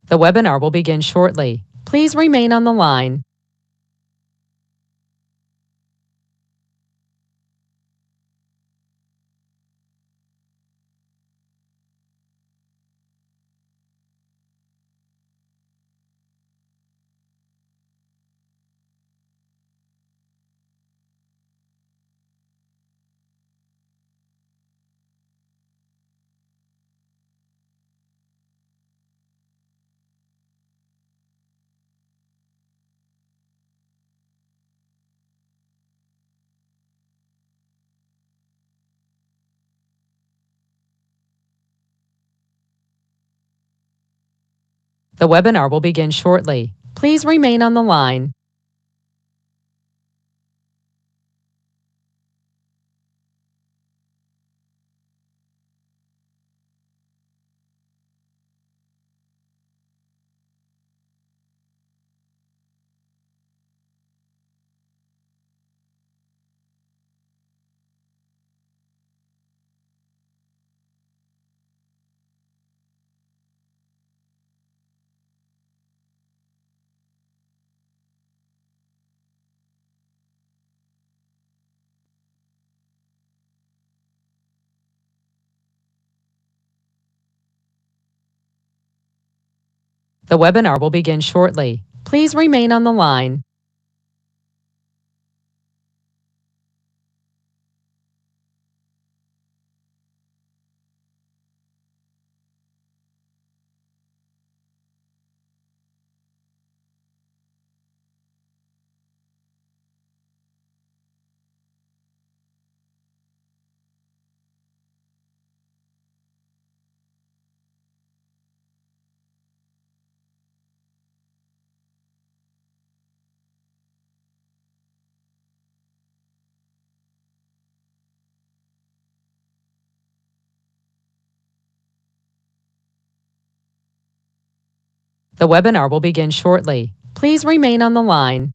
The webinar will begin shortly. Please remain on the line. The webinar will begin shortly. Please remain on the line. The webinar will begin shortly. Please remain on the line. The webinar will begin shortly. Please remain on the line.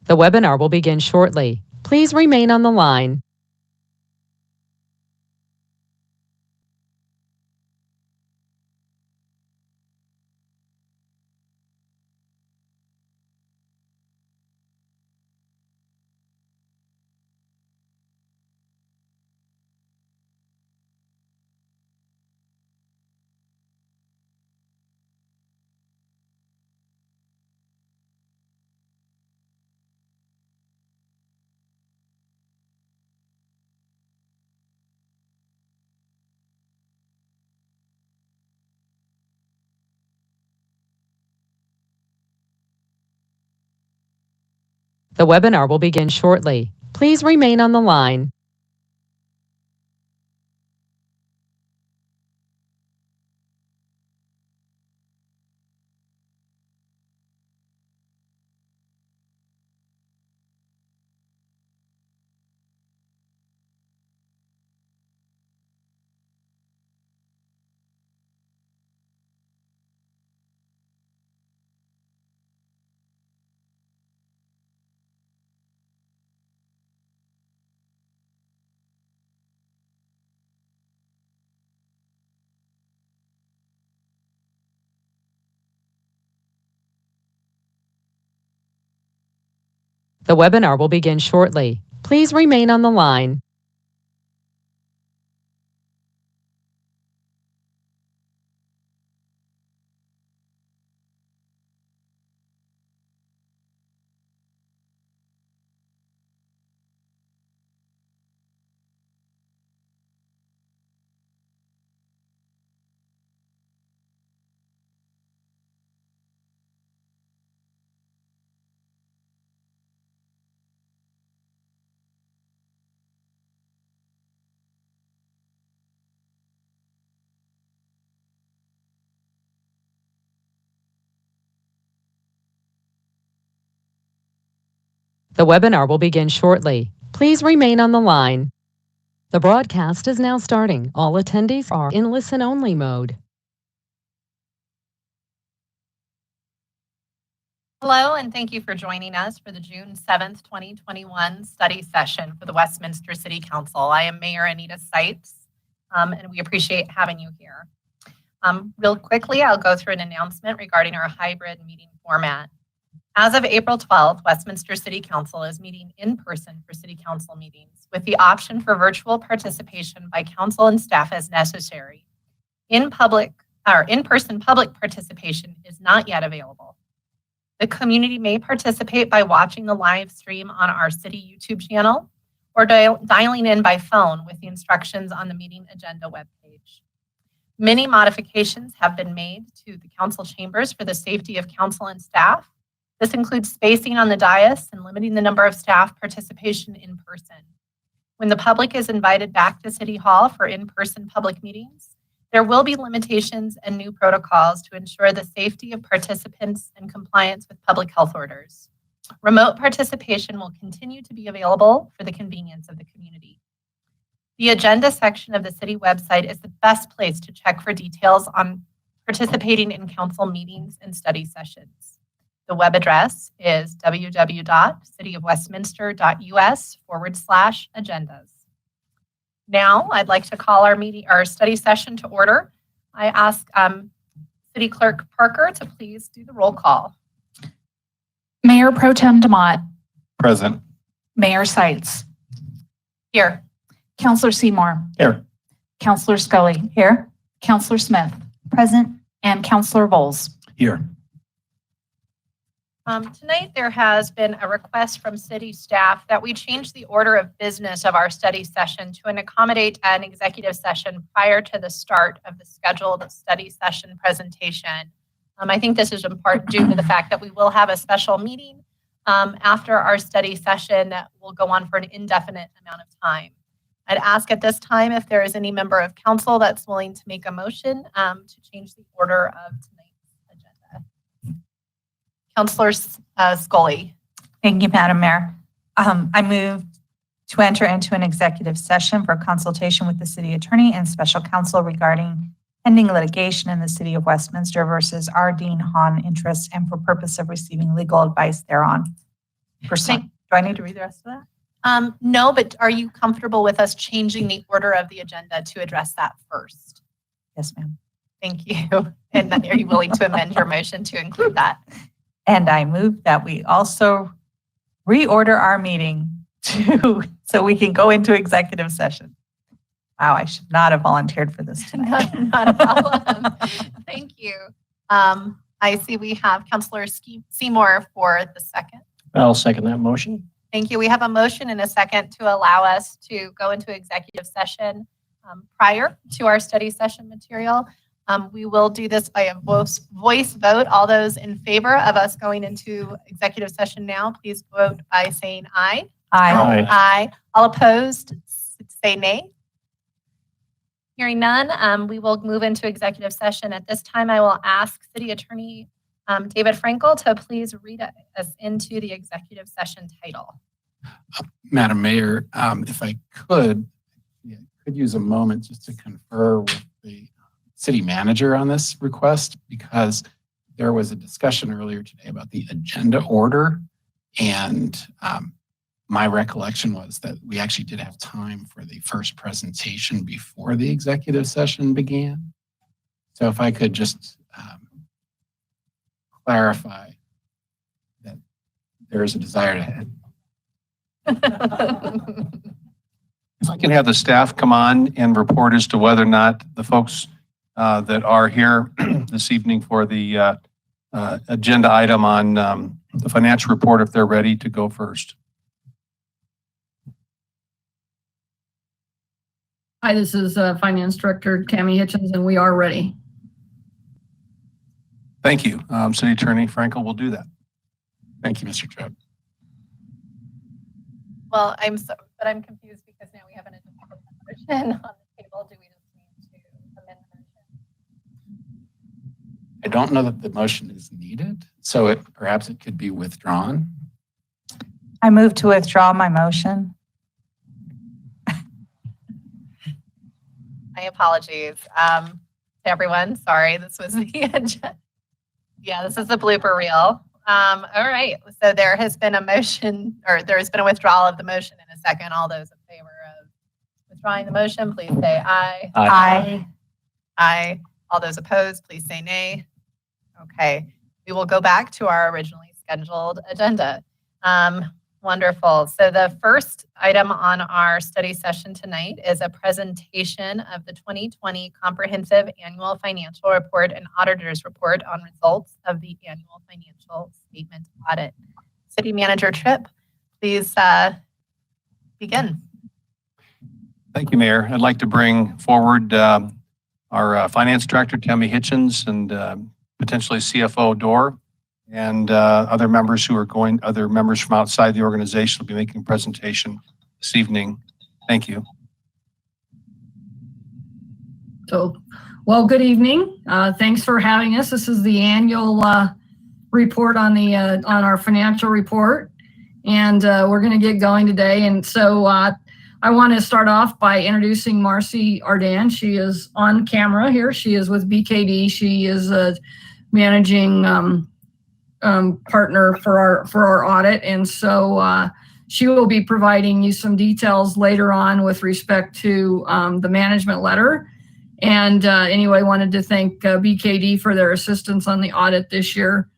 The webinar will begin shortly. Please remain on the line. The webinar will begin shortly. Please remain on the line. The webinar will begin shortly. Please remain on the line. The webinar will begin shortly. Please remain on the line. The broadcast is now starting. All attendees are in listen-only mode. Hello, and thank you for joining us for the June 7th, 2021 study session for the Westminster City Council. I am Mayor Anita Seitz, and we appreciate having you here. Real quickly, I'll go through an announcement regarding our hybrid meeting format. As of April 12th, Westminster City Council is meeting in person for City Council meetings with the option for virtual participation by council and staff as necessary. In-person public participation is not yet available. The community may participate by watching the live stream on our city YouTube channel or dialing in by phone with the instructions on the meeting agenda webpage. Many modifications have been made to the council chambers for the safety of council and staff. This includes spacing on the dais and limiting the number of staff participation in person. When the public is invited back to City Hall for in-person public meetings, there will be limitations and new protocols to ensure the safety of participants and compliance with public health orders. Remote participation will continue to be available for the convenience of the community. The agenda section of the city website is the best place to check for details on participating in council meetings and study sessions. The web address is www.cityofwestminster.us/agendas. Now, I'd like to call our study session to order. I ask City Clerk Parker to please do the roll call. Mayor Pro Tem DeMott. Present. Mayor Seitz. Here. Councilor Seymour. Here. Councilor Scully. Here. Councilor Smith. Present. And Councilor Bowles. Here. Tonight, there has been a request from city staff that we change the order of business of our study session to accommodate an executive session prior to the start of the scheduled study session presentation. I think this is in part due to the fact that we will have a special meeting after our study session that will go on for an indefinite amount of time. I'd ask at this time if there is any member of council that's willing to make a motion to change the order of tonight's agenda. Councilor Scully. Thank you, Madam Mayor. I move to enter into an executive session for consultation with the city attorney and special counsel regarding pending litigation in the city of Westminster versus R. Dean Hahn interests and for purpose of receiving legal advice thereon. Do I need to read the rest of that? No, but are you comfortable with us changing the order of the agenda to address that first? Yes, ma'am. Thank you. And then are you willing to amend your motion to include that? And I move that we also reorder our meeting so we can go into executive session. Wow, I should not have volunteered for this tonight. Not a problem. Thank you. I see we have Councilor Seymour for the second. I'll second that motion. Thank you. We have a motion and a second to allow us to go into executive session prior to our study session material. We will do this by a voice vote. All those in favor of us going into executive session now, please vote by saying aye. Aye. Aye. All opposed, say nay. Hearing none, we will move into executive session. At this time, I will ask City Attorney David Frankel to please read us into the executive session title. Madam Mayor, if I could use a moment just to confer with the city manager on this request, because there was a discussion earlier today about the agenda order, and my recollection was that we actually did have time for the first presentation before the executive session began. So if I could just clarify that there is a desire to If I can have the staff come on and report as to whether or not the folks that are here this evening for the agenda item on the financial report, if they're ready to go first. Hi, this is Finance Director Tammy Hitchens, and we are ready. Thank you. City Attorney Frankel will do that. Thank you, Mr. Tripp. Well, but I'm confused because now we have an independent motion on the table. Do we just need to amend the motion? I don't know that the motion is needed, so perhaps it could be withdrawn. I move to withdraw my motion. My apologies to everyone. Sorry, this was the agenda. Yeah, this is the blooper reel. All right, so there has been a motion, or there has been a withdrawal of the motion in a second. All those in favor of withdrawing the motion, please say aye. Aye. Aye. All those opposed, please say nay. Okay, we will go back to our originally scheduled agenda. Wonderful. So the first item on our study session tonight is a presentation of the 2020 Comprehensive Annual Financial Report and Auditor's Report on results of the annual financial statement audit. City Manager Tripp, please begin. Thank you, Mayor. I'd like to bring forward our Finance Director, Tammy Hitchens, and potentially CFO Dorr, and other members from outside the organization will be making a presentation this evening. Thank you. So, well, good evening. Thanks for having us. This is the annual report on our financial report, and we're going to get going today. And so I want to start off by introducing Marcy Ardan. She is on camera here. She is with BKD. She is a managing partner for our audit, and so she will be providing you some details later on with respect to the management letter. And anyway, wanted to thank BKD for their assistance on the audit this year.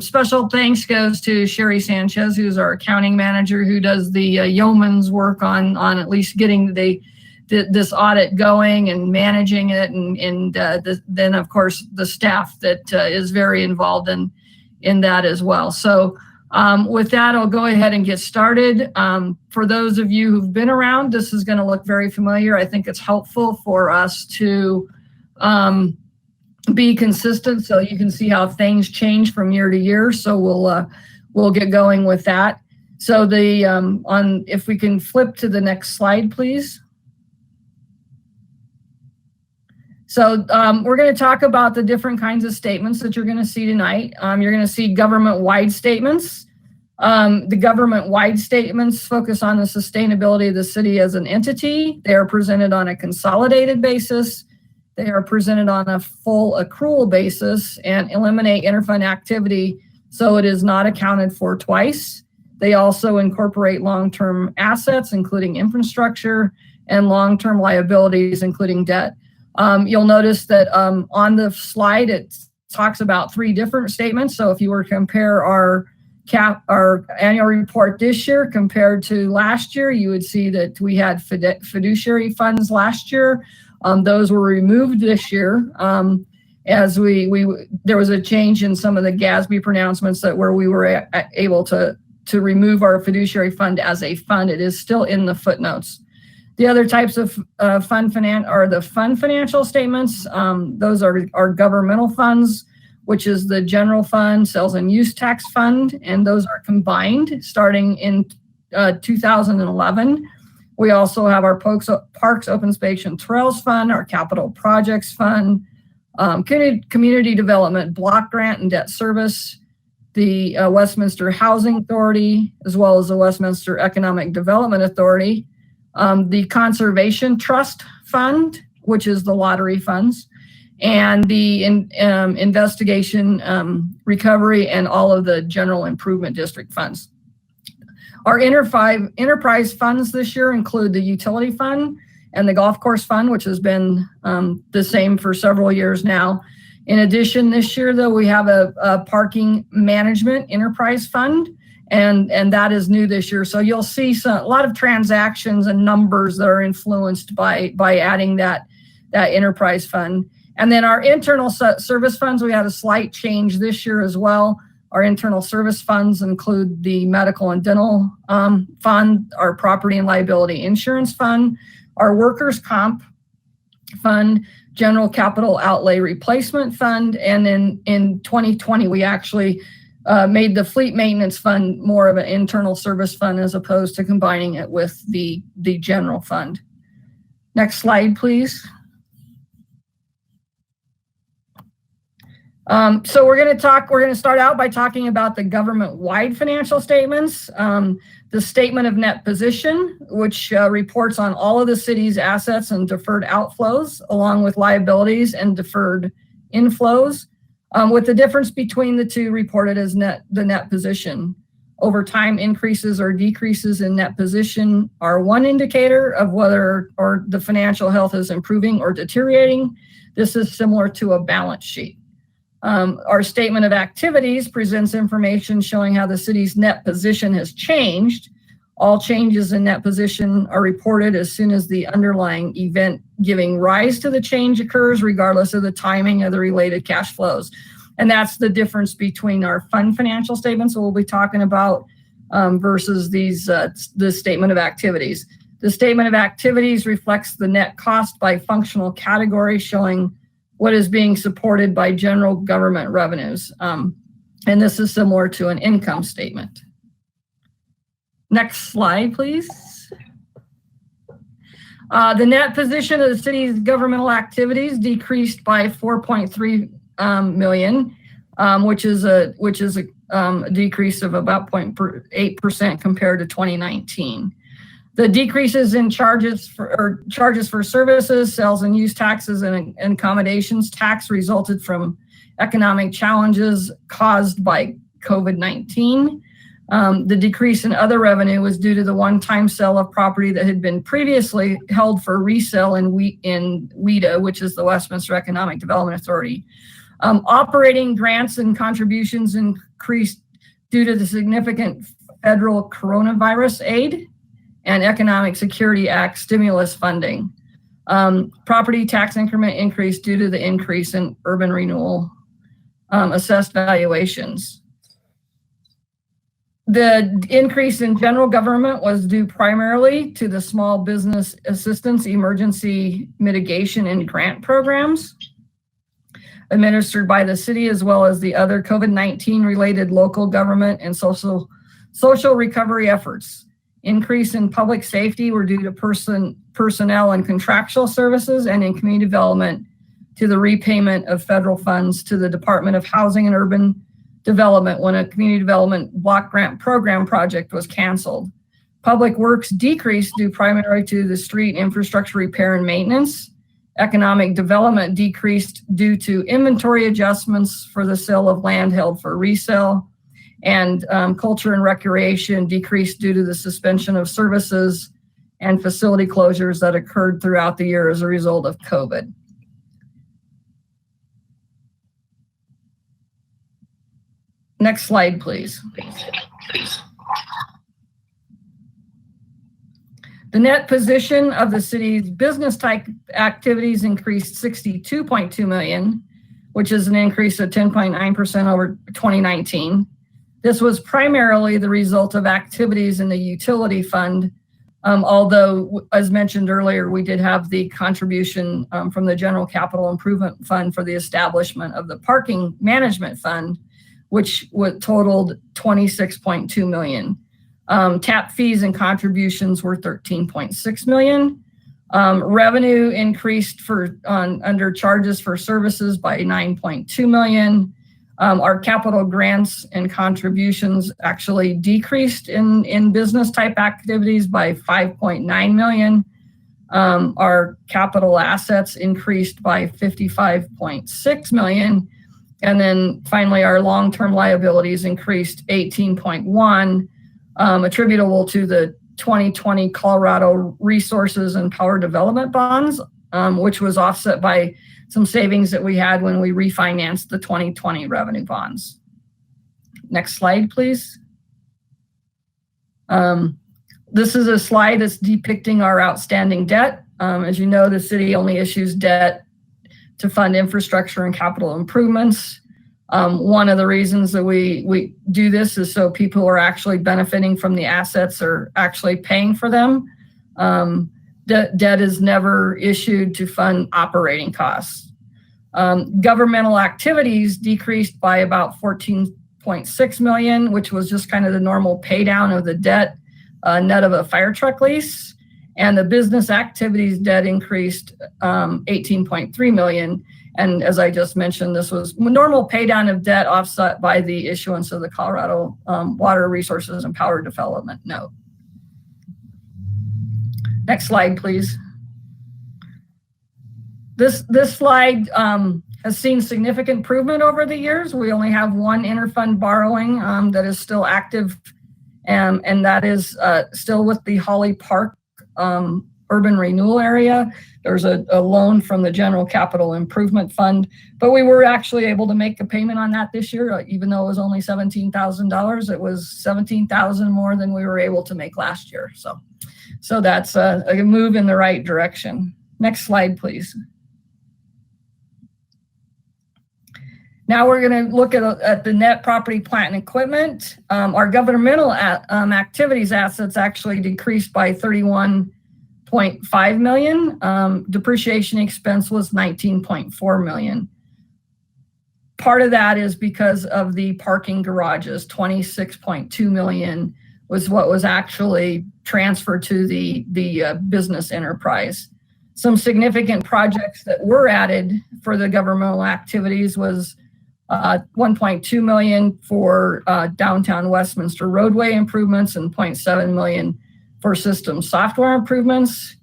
Special thanks goes to Sherry Sanchez, who's our accounting manager, who does the yeoman's work on at least getting this audit going and managing it, and then of course the staff that is very involved in that as well. So with that, I'll go ahead and get started. For those of you who've been around, this is going to look very familiar. I think it's helpful for us to be consistent so you can see how things change from year to year. So we'll get going with that. So if we can flip to the next slide, please. So we're going to talk about the different kinds of statements that you're going to see tonight. You're going to see government-wide statements. The government-wide statements focus on the sustainability of the city as an entity. They are presented on a consolidated basis. They are presented on a full accrual basis and eliminate interfund activity so it is not accounted for twice. They also incorporate long-term assets, including infrastructure, and long-term liabilities, including debt. You'll notice that on the slide, it talks about 3 different statements. So if you were to compare our annual report this year compared to last year, you would see that we had fiduciary funds last year. Those were removed this year as there was a change in some of the GASB pronouncements where we were able to remove our fiduciary fund as a fund. It is still in the footnotes. The other types of fund financial statements. Those are governmental funds, which is the general fund, sales and use tax fund, and those are combined starting in 2011. We also have our Parks, Open Space, and Trails Fund, our Capital Projects Fund, Community Development Block Grant and Debt Service, the Westminster Housing Authority, as well as the Westminster Economic Development Authority, the Conservation Trust Fund, which is the lottery funds, and the investigation, recovery, and all of the general improvement district funds. Our enterprise funds this year include the utility fund and the golf course fund, which has been the same for several years now. In addition, this year, though, we have a parking management enterprise fund, and that is new this year. So you'll see a lot of transactions and numbers that are influenced by adding that enterprise fund. And then our internal service funds, we had a slight change this year as well. Our internal service funds include the medical and dental fund, our property and liability insurance fund, our workers' comp fund, general capital outlay replacement fund, and then in 2020, we actually made the fleet maintenance fund more of an internal service fund as opposed to combining it with the general fund. Next slide, please. So we're going to start out by talking about the government-wide financial statements. The statement of net position, which reports on all of the city's assets and deferred outflows, along with liabilities and deferred inflows, with the difference between the two reported as the net position. Over time, increases or decreases in net position are one indicator of whether or the financial health is improving or deteriorating. This is similar to a balance sheet. Our statement of activities presents information showing how the city's net position has changed. All changes in net position are reported as soon as the underlying event giving rise to the change occurs, regardless of the timing of the related cash flows. And that's the difference between our fund financial statements we'll be talking about versus the statement of activities. The statement of activities reflects the net cost by functional category, showing what is being supported by general government revenues. And this is similar to an income statement. Next slide, please. The net position of the city's governmental activities decreased by 4.3 million, which is a decrease of about 0.8% compared to 2019. The decreases in charges for services, sales and use taxes, and accommodations tax resulted from economic challenges caused by COVID-19. The decrease in other revenue was due to the one-time sale of property that had been previously held for resale in WEDA, which is the Westminster Economic Development Authority. Operating grants and contributions increased due to the significant federal coronavirus aid and Economic Security Act stimulus funding. Property tax increment increased due to the increase in urban renewal assessed valuations. The increase in general government was due primarily to the small business assistance, emergency mitigation, and grant programs administered by the city, as well as the other COVID-19 related local government and social recovery efforts. Increase in public safety were due to personnel and contractual services, and in community development to the repayment of federal funds to the Department of Housing and Urban Development when a community development block grant program project was canceled. Public works decreased due primarily to the street infrastructure repair and maintenance. Economic development decreased due to inventory adjustments for the sale of land held for resale. And culture and recreation decreased due to the suspension of services and facility closures that occurred throughout the year as a result of COVID. Next slide, please. The net position of the city's business type activities increased 62.2 million, which is an increase of 10.9% over 2019. This was primarily the result of activities in the utility fund, although, as mentioned earlier, we did have the contribution from the General Capital Improvement Fund for the establishment of the Parking Management Fund, which totaled 26.2 million. TAP fees and contributions were 13.6 million. Revenue increased under charges for services by 9.2 million. Our capital grants and contributions actually decreased in business type activities by 5.9 million. Our capital assets increased by 55.6 million. And then finally, our long-term liabilities increased 18.1, attributable to the 2020 Colorado Resources and Power Development bonds, which was offset by some savings that we had when we refinanced the 2020 revenue bonds. Next slide, please. This is a slide that's depicting our outstanding debt. As you know, the city only issues debt to fund infrastructure and capital improvements. One of the reasons that we do this is so people who are actually benefiting from the assets are actually paying for them. Debt is never issued to fund operating costs. Governmental activities decreased by about 14.6 million, which was just kind of the normal pay down of the debt, net of a fire truck lease. And the business activities debt increased 18.3 million. And as I just mentioned, this was normal pay down of debt offset by the issuance of the Colorado Water Resources and Power Development Note. Next slide, please. This slide has seen significant improvement over the years. We only have one interfund borrowing that is still active, and that is still with the Holly Park urban renewal area. There's a loan from the General Capital Improvement Fund, but we were actually able to make a payment on that this year, even though it was only $17,000. It was $17,000 more than we were able to make last year. So that's a move in the right direction. Next slide, please. Now we're going to look at the net property, plant, and equipment. Our governmental activities assets actually decreased by $31.5 million. Depreciation expense was $19.4 million. Part of that is because of the parking garages. $26.2 million was what was actually transferred to the business enterprise. Some significant projects that were added for the governmental activities was $1.2 million for downtown Westminster roadway improvements and $0.7 million for system software improvements.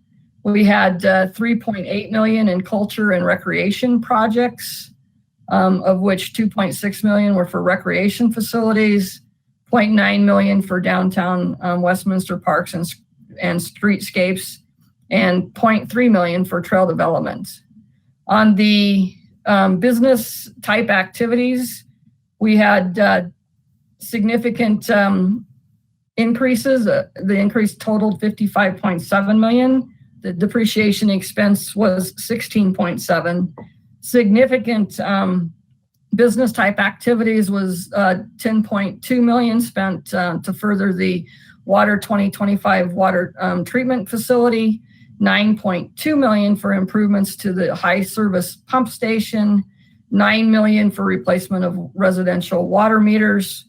We had $3.8 million in culture and recreation projects, of which $2.6 million were for recreation facilities, $0.9 million for downtown Westminster parks and streetscapes, and $0.3 million for trail development. On the business type activities, we had significant increases. The increase totaled $55.7 million. The depreciation expense was $16.7. Significant business type activities was $10.2 million spent to further the Water 2025 water treatment facility, $9.2 million for improvements to the high service pump station, $9 million for replacement of residential water meters,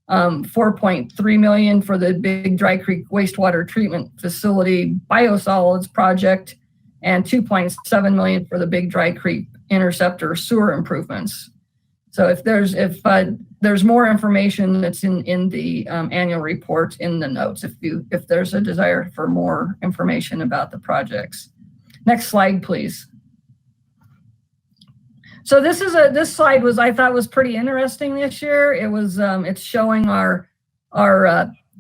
$4.3 million for the Big Dry Creek wastewater treatment facility biosolids project, and $2.7 million for the Big Dry Creek interceptor sewer improvements. So if there's more information that's in the annual report in the notes, if there's a desire for more information about the projects. Next slide, please. So this slide I thought was pretty interesting this year. It was it's showing our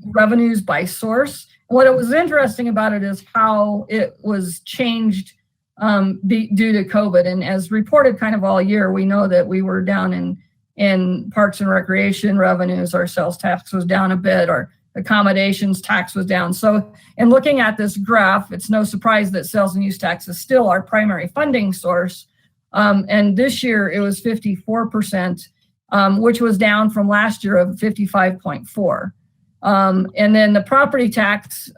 revenues by source. What it was interesting about it is how it was changed due to COVID. And as reported kind of all year, we know that we were down in parks and recreation revenues. Our sales tax was down a bit. Our accommodations tax was down. So in looking at this graph, it's no surprise that sales and use tax is still our primary funding source. And this year it was 54%, which was down from last year of 55.4%. And then the property tax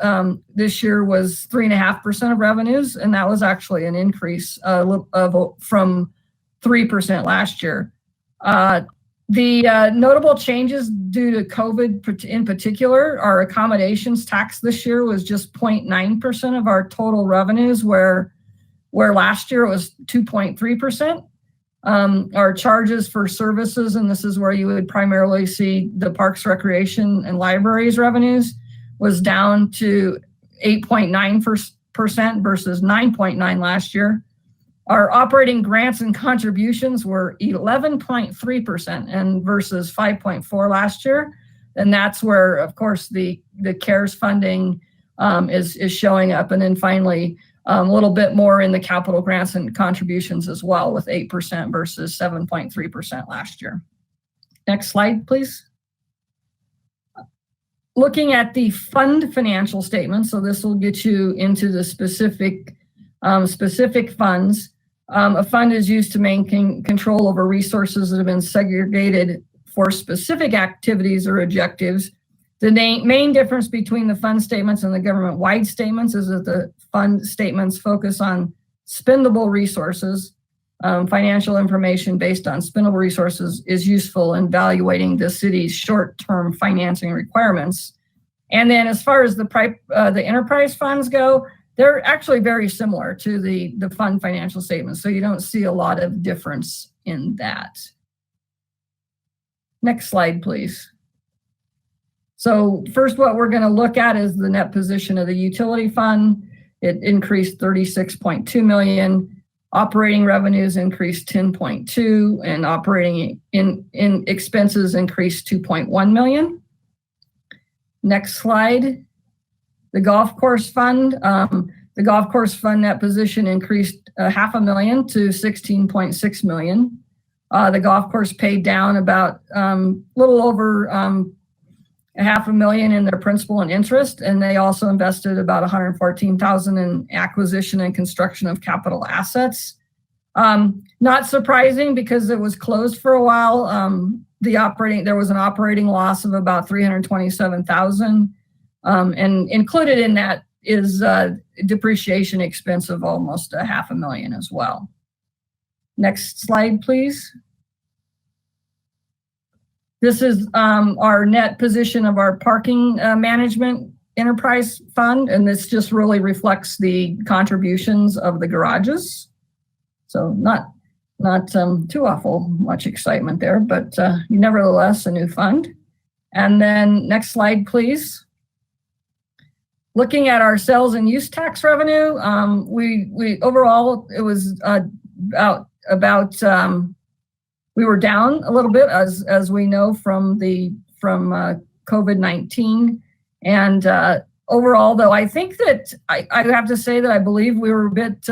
this year was 3.5% of revenues, and that was actually an increase from 3% last year. The notable changes due to COVID in particular, our accommodations tax this year was just 0.9% of our total revenues, where last year it was 2.3%. Our charges for services, and this is where you would primarily see the parks, recreation, and libraries revenues, was down to 8.9% versus 9.9% last year. Our operating grants and contributions were 11.3% and versus 5.4% last year. And that's where, of course, the CARES funding is showing up. And then finally, a little bit more in the capital grants and contributions as well, with 8% versus 7.3% last year. Next slide, please. Looking at the fund financial statement, so this will get you into the specific funds. A fund is used to maintain control over resources that have been segregated for specific activities or objectives. The main difference between the fund statements and the government-wide statements is that the fund statements focus on spendable resources. Financial information based on spendable resources is useful in evaluating the city's short-term financing requirements. And then as far as the enterprise funds go, they're actually very similar to the fund financial statements. So you don't see a lot of difference in that. Next slide, please. So first, what we're going to look at is the net position of the utility fund. It increased 36.2 million. Operating revenues increased 10.2, and operating in expenses increased 2.1 million. Next slide. The golf course fund. The golf course fund net position increased $500,000 to 16.6 million. The golf course paid down about little over $500,000 in their principal and interest, and they also invested about $114,000 in acquisition and construction of capital assets. Not surprising because it was closed for a while. There was an operating loss of about $327,000, and included in that is depreciation expense of almost $500,000 as well. Next slide, please. This is our net position of our parking management enterprise fund, and this just really reflects the contributions of the garages. So not too awful much excitement there, but nevertheless a new fund. And then next slide, please. Looking at our sales and use tax revenue, we overall it was about we were down a little bit as we know from COVID-19, and overall though I think that I have to say that I believe we were a bit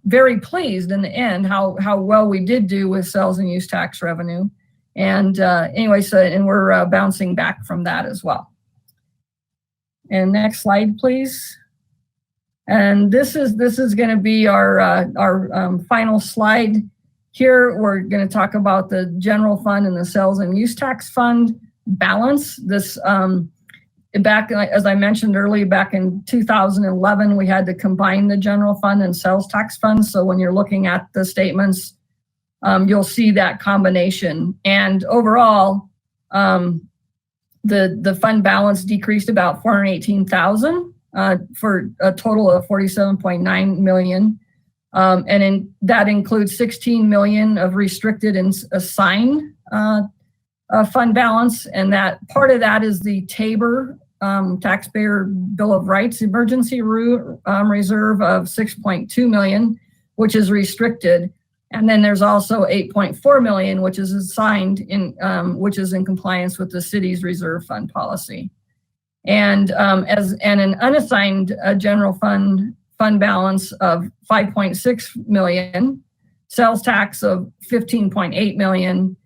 very pleased in the end how well we did do with sales and use tax revenue, and anyway, and we're bouncing back from that as well. And next slide, please. And this is going to be our final slide. Here, we're going to talk about the general fund and the sales and use tax fund balance. This, back, as I mentioned earlier, back in 2011, we had to combine the general fund and sales tax fund. So when you're looking at the statements, you'll see that combination. And overall, the fund balance decreased about $418,000 for a total of $47.9 million. And that includes $16 million of restricted and assigned fund balance, and that part of that is the Tabor Taxpayer Bill of Rights emergency reserve of $6.2 million, which is restricted, and then there's also $8.4 million, which is assigned which is in compliance with the city's reserve fund policy, and an unassigned general fund balance of $5.6 million, sales tax of $15.8 million,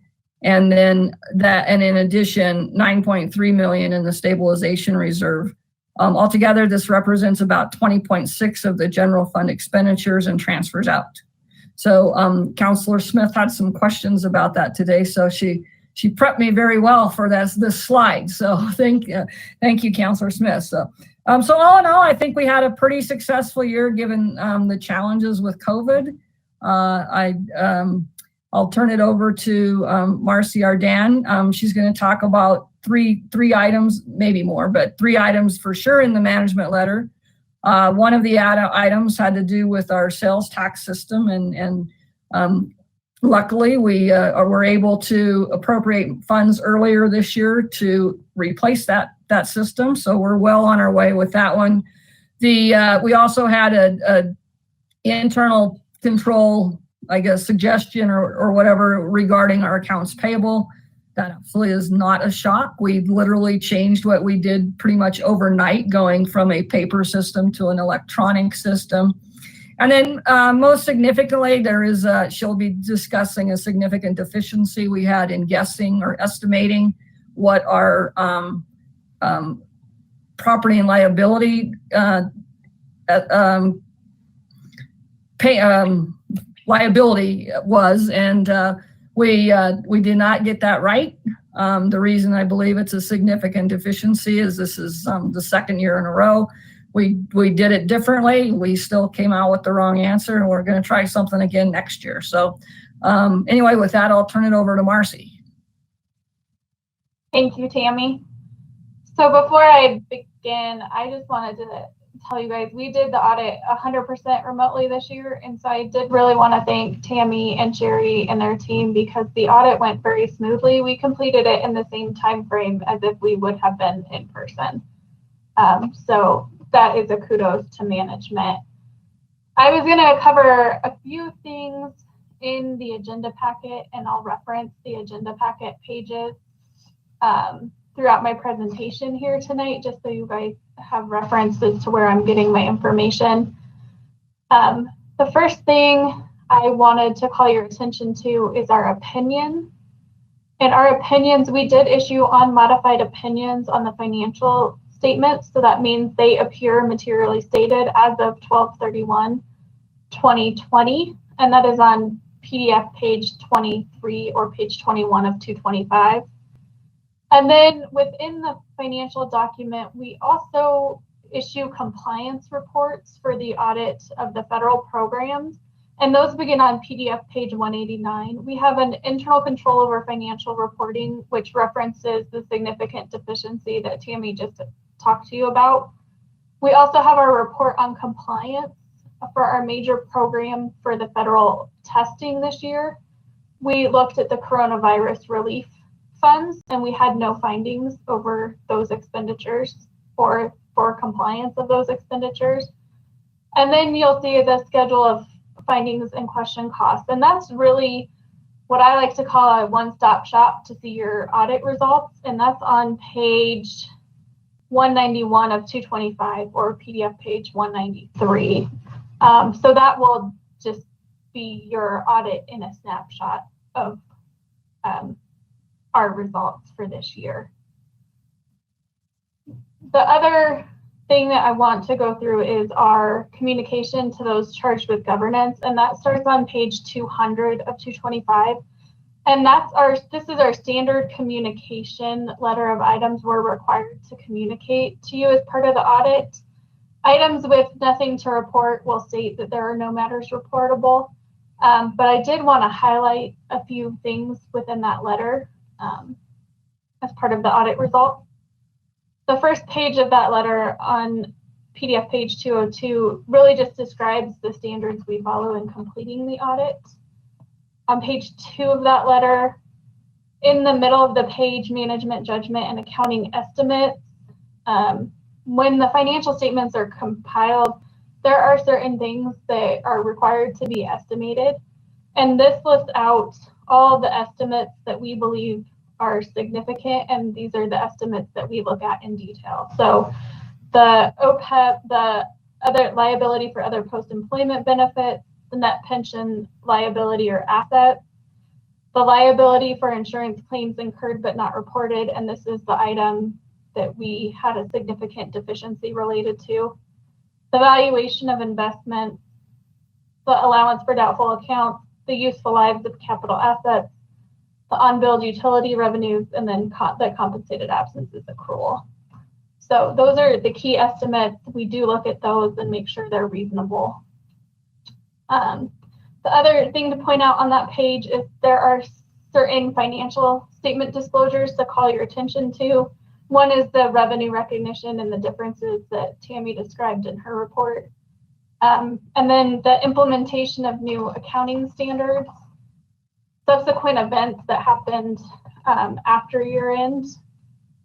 and then and in addition, $9.3 million in the stabilization reserve. Altogether, this represents about 20.6% of the general fund expenditures and transfers out. So Councilor Smith had some questions about that today, so she prepped me very well for this slide. So thank you, Councilor Smith. So all in all, I think we had a pretty successful year given the challenges with COVID. I'll turn it over to Marcy Ardan. She's going to talk about three items, maybe more, but 3 items for sure in the management letter. One of the items had to do with our sales tax system, and luckily we were able to appropriate funds earlier this year to replace that system. So we're well on our way with that one. We also had a internal control, I guess, suggestion or whatever regarding our accounts payable. That absolutely is not a shock. We literally changed what we did pretty much overnight, going from a paper system to an electronic system. And then most significantly, she'll be discussing a significant deficiency we had in guessing or estimating what our property and liability liability was, and we did not get that right. The reason I believe it's a significant deficiency is this is the second year in a row. We did it differently. We still came out with the wrong answer, and we're going to try something again next year. So anyway, with that, I'll turn it over to Marcy. Thank you, Tammy. So before I begin, I just wanted to tell you guys, we did the audit 100% remotely this year. And so I did really want to thank Tammy and Sherry and their team because the audit went very smoothly. We completed it in the same time frame as if we would have been in person. So that is a kudos to management. I was going to cover a few things in the agenda packet, and I'll reference the agenda packet pages throughout my presentation here tonight, just so you guys have references to where I'm getting my information. The first thing I wanted to call your attention to is our opinion. In our opinions, we did issue unmodified opinions on the financial statements. So that means they appear materially stated as of 12/31/2020, and that is on PDF page 23 or page 21 of 225. And then within the financial document, we also issue compliance reports for the audit of the federal programs, and those begin on PDF page 189. We have an internal control over financial reporting, which references the significant deficiency that Tammy just talked to you about. We also have our report on compliance for our major program for the federal testing this year. We looked at the coronavirus relief funds, and we had no findings over those expenditures or for compliance of those expenditures. And then you'll see the schedule of findings and question costs. And that's really what I like to call a one-stop shop to see your audit results. And that's on page 191 of 225 or PDF page 193. So that will just be your audit in a snapshot of our results for this year. The other thing that I want to go through is our communication to those charged with governance, and that starts on page 200 of 225. And this is our standard communication letter of items we're required to communicate to you as part of the audit. Items with nothing to report will state that there are no matters reportable. But I did want to highlight a few things within that letter as part of the audit results. The first page of that letter on PDF page 202 really just describes the standards we follow in completing the audit. On page 2 of that letter, in the middle of the page, management judgment and accounting estimates. When the financial statements are compiled, there are certain things that are required to be estimated. And this lists out all the estimates that we believe are significant, and these are the estimates that we look at in detail. So the OPEB, the other liability for other post-employment benefits, the net pension liability or assets, the liability for insurance claims incurred but not reported, and this is the item that we had a significant deficiency related to, the valuation of investments, the allowance for doubtful accounts, the useful lives of capital assets, the unbilled utility revenues, and then the compensated absences accrual. So those are the key estimates. We do look at those and make sure they're reasonable. The other thing to point out on that page is there are certain financial statement disclosures to call your attention to. One is the revenue recognition and the differences that Tammy described in her report. And then the implementation of new accounting standards, subsequent events that happened after year end,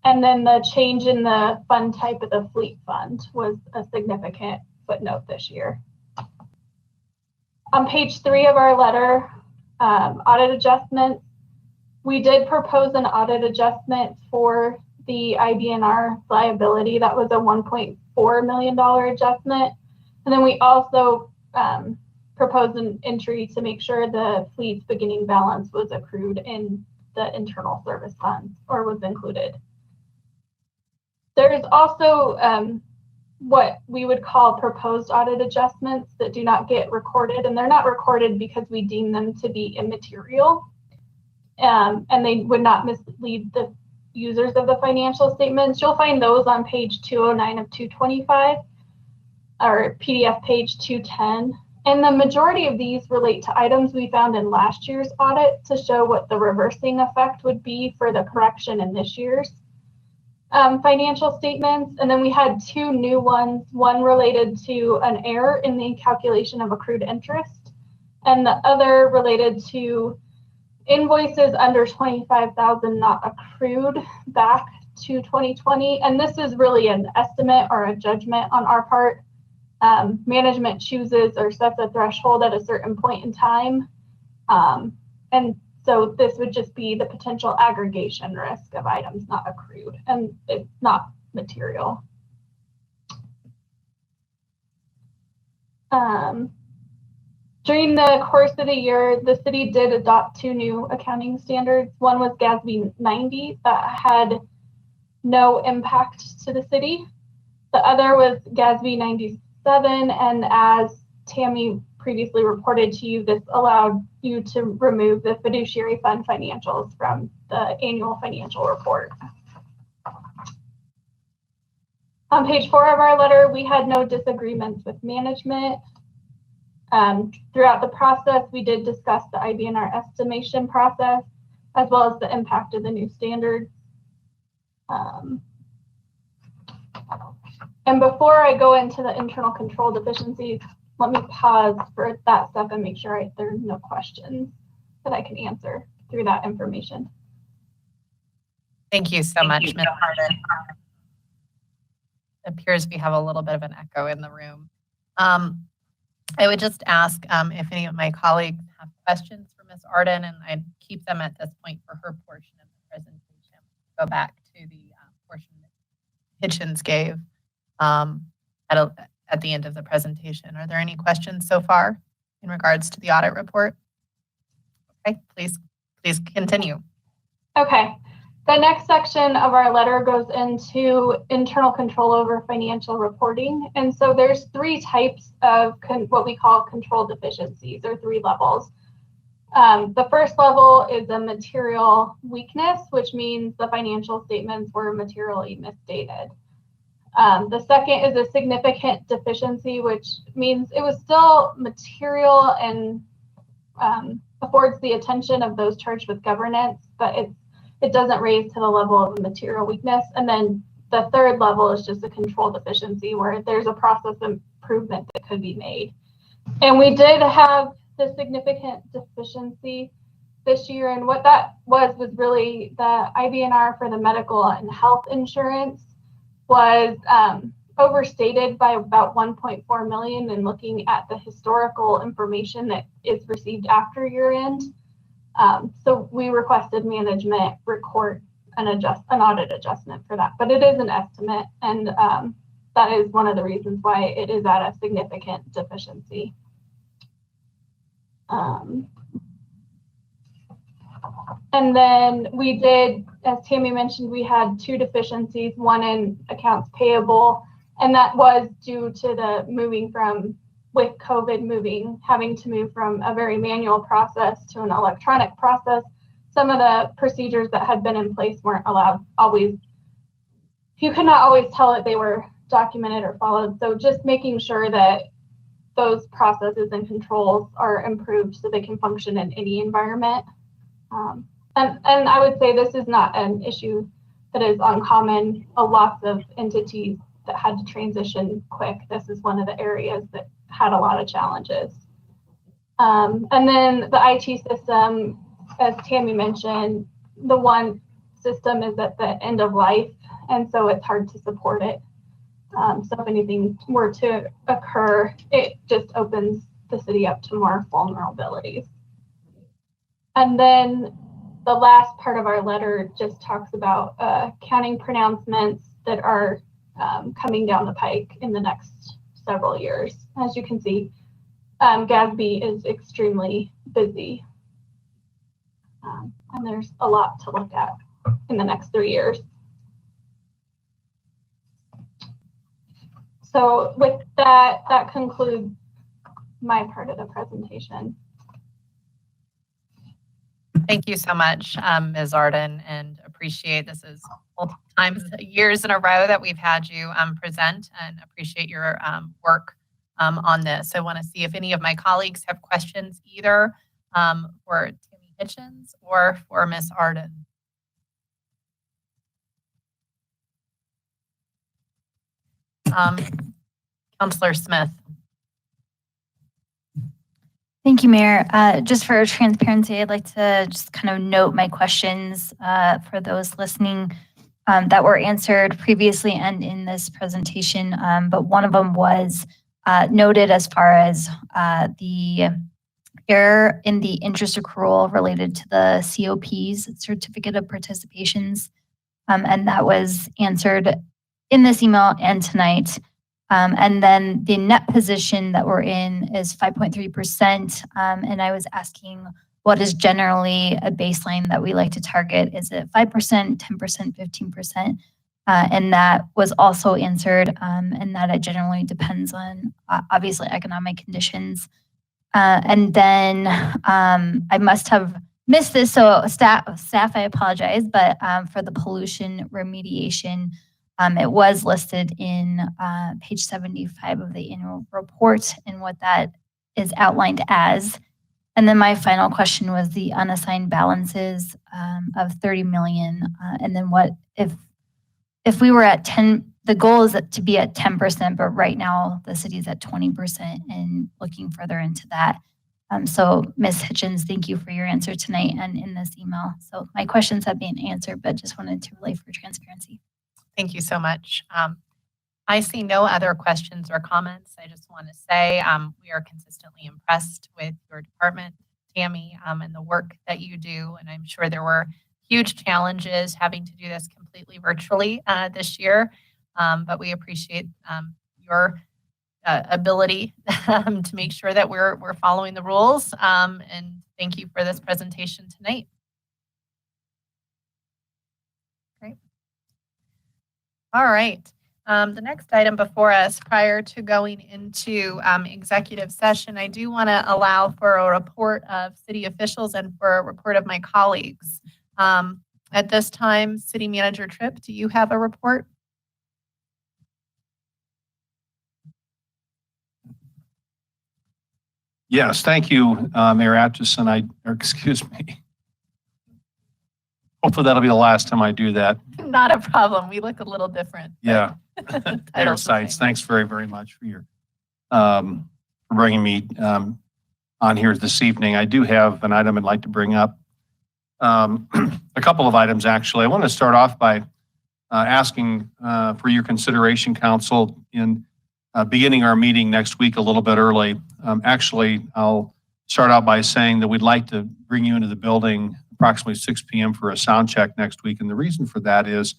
and then the change in the fund type of the fleet fund was a significant footnote this year. On page 3 of our letter, audit adjustments, we did propose an audit adjustment for the IBNR liability. That was a $1.4 million adjustment. And then we also proposed an entry to make sure the fleet's beginning balance was accrued in the internal service funds or was included. There's also what we would call proposed audit adjustments that do not get recorded, and they're not recorded because we deem them to be immaterial, and they would not mislead the users of the financial statements. You'll find those on page 209 of 225 or PDF page 210. And the majority of these relate to items we found in last year's audit to show what the reversing effect would be for the correction in this year's. financial statements, and then we had two new ones, one related to an error in the calculation of accrued interest, and the other related to invoices under 25,000 not accrued back to 2020. And this is really an estimate or a judgment on our part. Management chooses or sets a threshold at a certain point in time. And so this would just be the potential aggregation risk of items not accrued, and it's not material. During the course of the year, the city did adopt two new accounting standards. One was GASB 90 that had no impact to the city. The other was GASB 97, and as Tammy previously reported to you, this allowed you to remove the fiduciary fund financials from the annual financial report. On page 4 of our letter, we had no disagreements with management. Throughout the process, we did discuss the IBNR estimation process, as well as the impact of the new standards. And before I go into the internal control deficiencies, let me pause for that step and make sure there are no questions that I can answer through that information. Thank you so much, Ms. Harden. It appears we have a little bit of an echo in the room. I would just ask if any of my colleagues have questions for Ms. Arden, and I'd keep them at this point for her portion of the presentation. Go back to the portion that Hitchens gave at the end of the presentation. Are there any questions so far in regards to the audit report? Okay, please continue. Okay. The next section of our letter goes into internal control over financial reporting. And so there's three types of what we call control deficiencies, or three levels. The first level is a material weakness, which means the financial statements were materially misstated. The second is a significant deficiency, which means it was still material and affords the attention of those charged with governance, but it doesn't raise to the level of a material weakness. And then the third level is just a control deficiency, where there's a process improvement that could be made. And we did have the significant deficiency this year, and what that was really the IBNR for the medical and health insurance was overstated by about 1.4 million, and looking at the historical information that is received after year end. So we requested management record an audit adjustment for that, but it is an estimate, and that is one of the reasons why it is at a significant deficiency. And then we did, as Tammy mentioned, we had two deficiencies, one in accounts payable, and that was due to the with COVID having to move from a very manual process to an electronic process. Some of the procedures that had been in place weren't you could not always tell that they were documented or followed. So just making sure that those processes and controls are improved so they can function in any environment. And I would say this is not an issue that is uncommon. Lots of entities that had to transition quick. This is one of the areas that had a lot of challenges. And then the IT system, as Tammy mentioned, the one system is at the end of life, and so it's hard to support it. So if anything were to occur, it just opens the city up to more vulnerabilities. And then the last part of our letter just talks about accounting pronouncements that are coming down the pike in the next several years. As you can see, GASB is extremely busy, and there's a lot to look at in the next 3 years. So with that, that concludes my part of the presentation. Thank you so much, Ms. Arden, and appreciate this is multiple times, years in a row that we've had you present, and appreciate your work on this. I want to see if any of my colleagues have questions either for Tammy Hitchens or for Ms. Arden. Counselor Smith. Thank you, Mayor. Just for transparency, I'd like to just kind of note my questions for those listening that were answered previously and in this presentation. But one of them was noted as far as the error in the interest accrual related to the COPs, Certificate of Participations. And that was answered in this email and tonight. And then the net position that we're in is 5.3%. And I was asking what is generally a baseline that we like to target. Is it 5%, 10%, 15%? And that was also answered, and that it generally depends on obviously economic conditions. And then I must have missed this, so staff, I apologize, but for the pollution remediation, it was listed in page 75 of the annual report and what that is outlined as. And then my final question was the unassigned balances of 30 million. And then what if we were at 10, the goal is to be at 10%, but right now the city is at 20% and looking further into that. So Ms. Hitchens, thank you for your answer tonight and in this email. So my questions have been answered, but just wanted to relay for transparency. Thank you so much. I see no other questions or comments. I just want to say we are consistently impressed with your department, Tammy, and the work that you do. And I'm sure there were huge challenges having to do this completely virtually this year, but we appreciate your ability to make sure that we're following the rules. And thank you for this presentation tonight. Great. All right. The next item before us, prior to going into executive session, I do want to allow for a report of city officials and for a report of my colleagues. At this time, City Manager Tripp, do you have a report? Yes, thank you, Mayor Atchison. Excuse me. Hopefully that'll be the last time I do that. Not a problem. We look a little different. Yeah. Mayor Sites, thanks very, very much for your for bringing me on here this evening. I do have an item I'd like to bring up. A couple of items, actually. I want to start off by asking for your consideration, Council, in beginning our meeting next week a little bit early. Actually, I'll start out by saying that we'd like to bring you into the building approximately 6 p.m. for a sound check next week. And the reason for that is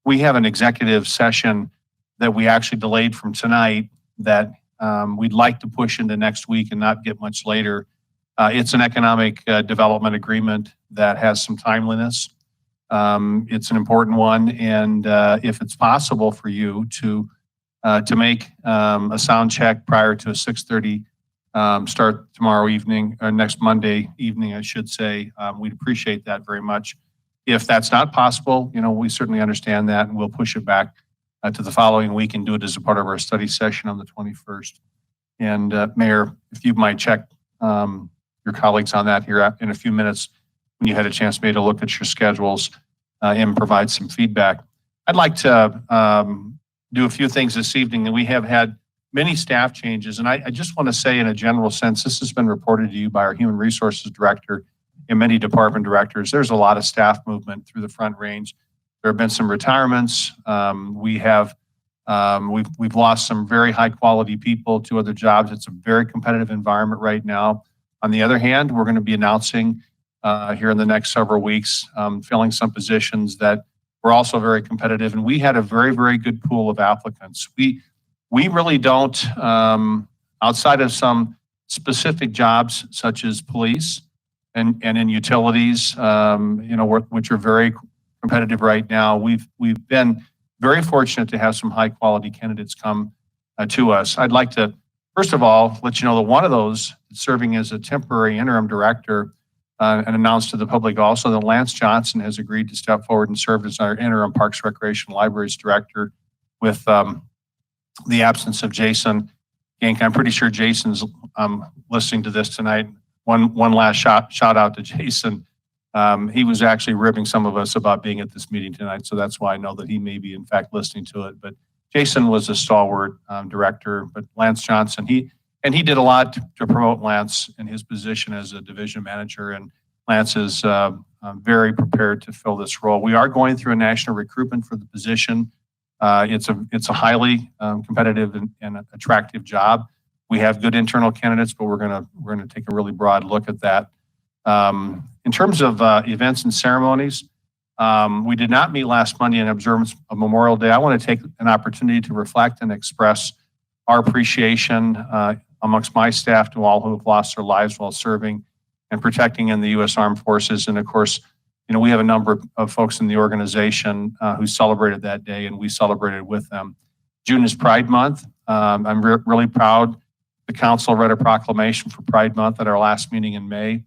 we have an executive session that we actually delayed from tonight that we'd like to push into next week and not get much later. It's an economic development agreement that has some timeliness. It's an important one. And if it's possible for you to make a sound check prior to a 6:30 start tomorrow evening, or next Monday evening, I should say, we'd appreciate that very much. If that's not possible, we certainly understand that, and we'll push it back to the following week and do it as a part of our study session on the 21st. And Mayor, if you might check your colleagues on that here in a few minutes when you had a chance maybe to look at your schedules and provide some feedback. I'd like to do a few things this evening, and we have had many staff changes. And I just want to say in a general sense, this has been reported to you by our Human Resources Director and many department directors. There's a lot of staff movement through the Front Range. There have been some retirements. We've lost some very high quality people to other jobs. It's a very competitive environment right now. On the other hand, we're going to be announcing here in the next several weeks, filling some positions that were also very competitive. And we had a very, very good pool of applicants. We really don't, outside of some specific jobs such as police and in utilities, which are very competitive right now. We've been very fortunate to have some high quality candidates come to us. I'd like to, first of all, let you know that one of those serving as a temporary interim director and announced to the public also that Lance Johnson has agreed to step forward and serve as our interim Parks, Recreation, Libraries director with the absence of Jason Gank. I'm pretty sure Jason's listening to this tonight. One last shout out to Jason. He was actually ribbing some of us about being at this meeting tonight, so that's why I know that he may be in fact listening to it. But Jason was a stalwart director, but Lance Johnson, he did a lot to promote Lance in his position as a division manager, and Lance is very prepared to fill this role. We are going through a national recruitment for the position. It's a highly competitive and attractive job. We have good internal candidates, but we're gonna take a really broad look at that. In terms of events and ceremonies, we did not meet last Monday in observance of Memorial Day. I want to take an opportunity to reflect and express our appreciation amongst my staff to all who have lost their lives while serving and protecting in the U.S. Armed Forces. And of course, you know, we have a number of folks in the organization who celebrated that day, and we celebrated with them. June is Pride Month. I'm really proud the council read a proclamation for Pride Month at our last meeting in May.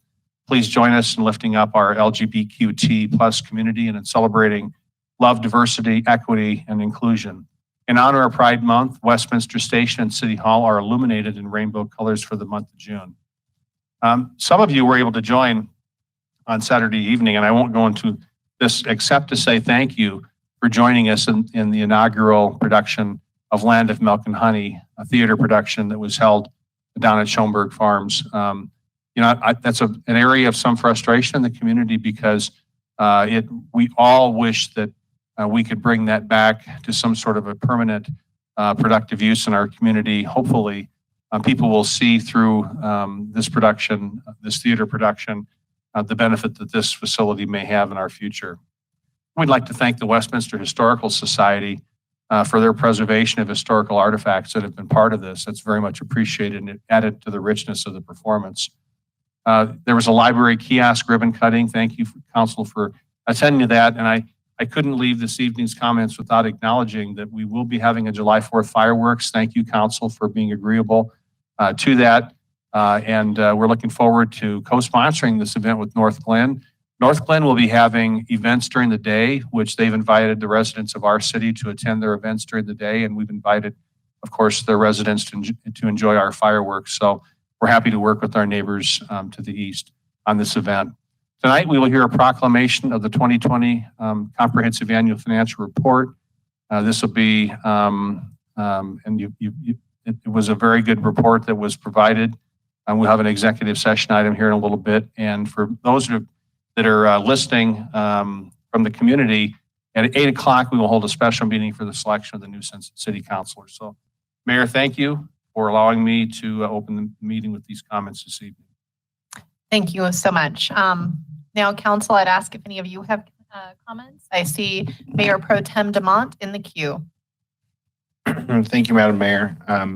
Please join us in lifting up our LGBTQT plus community and in celebrating love, diversity, equity, and inclusion. In honor of Pride Month, Westminster Station and City Hall are illuminated in rainbow colors for the month of June. Some of you were able to join on Saturday evening, and I won't go into this except to say thank you for joining us in the inaugural production of Land of Milk and Honey, a theater production that was held down at Schoenberg Farms. You know, that's an area of some frustration in the community because we all wish that we could bring that back to some sort of a permanent productive use in our community. Hopefully, people will see through this production, this theater production, the benefit that this facility may have in our future. We'd like to thank the Westminster Historical Society for their preservation of historical artifacts that have been part of this. That's very much appreciated, and it added to the richness of the performance. There was a library kiosk ribbon cutting. Thank you, Council, for attending to that. And I couldn't leave this evening's comments without acknowledging that we will be having a July 4th fireworks. Thank you, Council, for being agreeable to that. And we're looking forward to co-sponsoring this event with North Glen. North Glen will be having events during the day, which they've invited the residents of our city to attend their events during the day. And we've invited, of course, their residents to enjoy our fireworks. So we're happy to work with our neighbors to the east on this event. Tonight, we will hear a proclamation of the 2020 Comprehensive Annual Financial Report. This will be, it was a very good report that was provided. We'll have an executive session item here in a little bit. And for those that are listening from the community, at 8 o'clock, we will hold a special meeting for the selection of the new city councilors. So, Mayor, thank you for allowing me to open the meeting with these comments this evening. Thank you so much. Now, Council, I'd ask if any of you have comments. I see Mayor Pro Tem DeMont in the queue. Thank you, Madam Mayor. A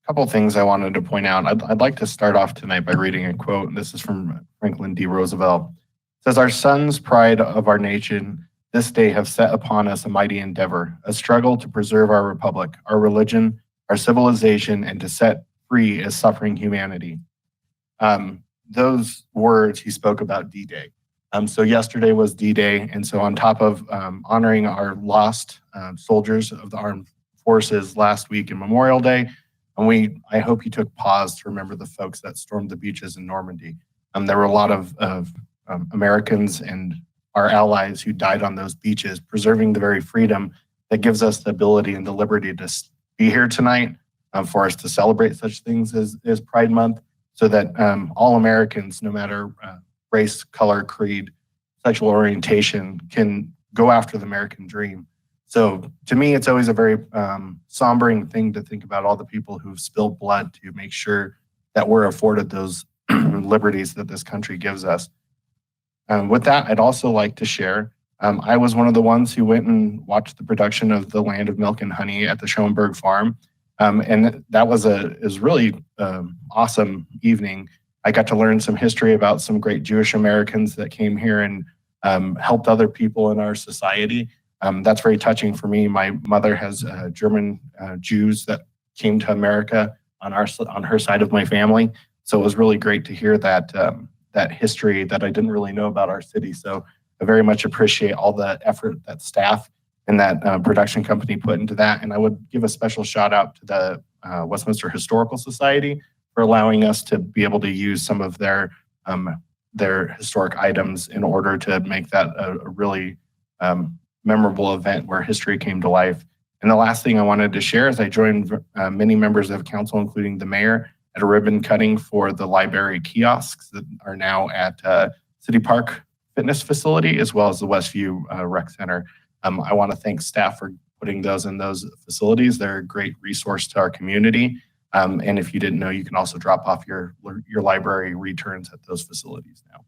couple of things I wanted to point out. I'd like to start off tonight by reading a quote. This is from Franklin D. Roosevelt. It says, "Our sons, pride of our nation, this day have set upon us a mighty endeavor, a struggle to preserve our republic, our religion, our civilization, and to set free a suffering humanity." Those words, he spoke about D-Day. So yesterday was D-Day, and so on top of honoring our lost soldiers of the armed forces last week in Memorial Day, and I hope you took pause to remember the folks that stormed the beaches in Normandy. There were a lot of Americans and our allies who died on those beaches, preserving the very freedom that gives us the ability and the liberty to be here tonight, for us to celebrate such things as Pride Month, so that all Americans, no matter race, color, creed, sexual orientation, can go after the American dream. So to me, it's always a very sombering thing to think about all the people who've spilled blood to make sure that we're afforded those liberties that this country gives us. With that, I'd also like to share, I was one of the ones who went and watched the production of The Land of Milk and Honey at the Schoenberg Farm. And that was really awesome evening. I got to learn some history about some great Jewish Americans that came here and helped other people in our society. That's very touching for me. My mother has German Jews that came to America on her side of my family. So it was really great to hear that history that I didn't really know about our city. So I very much appreciate all the effort that staff and that production company put into that. And I would give a special shout out to the Westminster Historical Society for allowing us to be able to use some of their historic items in order to make that a really memorable event where history came to life. And the last thing I wanted to share is I joined many members of council, including the mayor, at a ribbon cutting for the library kiosks that are now at City Park Fitness Facility, as well as the Westview Rec Center. I want to thank staff for putting those in those facilities. They're a great resource to our community. And if you didn't know, you can also drop off your library returns at those facilities now.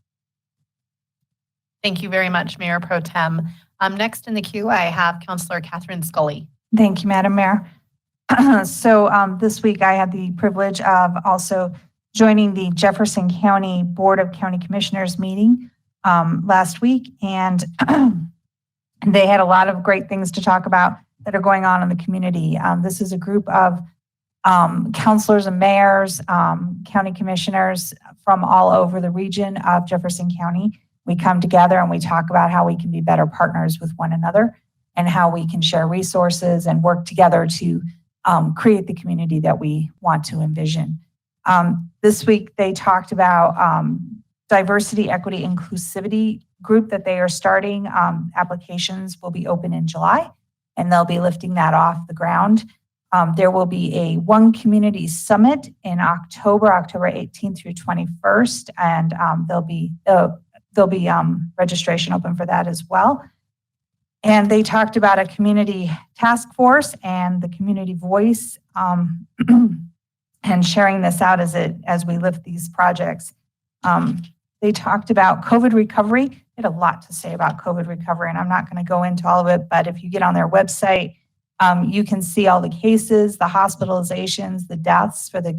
Thank you very much, Mayor Pro Tem. Next in the queue, I have Councilor Catherine Scully. Thank you, Madam Mayor. So this week I had the privilege of also joining the Jefferson County Board of County Commissioners meeting last week, and they had a lot of great things to talk about that are going on in the community. This is a group of councilors and mayors, county commissioners from all over the region of Jefferson County. We come together and we talk about how we can be better partners with one another and how we can share resources and work together to create the community that we want to envision. This week, they talked about diversity, equity, inclusivity group that they are starting. Applications will be open in July, and they'll be lifting that off the ground. There will be a One Community Summit in October 18th through 21st, and there'll be registration open for that as well. And they talked about a community task force and the community voice, and sharing this out as we lift these projects. They talked about COVID recovery. They had a lot to say about COVID recovery, and I'm not going to go into all of it, but if you get on their website, you can see all the cases, the hospitalizations, the deaths for the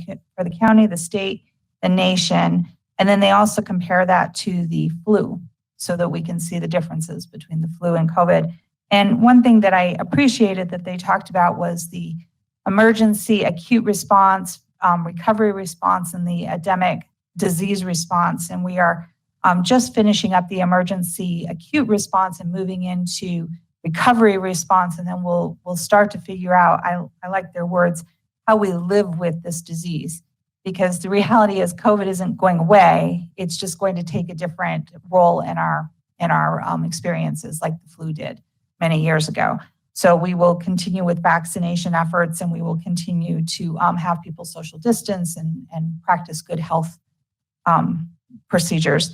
county, the state, the nation, and then they also compare that to the flu so that we can see the differences between the flu and COVID. And one thing that I appreciated that they talked about was the emergency acute response, recovery response, and the endemic disease response. And we are just finishing up the emergency acute response and moving into recovery response. And then we'll start to figure out, I like their words, how we live with this disease. Because the reality is COVID isn't going away. It's just going to take a different role in our experiences like the flu did many years ago. So we will continue with vaccination efforts, and we will continue to have people social distance and practice good health procedures.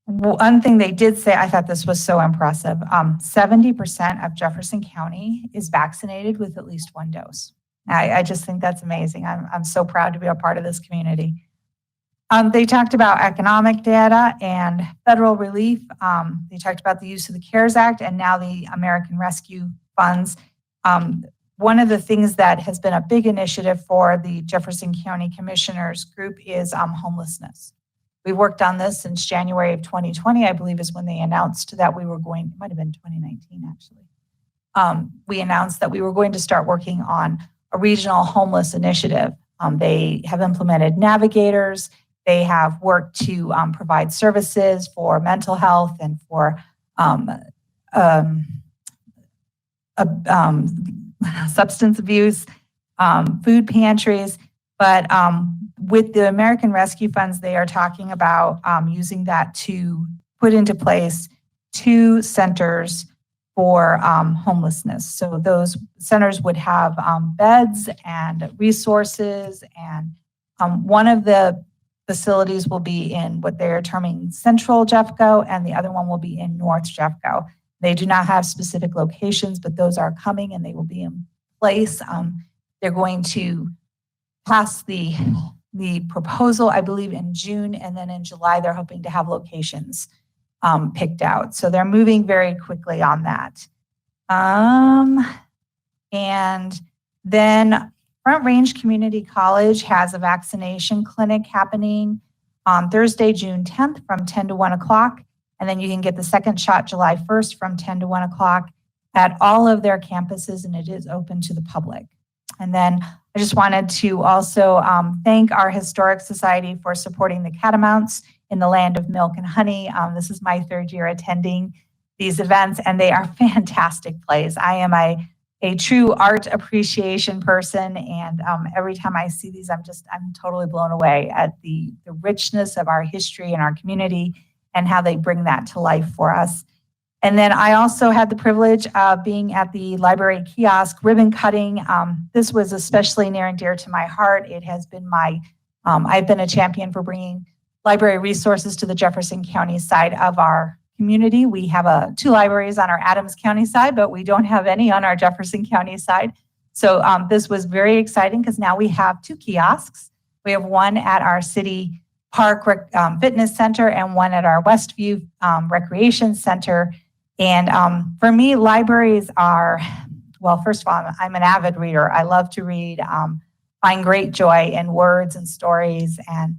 One thing they did say, I thought this was so impressive, 70% of Jefferson County is vaccinated with at least one dose. I just think that's amazing. I'm so proud to be a part of this community. They talked about economic data and federal relief. They talked about the use of the CARES Act and now the American Rescue Funds. One of the things that has been a big initiative for the Jefferson County Commissioners group is homelessness. We worked on this since January of 2020, I believe is when they announced that we were going, it might have been 2019 actually. We announced that we were going to start working on a regional homeless initiative. They have implemented navigators. They have worked to provide services for mental health and for substance abuse, food pantries. But with the American Rescue Funds, they are talking about using that to put into place 2 centers for homelessness. So those centers would have beds and resources, and one of the facilities will be in what they're terming Central Jeffco, and the other one will be in North Jeffco. They do not have specific locations, but those are coming and they will be in place. They're going to pass the proposal, I believe, in June, and then in July, they're hoping to have locations picked out. So they're moving very quickly on that. And then Front Range Community College has a vaccination clinic happening on Thursday, June 10th from 10 to 1 o'clock. And then you can get the second shot July 1st from 10 to 1 o'clock at all of their campuses, and it is open to the public. And then I just wanted to also thank our Historic Society for supporting the Catamounts in the land of milk and honey. This is my 3rd year attending these events, and they are fantastic plays. I am a true art appreciation person, and every time I see these, I'm totally blown away at the richness of our history and our community and how they bring that to life for us. And then I also had the privilege of being at the library kiosk ribbon cutting. This was especially near and dear to my heart. It has been I've been a champion for bringing library resources to the Jefferson County side of our community. We have 2 libraries on our Adams County side, but we don't have any on our Jefferson County side. So this was very exciting because now we have 2 kiosks. We have one at our city park fitness center and one at our Westview recreation center. And for me, libraries are, well, first of all, I'm an avid reader. I love to read, find great joy in words and stories, and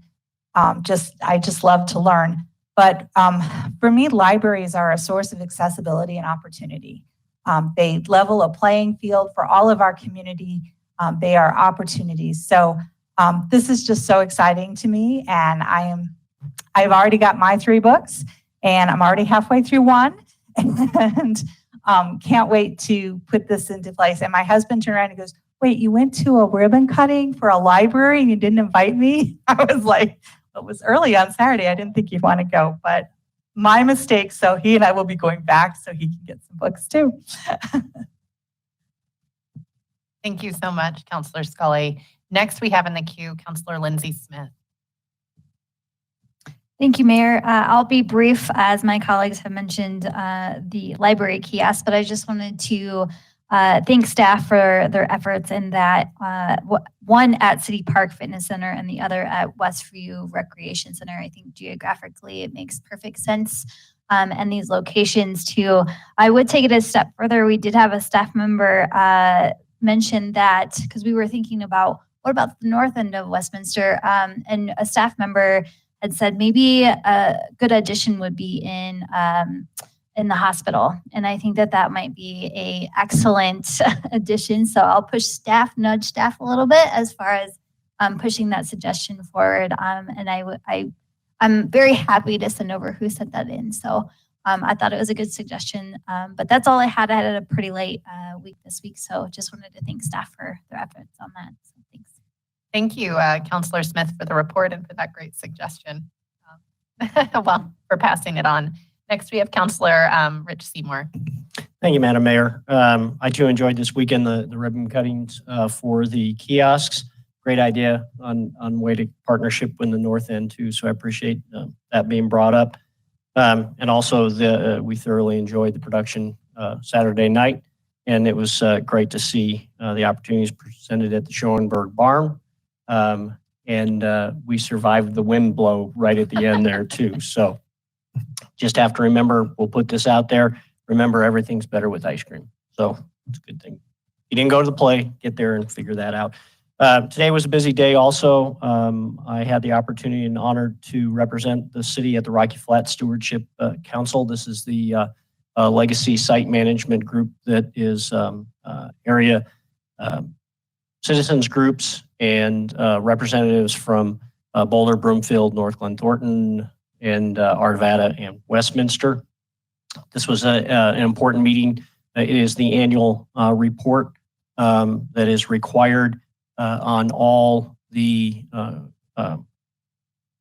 I just love to learn. But for me, libraries are a source of accessibility and opportunity. They level a playing field for all of our community. They are opportunities. So this is just so exciting to me, and I've already got my 3 books, and I'm already halfway through one, and can't wait to put this into place. And my husband turned around and goes, "Wait, you went to a ribbon cutting for a library and you didn't invite me?" I was like, it was early on Saturday. I didn't think you'd want to go, but my mistake. So he and I will be going back so he can get some books too. Thank you so much, Councilor Scully. Next, we have in the queue, Councilor Lindsay Smith. Thank you, Mayor. I'll be brief, as my colleagues have mentioned the library kiosk, but I just wanted to thank staff for their efforts in that, one at City Park Fitness Center and the other at Westview Recreation Center. I think geographically it makes perfect sense. And these locations too. I would take it a step further. We did have a staff member mention that, because we were thinking about what about the north end of Westminster, and a staff member had said maybe a good addition would be in the hospital. And I think that might be a excellent addition. So I'll nudge staff a little bit as far as pushing that suggestion forward. And I'm very happy to send over who sent that in. So I thought it was a good suggestion, but that's all I had. I had a pretty late week this week. So just wanted to thank staff for their efforts on that. So thanks. Thank you, Councilor Smith, for the report and for that great suggestion. Well, for passing it on. Next, we have Councilor Rich Seymour. Thank you, Madam Mayor. I too enjoyed this weekend, the ribbon cuttings for the kiosks. Great idea on way to partnership with the north end too. So I appreciate that being brought up. And also we thoroughly enjoyed the production Saturday night. And it was great to see the opportunities presented at the Schoenberg Barn. And we survived the wind blow right at the end there too. So just have to remember, we'll put this out there. Remember, everything's better with ice cream. So it's a good thing. You didn't go to the play, get there and figure that out. Today was a busy day also. I had the opportunity and honor to represent the city at the Rocky Flat Stewardship Council. This is the legacy site management group that is area citizens groups and representatives from Boulder, Broomfield, North Glen Thornton, and Arvada and Westminster. This was an important meeting. It is the annual report that is required on all the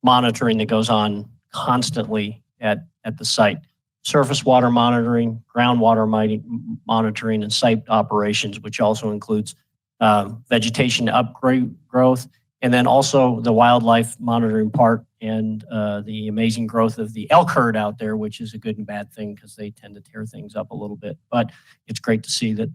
monitoring that goes on constantly at the site. Surface water monitoring, groundwater monitoring, and site operations, which also includes vegetation upgrade growth, and then also the wildlife monitoring part and the amazing growth of the elk herd out there, which is a good and bad thing because they tend to tear things up a little bit. But it's great to see that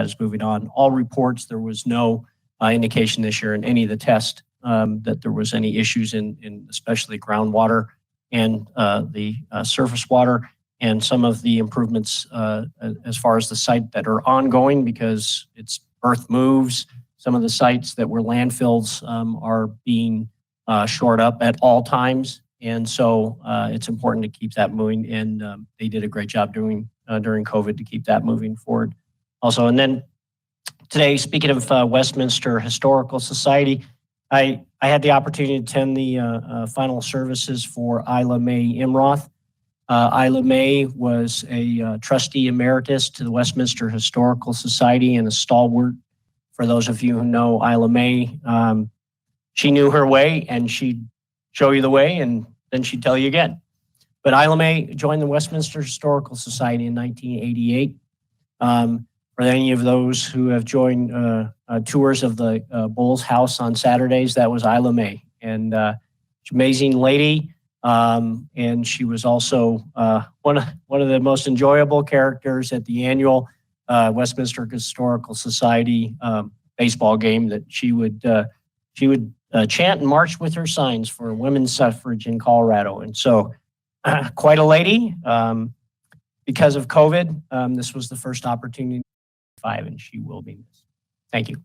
is moving on. All reports, there was no indication this year in any of the tests that there was any issues in especially groundwater and the surface water, and some of the improvements as far as the site that are ongoing because it's earth moves. Some of the sites that were landfills are being shored up at all times. And so it's important to keep that moving. And they did a great job doing during COVID to keep that moving forward also. And then today, speaking of Westminster Historical Society, I had the opportunity to attend the final services for Isla Mae Imroth. Isla Mae was a trustee emeritus to the Westminster Historical Society and a stalwart. For those of you who know Isla Mae, she knew her way and she'd show you the way and then she'd tell you again. But Isla Mae joined the Westminster Historical Society in 1988. For any of those who have joined tours of the Bowles House on Saturdays, that was Isla Mae. And she's an amazing lady. And she was also one of the most enjoyable characters at the annual Westminster Historical Society baseball game, that she would chant and march with her signs for women's suffrage in Colorado. And so quite a lady. Because of COVID, this was the first opportunity, and she will be missed. Thank you.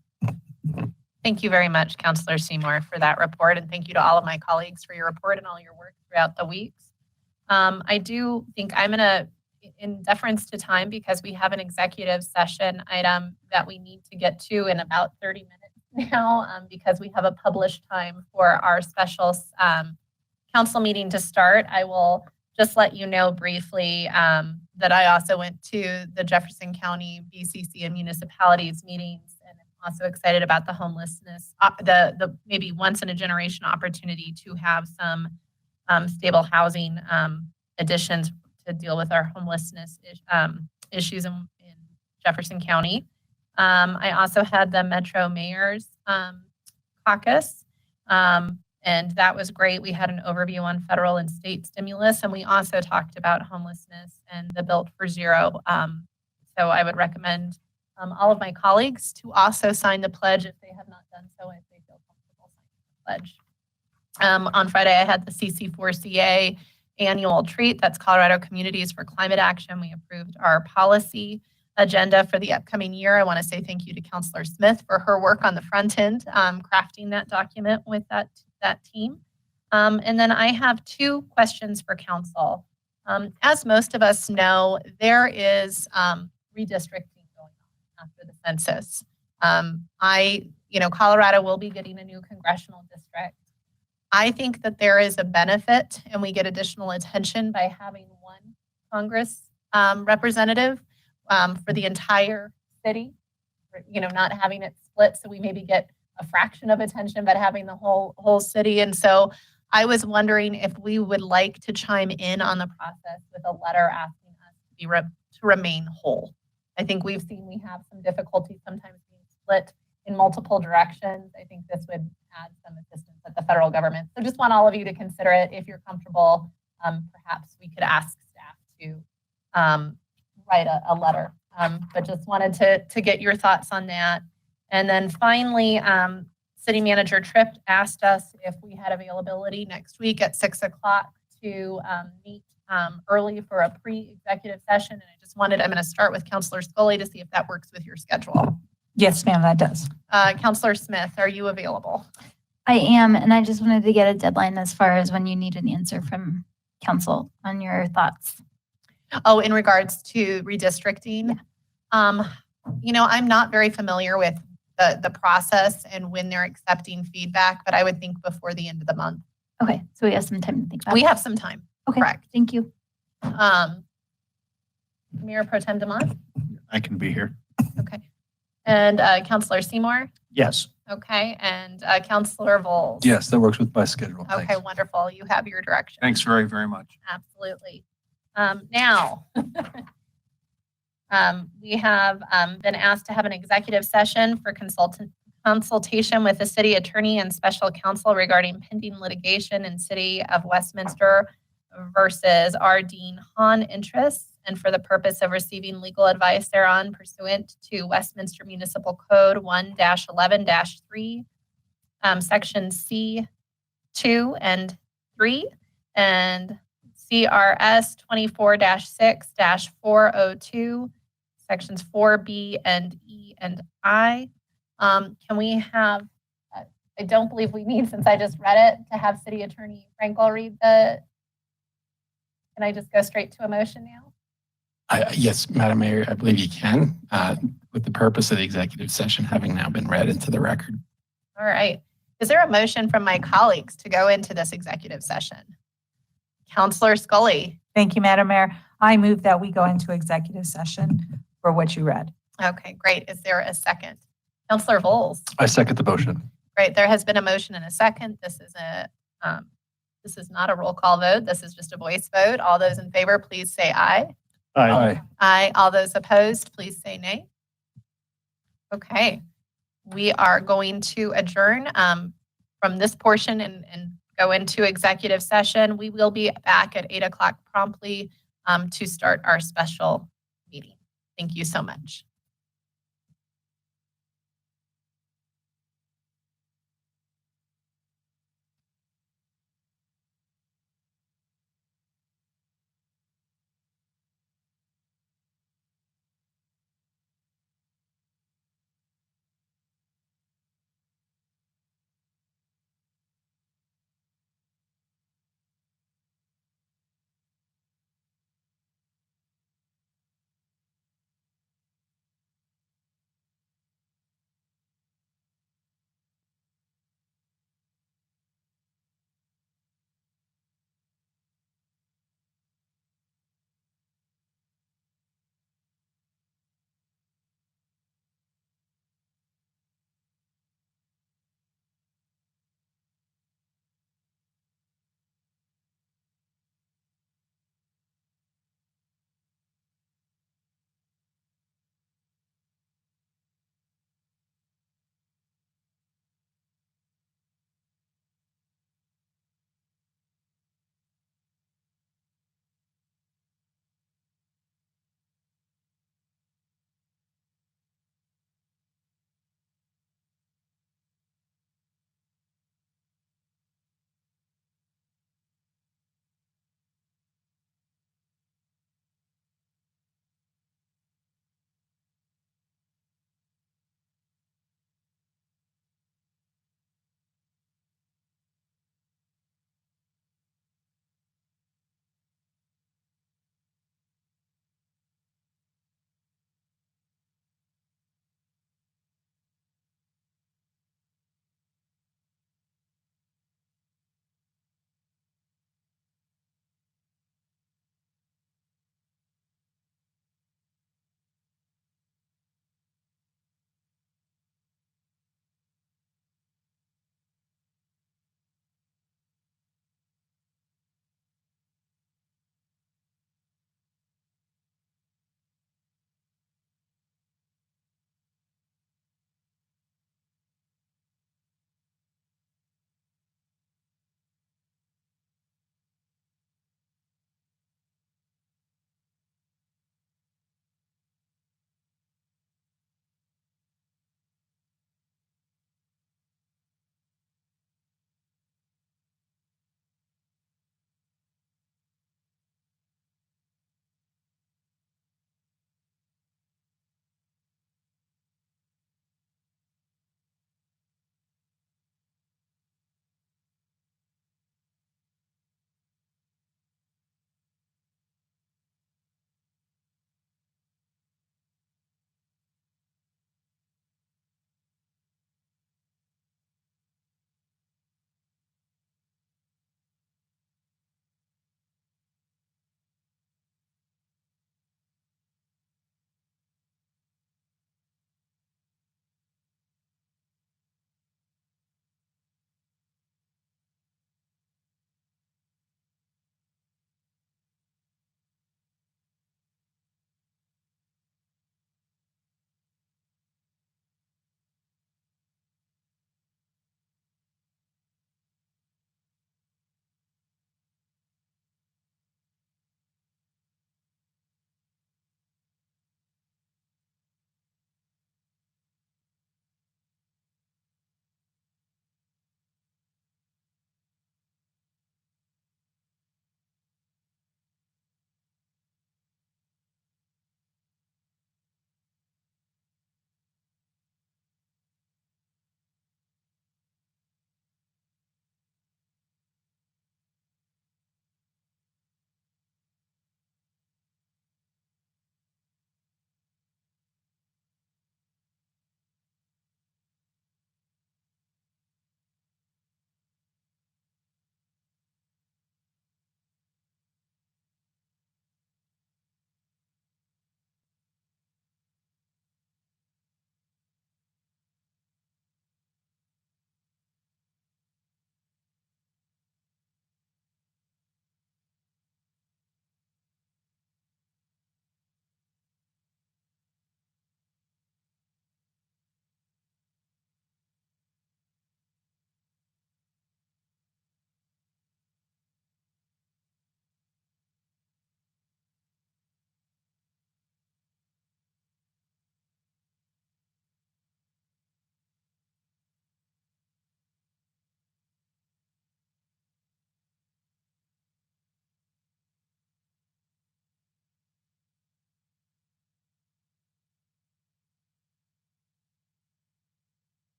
Thank you very much, Councillor Seymour, for that report. And thank you to all of my colleagues for your report and all your work throughout the weeks. I do think I'm going to, in deference to time, because we have an executive session item that we need to get to in about 30 minutes now, because we have a published time for our special council meeting to start. I will just let you know briefly that I also went to the Jefferson County BCC and municipalities meetings, and I'm also excited about the homelessness, the maybe once in a generation opportunity to have some stable housing additions to deal with our homelessness issues in Jefferson County. I also had the Metro Mayor's Caucus, and that was great. We had an overview on federal and state stimulus, and we also talked about homelessness and the Built for Zero. So I would recommend all of my colleagues to also sign the pledge if they have not done so, if they feel comfortable signing the pledge. On Friday, I had the CC4CA annual treat. That's Colorado Communities for Climate Action. We approved our policy agenda for the upcoming year. I want to say thank you to Councillor Smith for her work on the front end, crafting that document with that team. And then I have two questions for council. As most of us know, there is redistricting going on after the census. Colorado will be getting a new congressional district. I think that there is a benefit, and we get additional attention by having one Congress representative for the entire city, not having it split. So we maybe get a fraction of attention, but having the whole city. And so I was wondering if we would like to chime in on the process with a letter asking us to remain whole. I think we've seen we have some difficulty sometimes being split in multiple directions. I think this would add some assistance at the federal government. So just want all of you to consider it. If you're comfortable, perhaps we could ask staff to write a letter. But just wanted to get your thoughts on that. And then finally, City Manager Tripp asked us if we had availability next week at 6 o'clock to meet early for a pre-executive session. And I'm going to start with Councillor Scully to see if that works with your schedule. Yes, ma'am, that does. Councillor Smith, are you available? I am, and I just wanted to get a deadline as far as when you need an answer from council on your thoughts. Oh, in regards to redistricting? Yeah. I'm not very familiar with the process and when they're accepting feedback, but I would think before the end of the month. Okay, so we have some time to think about it. We have some time. Okay, correct. Thank you. Mayor Pro Tem DeMont? I can be here. Okay. And Councillor Seymour? Yes. Okay. And Councillor Voles? Yes, that works with my schedule. Okay, Thanks. wonderful. You have your direction. Thanks very, very much. Absolutely. Now, we have been asked to have an executive session for consultation with the city attorney and special counsel regarding pending litigation in City of Westminster versus R. Dean Hahn interests, and for the purpose of receiving legal advice thereon pursuant to Westminster Municipal Code 1-11-3, Section C2 and 3, and CRS 24-6-402, Sections 4B and E and I. Can we have, I don't believe we need, since I just read it, to have City Attorney Frankel read can I just go straight to a motion now? Yes, Madam Mayor, I believe you can, with the purpose of the executive session having now been read into the record. All right. Is there a motion from my colleagues to go into this executive session? Councillor Scully. Thank you, Madam Mayor. I move that we go into executive session for what you read. Okay, great. Is there a second? Councillor Voles. I second the motion. Great. There has been a motion and a second. This is This is not a roll call vote. This is just a voice vote. All those in favor, please say aye. Aye. Aye. All those opposed, please say nay. Okay. We are going to adjourn from this portion and go into executive session. We will be back at 8 o'clock promptly to start our special meeting. Thank you so much.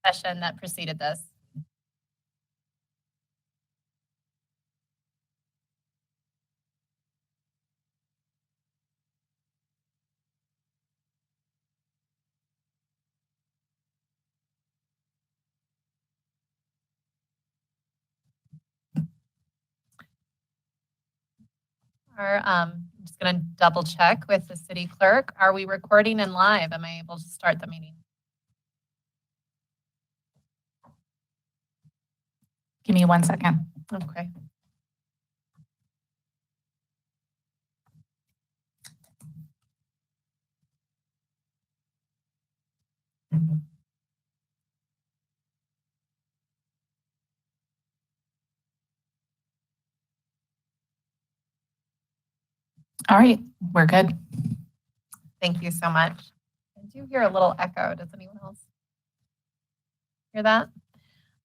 session that preceded this. I'm just going to double check with the city clerk. Are we recording and live? Am I able to start the meeting? Give me 1 second. Okay. All right, we're good. Thank you so much. I do hear a little echo. Does anyone else hear that?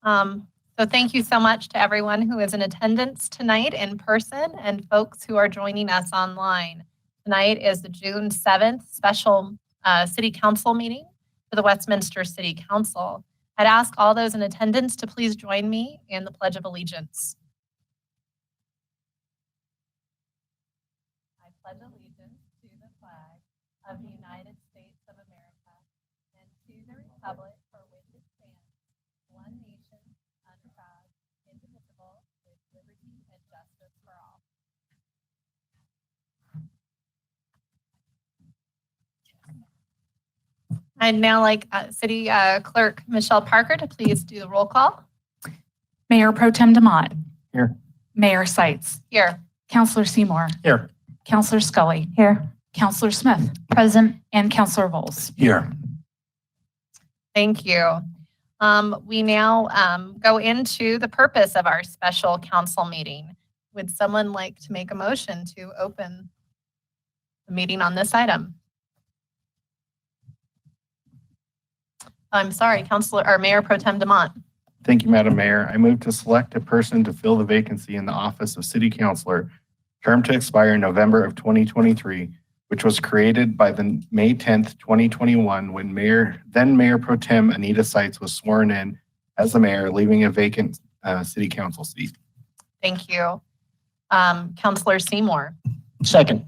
So thank you so much to everyone who is in attendance tonight in person and folks who are joining us online. Tonight is the June 7th special City Council meeting for the Westminster City Council. I'd ask all those in attendance to please join me in the Pledge of Allegiance. I pledge allegiance to the flag of the United States of America and to the republic for which it stands, one nation, under God, indivisible, with liberty and justice for all. I'd now like City Clerk Michelle Parker to please do the roll call. Mayor Pro Tem Demott. Here. Mayor Seitz. Here. Councilor Seymour. Here. Councilor Scully. Here. Councilor Smith. Present. And Councilor Vols. Here. Thank you. We now go into the purpose of our special council meeting. Would someone like to make a motion to open the meeting on this item? I'm sorry, Councilor or Mayor Pro Tem Demott. Thank you, Madam Mayor. I move to select a person to fill the vacancy in the office of City Councilor, term to expire in November of 2023, which was created by the May 10th, 2021, when then Mayor Pro Tem Anita Seitz was sworn in as the mayor, leaving a vacant City Council seat. Thank you. Councilor Seymour. Second.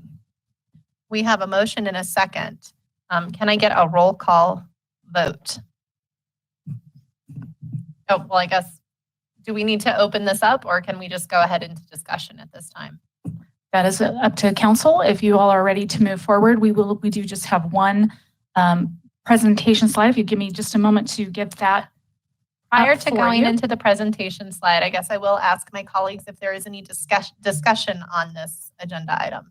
We have a motion and a second. Can I get a roll call vote? Oh, well, I guess, do we need to open this up or can we just go ahead into discussion at this time? That is up to council. If you all are ready to move forward, we do just have one presentation slide. If you give me just a moment to get that. Prior to going into the presentation slide, I guess I will ask my colleagues if there is any discussion on this agenda item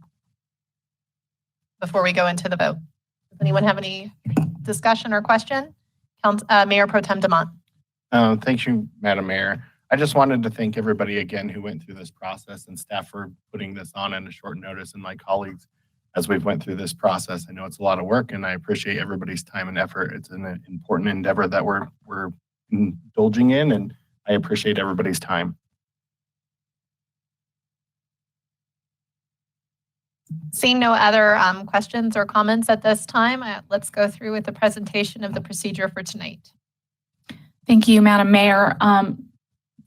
before we go into the vote. Does anyone have any discussion or question? Mayor Pro Tem Demott. Thank you, Madam Mayor. I just wanted to thank everybody again who went through this process and staff for putting this on a short notice, and my colleagues as we've went through this process. I know it's a lot of work and I appreciate everybody's time and effort. It's an important endeavor that we're indulging in, and I appreciate everybody's time. Seeing no other questions or comments at this time, let's go through with the presentation of the procedure for tonight. Thank you, Madam Mayor.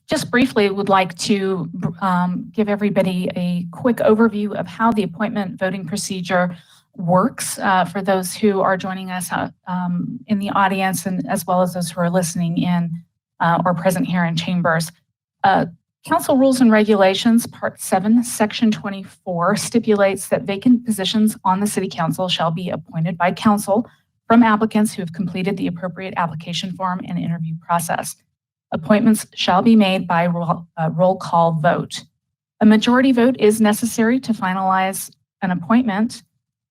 Just briefly, would like to give everybody a quick overview of how the appointment voting procedure works for those who are joining us in the audience and as well as those who are listening in or present here in chambers. Council Rules and Regulations, Part 7, Section 24 stipulates that vacant positions on the City Council shall be appointed by council from applicants who have completed the appropriate application form and interview process. Appointments shall be made by roll call vote. A majority vote is necessary to finalize an appointment.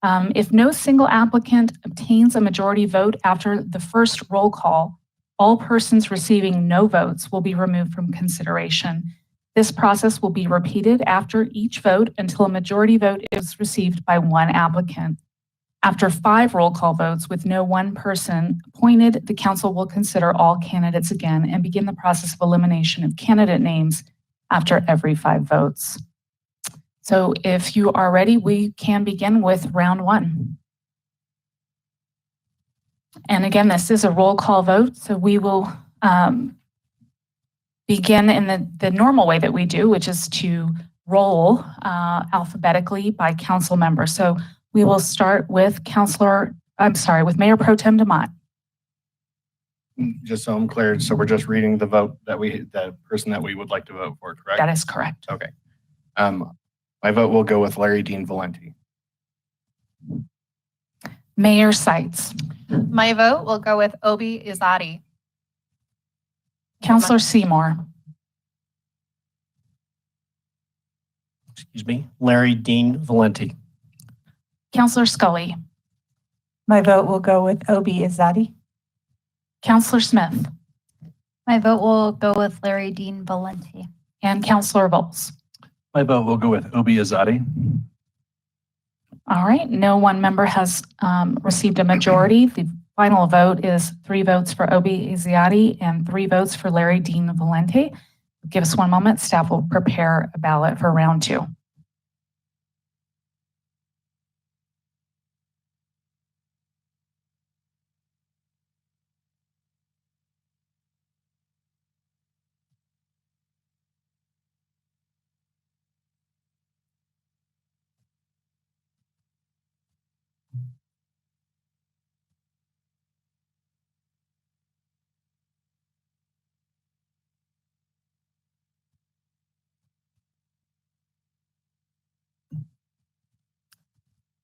If no single applicant obtains a majority vote after the first roll call, all persons receiving no votes will be removed from consideration. This process will be repeated after each vote until a majority vote is received by one applicant. After 5 roll call votes with no one person appointed, the council will consider all candidates again and begin the process of elimination of candidate names after every 5 votes. So if you are ready, we can begin with round 1. And again, this is a roll call vote, so we will begin in the normal way that we do, which is to roll alphabetically by council member. So we will start with with Mayor Pro Tem Demott. Just so I'm clear, so we're just reading the vote the person that we would like to vote for, correct? That is correct. Okay. My vote will go with Larry Dean Valenti. Mayor Seitz. My vote will go with Obi Izadi. Counselor Seymour. Excuse me, Larry Dean Valenti. Counselor Scully. My vote will go with Obi Izadi. Counselor Smith. My vote will go with Larry Dean Valenti. And Counselor Bowles. My vote will go with Obi Izadi. All right, no one member has received a majority. The final vote is 3 votes for Obi Izadi and 3 votes for Larry Dean Valenti. Give us 1 moment. Staff will prepare a ballot for round 2.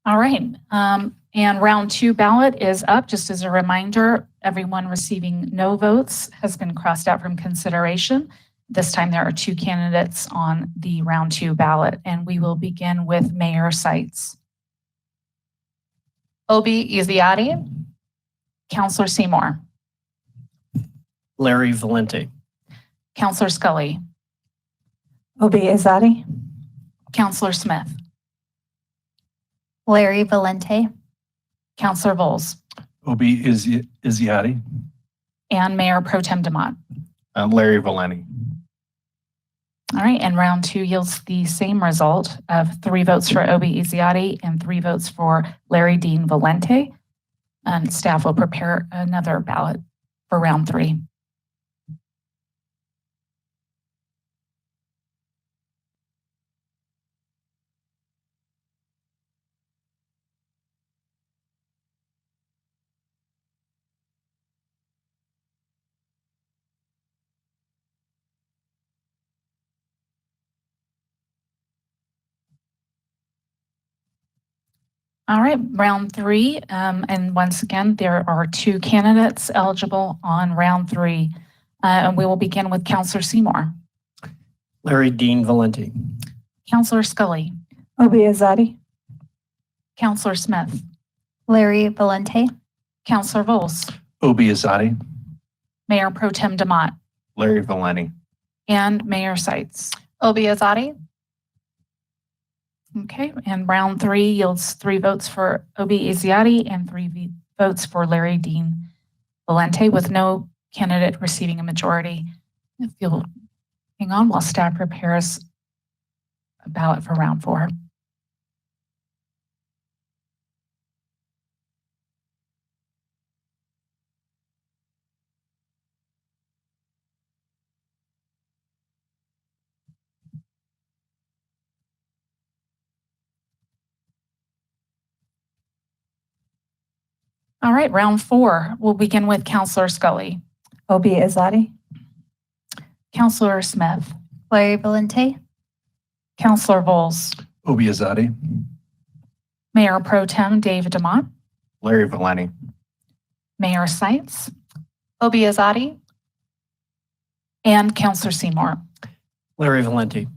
All right, and round 2 ballot is up. Just as a reminder, everyone receiving no votes has been crossed out from consideration. This time there are 2 candidates on the round 2 ballot, and we will begin with Mayor Seitz. Obi Izadi. Counselor Seymour. Larry Valenti. Counselor Scully. Obi Izadi. Counselor Smith. Larry Valenti. Counselor Bowles. Obi Izadi. And Mayor Pro Tem Demott. Larry Valenti. All right, and round 2 yields the same result of 3 votes for Obi Izadi and 3 votes for Larry Dean Valenti. And staff will prepare another ballot for round 3. All right, round 3. And once again, there are 2 candidates eligible on round 3. And we will begin with Counselor Seymour. Larry Dean Valenti. Counselor Scully. Obi Izadi. Counselor Smith. Larry Valenti. Counselor Bowles. Obi Izadi. Mayor Pro Tem Demott. Larry Valenti. And Mayor Seitz. Obi Izadi. Okay, and round 3 yields 3 votes for Obi Izadi and 3 votes for Larry Dean Valenti, with no candidate receiving a majority. If you'll hang on while staff prepares a ballot for round 4. All right, round 4, we'll begin with Counselor Scully. Obi Izadi. Counselor Smith. Larry Valenti. Counselor Bowles. Obi Izadi. Mayor Pro Tem Dave Demott. Larry Valenti. Mayor Seitz. Obi Izadi. And Counselor Seymour. Larry Valenti.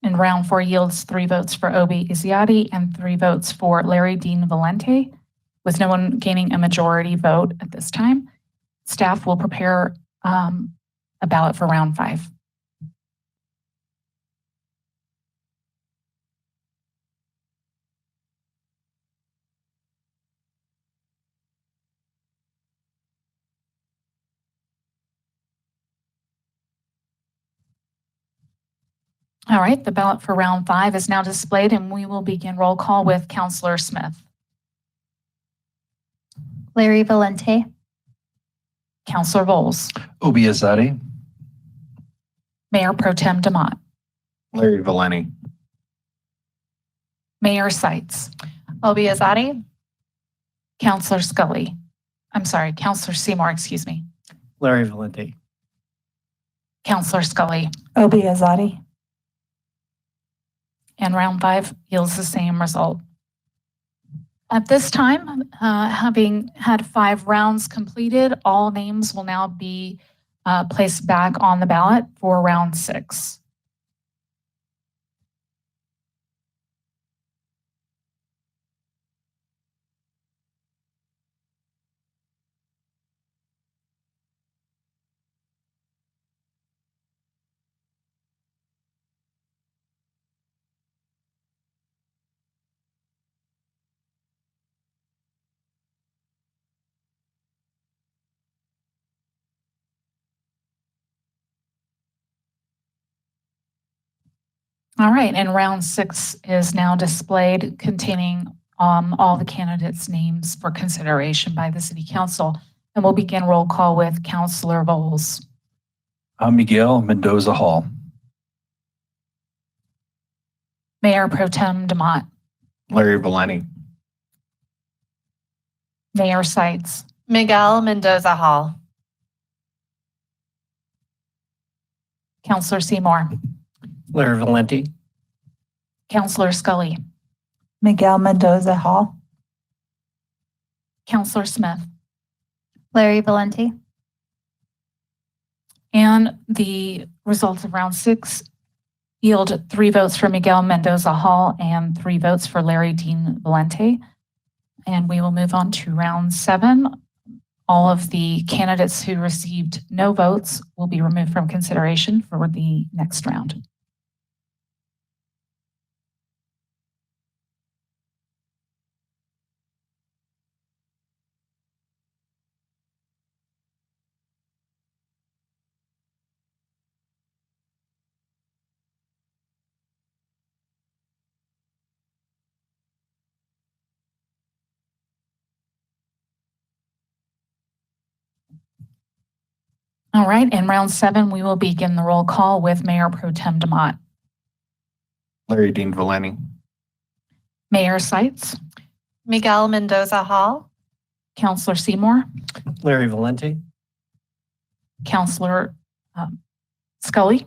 And round 4 yields 3 votes for Obi Izadi and 3 votes for Larry Dean Valenti, with no one gaining a majority vote at this time. Staff will prepare a ballot for round 5. All right, the ballot for round 5 is now displayed, and we will begin roll call with Counselor Smith. Larry Valenti. Counselor Bowles, Obiazati. Mayor Pro Tem Demott, Larry Valeni. Mayor Sites, Obiazati. Counselor Scully. I'm sorry, Counselor Seymour, excuse me. Larry Valenti. Counselor Scully. Obiazati. And round 5 yields the same result. At this time, having had 5 rounds completed, all names will now be placed back on the ballot for round 6. All right, and round 6 is now displayed, containing all the candidates' names for consideration by the City Council. And we'll begin roll call with Counselor Bowles, Miguel Mendoza Hall. Mayor Pro Tem Demott, Larry Valeni. Mayor Sites, Miguel Mendoza Hall. Counselor Seymour, Larry Valenti. Counselor Scully, Miguel Mendoza Hall. Counselor Smith. Larry Valenti. And the results of round 6 yield 3 votes for Miguel Mendoza Hall and 3 votes for Larry Dean Valenti. And we will move on to round 7. All of the candidates who received no votes will be removed from consideration for the next round. All right, in round 7, we will begin the roll call with Mayor Pro Tem Demott, Larry Dean Valeni. Mayor Sites, Miguel Mendoza Hall. Counselor Seymour, Larry Valenti. Counselor Scully,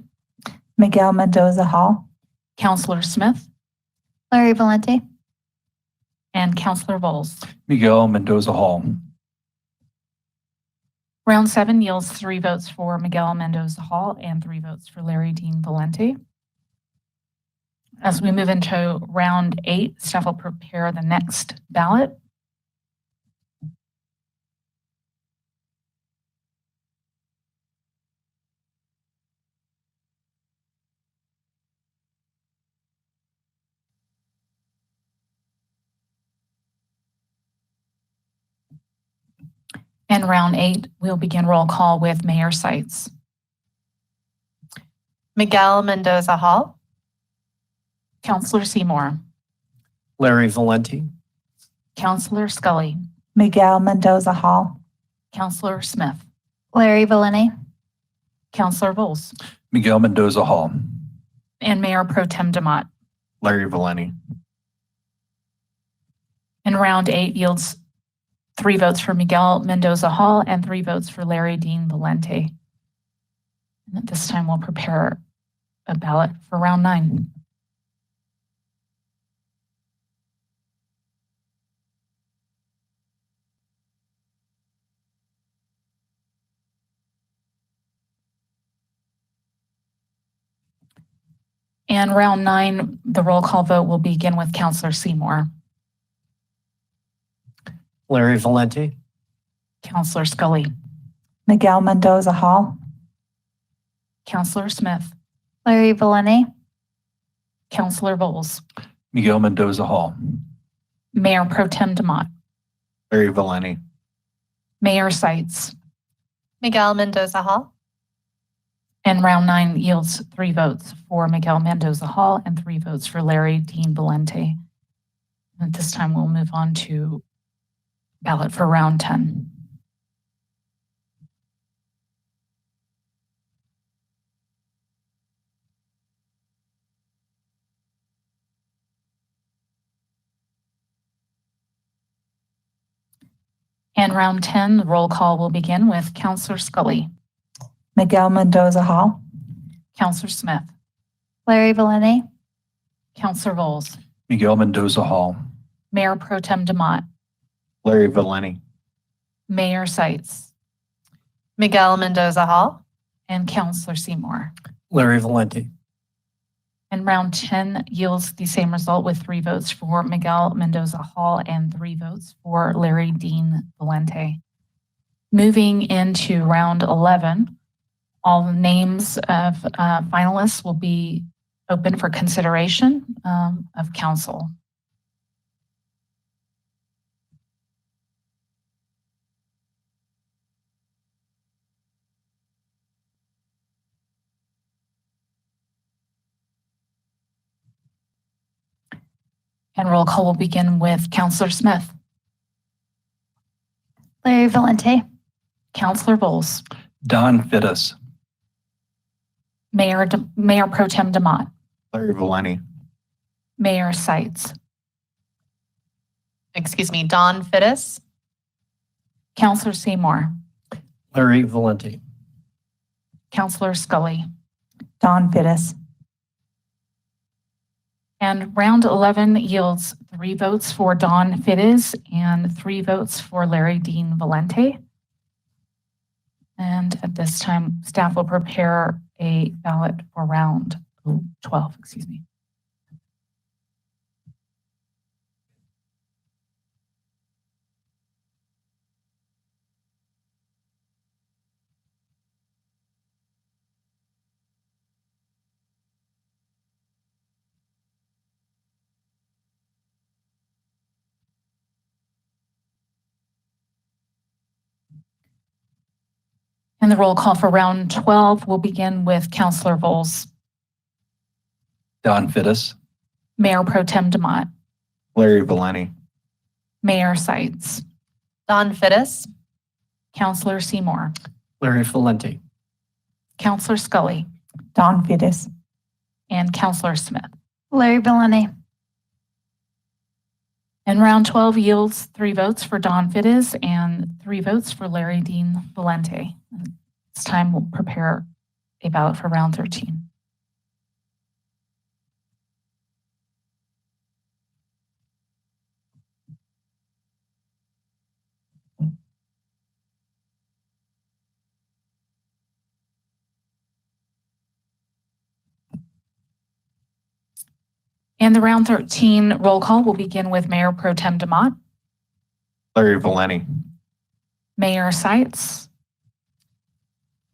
Miguel Mendoza Hall. Counselor Smith, Larry Valenti. and Counselor Bowles. Miguel Mendoza Hall. Round 7 yields 3 votes for Miguel Mendoza Hall and 3 votes for Larry Dean Valenti. As we move into round 8, staff will prepare the next ballot. And round 8, we'll begin roll call with Mayor Sites, Miguel Mendoza Hall. Counselor Seymour, Larry Valenti. Counselor Scully, Miguel Mendoza Hall. Counselor Smith, Larry Valenti. Counselor Bowles, Miguel Mendoza Hall. and Mayor Pro Tem Demott. Larry Valeni. And round 8 yields 3 votes for Miguel Mendoza Hall and 3 votes for Larry Dean Valenti. And at this time, we'll prepare a ballot for round 9. And round 9, the roll call vote will begin with Counselor Seymour, Larry Valenti. Counselor Scully, Miguel Mendoza Hall. Counselor Smith, Larry Valenti. Counselor Bowles, Miguel Mendoza Hall. Mayor Pro Tem Demott, Larry Valeni. Mayor Sites, Miguel Mendoza Hall. and round 9 yields 3 votes for Miguel Mendoza Hall and 3 votes for Larry Dean Valenti. And at this time, we'll move on to ballot for round 10. And round 10, the roll call will begin with Counselor Scully, Miguel Mendoza Hall. Counselor Smith, Larry Valente, Counselor Bowles, Miguel Mendoza Hall. Mayor Pro Tem DeMott, Larry Valeni. Mayor Seitz, Miguel Mendoza Hall. and Counselor Seymour. Larry Valente. And round 10 yields the same result with 3 votes for Miguel Mendoza Hall and 3 votes for Larry Dean Valente. Moving into round 11, all the names of finalists will be open for consideration of council. And roll call will begin with Counselor Smith, Larry Valente, Counselor Bowles, Don Fittis. Mayor Pro Tem DeMott, Larry Valeni. Mayor Seitz, Excuse me, Don Fittis. Counselor Seymour, Larry Valente. Counselor Scully. Don Fittis. And round 11 yields 3 votes for Don Fittis and 3 votes for Larry Dean Valente. And at this time, staff will prepare a ballot for round 12, excuse me. And the roll call for round 12 will begin with Counselor Bowles, Don Fittis. Mayor Pro Tem DeMott, Larry Valeni. Mayor Seitz, Don Fittis. Counselor Seymour, Larry Valente. Counselor Scully, Don Fittis. and Counselor Smith. Larry Valente, And round 12 yields 3 votes for Don Fittis and 3 votes for Larry Dean Valente. It's time we'll prepare a ballot for round 13. And the round 13 roll call will begin with Mayor Pro Tem DeMott, Larry Valeni. Mayor Seitz,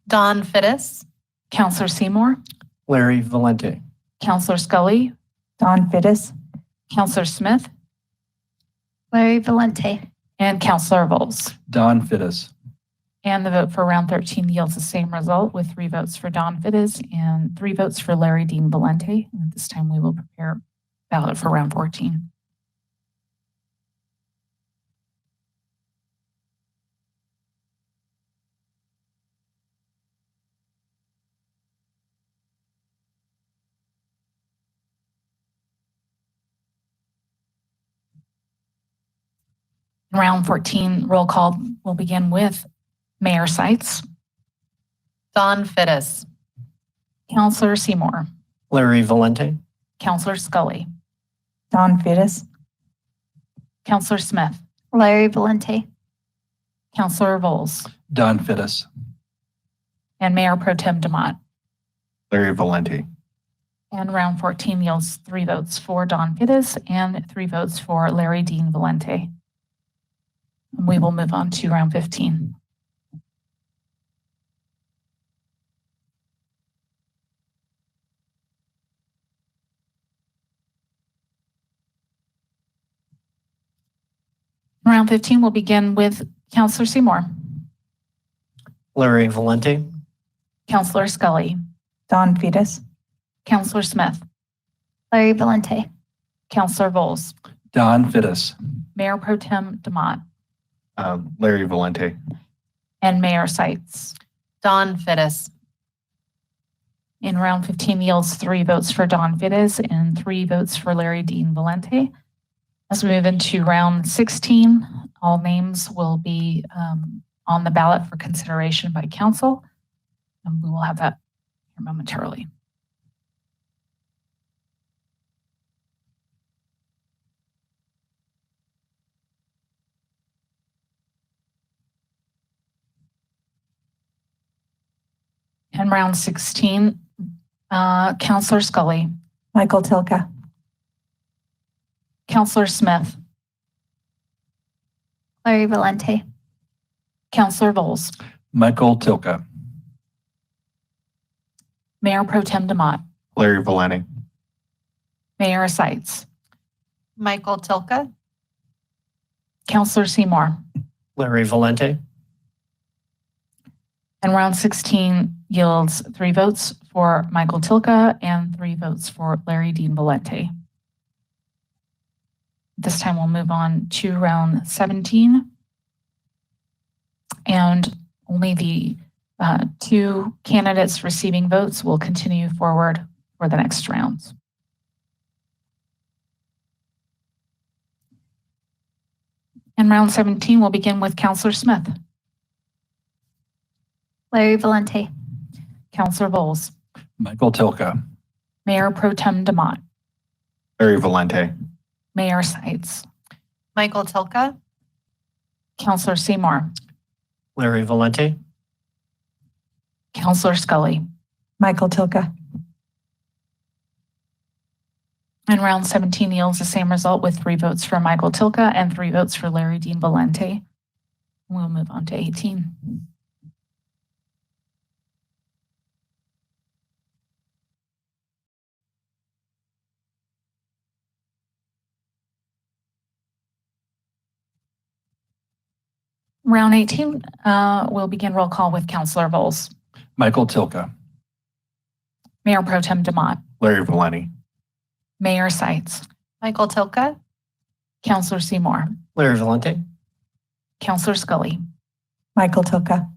Don Fittis. Counselor Seymour, Larry Valente. Counselor Scully, Don Fittis. Counselor Smith, Larry Valente, and Counselor Bowles. Don Fittis. And the vote for round 13 yields the same result with 3 votes for Don Fittis and 3 votes for Larry Dean Valente. And at this time, we will prepare ballot for round 14. Round 14 roll call will begin with Mayor Seitz, Don Fittis. Counselor Seymour, Larry Valente. Counselor Scully, Don Fittis. Counselor Smith, Larry Valente, Counselor Bowles, Don Fittis. and Mayor Pro Tem DeMott. Larry Valenti. And round 14 yields 3 votes for Don Fittis and 3 votes for Larry Dean Valente. We will move on to round 15. Round 15 will begin with Counselor Seymour, Larry Valente. Counselor Scully, Don Fittis. Counselor Smith, Larry Valente, Counselor Bowles, Don Fittis. Mayor Pro Tem DeMott, Larry Valenti. and Mayor Seitz. Don Fittis. In round 15 yields 3 votes for Don Fittis and 3 votes for Larry Dean Valente. As we move into round 16, all names will be on the ballot for consideration by council. And we will have that here momentarily. And round 16, Counselor Scully, Michael Tilka. Counselor Smith, Larry Valente. Counselor Bowles, Michael Tilka. Mayor Pro Tem DeMott, Larry Valeni. Mayor Seitz, Michael Tilka, Counselor Seymour. Larry Valente. And round 16 yields 3 votes for Michael Tilka and 3 votes for Larry Dean Valente. This time we'll move on to round 17. And only the 2 candidates receiving votes will continue forward for the next rounds. In round 17, we'll begin with Counselor Smith, Larry Valente. Counselor Bowles, Michael Tilka. Mayor Pro Tem DeMott, Larry Valente. Mayor Seitz, Michael Tilka, Counselor Seymour, Larry Valente. Counselor Scully. Michael Tilka. And round 17 yields the same result with 3 votes for Michael Tilka and 3 votes for Larry Dean Valente. We'll move on to 18. Round 18, we'll begin roll call with Counselor Bowles, Michael Tilka. Mayor Pro Tem DeMott, Larry Valeni. Mayor Seitz, Michael Tilka, Counselor Seymour, Larry Valente. Counselor Scully, Michael Tilka.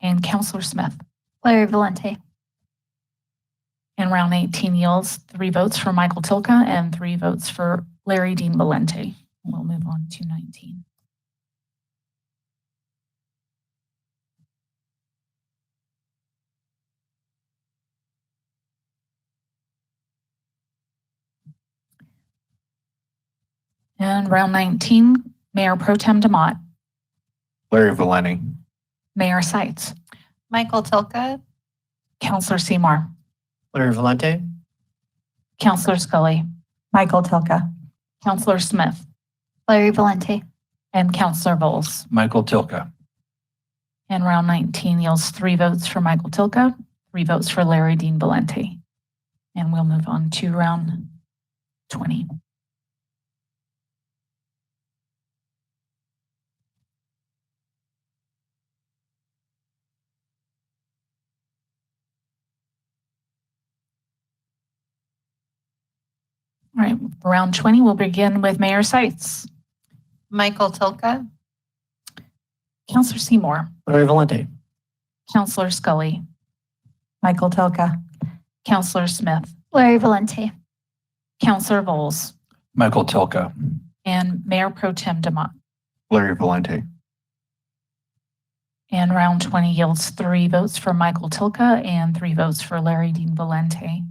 and Counselor Smith. Larry Valente. And round 18 yields 3 votes for Michael Tilka and 3 votes for Larry Dean Valente. We'll move on to 19. And round 19, Mayor Pro Tem DeMott, Larry Valeni. Mayor Seitz, Michael Tilka, Counselor Seymour, Larry Valente. Counselor Scully, Michael Tilka. Counselor Smith, Larry Valente. and Counselor Bowles. Michael Tilka. And round 19 yields 3 votes for Michael Tilka, 3 votes for Larry Dean Valente. And we'll move on to round 20. All right, round 20, we'll begin with Mayor Seitz, Michael Tilka, Counselor Seymour, Larry Valente. Counselor Scully, Michael Tilka. Counselor Smith, Larry Valente. Counselor Bowles, Michael Tilka. and Mayor Pro Tem DeMott. Larry Valente. And round 20 yields 3 votes for Michael Tilka and 3 votes for Larry Dean Valente.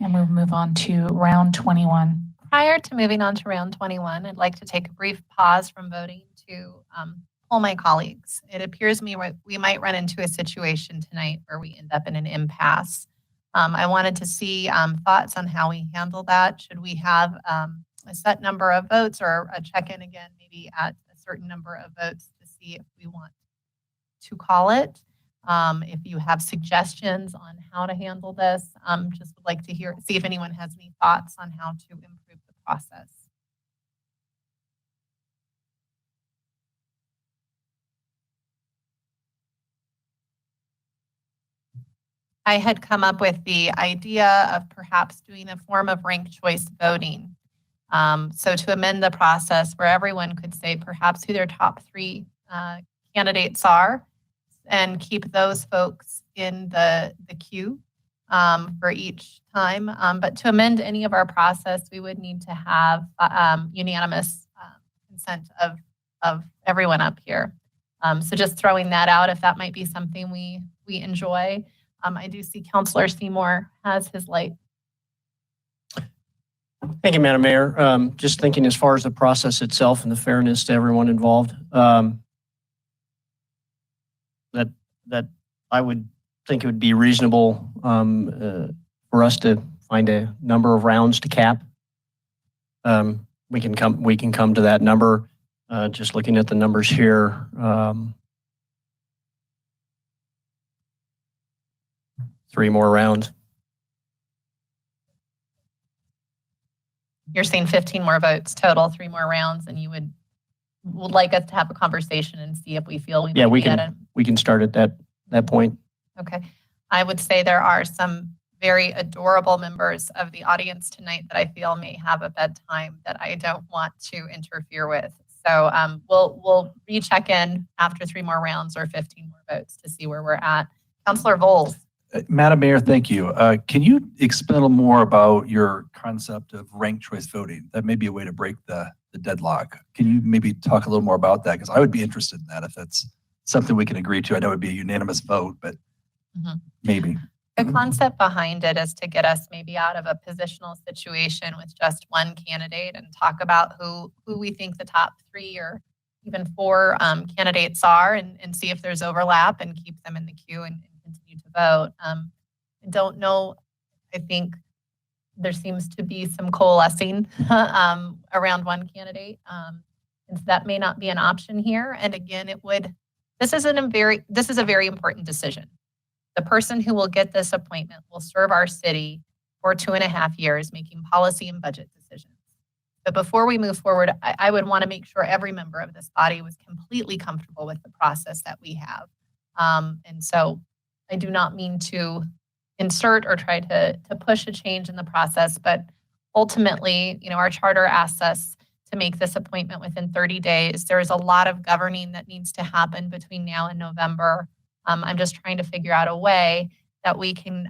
And we'll move on to round 21. Prior to moving on to round 21, I'd like to take a brief pause from voting to poll my colleagues. It appears to me we might run into a situation tonight where we end up in an impasse. I wanted to see thoughts on how we handle that. Should we have a set number of votes or a check-in again, maybe at a certain number of votes to see if we want to call it? If you have suggestions on how to handle this, just would like to see if anyone has any thoughts on how to improve the process. I had come up with the idea of perhaps doing a form of ranked choice voting. So to amend the process where everyone could say perhaps who their top 3 candidates are and keep those folks in the queue for each time. But to amend any of our process, we would need to have unanimous consent of everyone up here. So just throwing that out, if that might be something we enjoy. I do see Councilor Seymour has his light. Thank you, Madam Mayor. Just thinking as far as the process itself and the fairness to everyone involved, that I would think it would be reasonable for us to find a number of rounds to cap. We can come to that number. Just looking at the numbers here. 3 more rounds. You're saying 15 more votes total, 3 more rounds, and you would like us to have a conversation and see if we feel we might be at it. We can start at that point. Okay. I would say there are some very adorable members of the audience tonight that I feel may have a bedtime that I don't want to interfere with. So we'll recheck in after 3 more rounds or 15 more votes to see where we're at. Councilor Voles. Madam Mayor, thank you. Can you explain a little more about your concept of ranked choice voting? That may be a way to break the deadlock. Can you maybe talk a little more about that? Because I would be interested in that if that's something we can agree to. I know it would be a unanimous vote, but maybe. The concept behind it is to get us maybe out of a positional situation with just one candidate and talk about who we think the top 3 or even 4 candidates are and see if there's overlap and keep them in the queue and continue to vote. I don't know. I think there seems to be some coalescing around one candidate. And so that may not be an option here. And again, this is a very important decision. The person who will get this appointment will serve our city for 2.5 years, making policy and budget decisions. But before we move forward, I would want to make sure every member of this body was completely comfortable with the process that we have. And so I do not mean to insert or try to push a change in the process, but ultimately, our charter asks us to make this appointment within 30 days. There's a lot of governing that needs to happen between now and November. I'm just trying to figure out a way that we can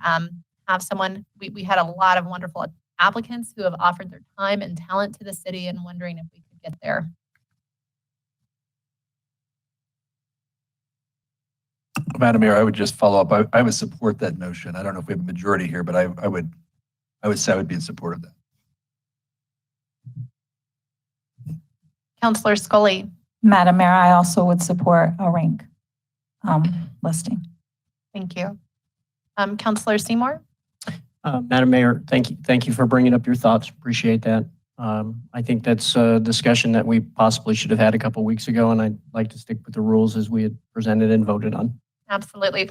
have someone. We had a lot of wonderful applicants who have offered their time and talent to the city and wondering if we could get there. Madam Mayor, I would just follow up. I would support that notion. I don't know if we have a majority here, but I would say I would be in support of that. Councilor Scully. Madam Mayor, I also would support a rank listing. Thank you. Councilor Seymour. Madam Mayor, thank you for bringing up your thoughts. Appreciate that. I think that's a discussion that we possibly should have had a couple weeks ago, and I'd like to stick with the rules as we had presented and voted on. Absolutely.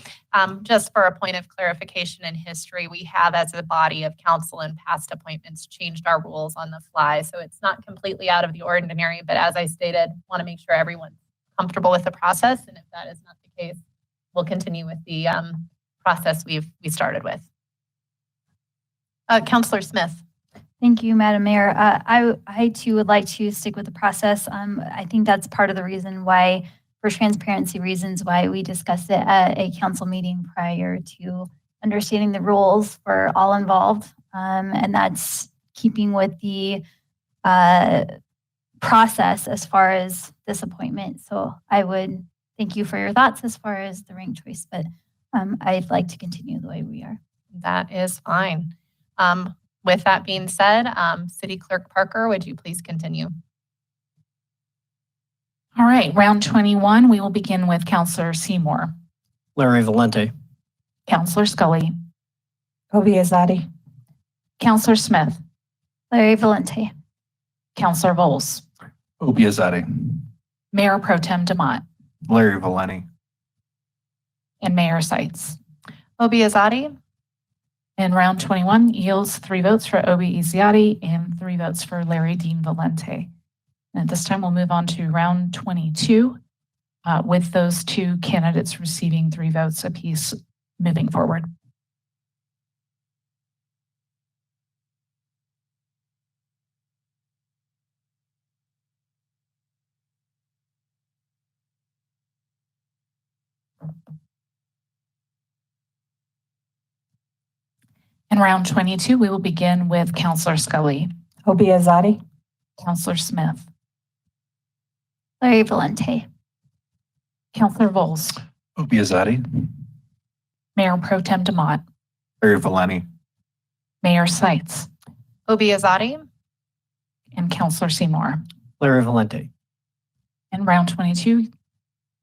Just for a point of clarification in history, we have as a body of council in past appointments changed our rules on the fly. So it's not completely out of the ordinary, but as I stated, want to make sure everyone's comfortable with the process. And if that is not the case, we'll continue with the process we started with. Councilor Smith. Thank you, Madam Mayor. I too would like to stick with the process. I think that's part of the reason why, for transparency reasons, why we discussed it at a council meeting prior to understanding the rules for all involved. And that's keeping with the process as far as this appointment. So I would thank you for your thoughts as far as the rank choice, but I'd like to continue the way we are. That is fine. With that being said, City Clerk Parker, would you please continue? All right, round 21, we will begin with Councilor Seymour. Larry Valente. Councilor Scully. Obi Azadi. Councilor Smith. Larry Valente. Councilor Voles. Obi Azadi. Mayor Pro Tem Demott. Larry Valente. And Mayor Seitz. Obi Azadi. And round 21 yields 3 votes for Obi Izziati and 3 votes for Larry Dean Valente. And at this time, we'll move on to round 22 with those 2 candidates receiving 3 votes apiece moving forward. In round 22, we will begin with Counselor Scully, Obiazati. Counselor Smith, Larry Valente, Counselor Bowles, Obiazati. Mayor Pro Tem Demott, Larry Valeni. Mayor Seitz, Obiazati, and Counselor Seymour. Larry Valente. In round 22,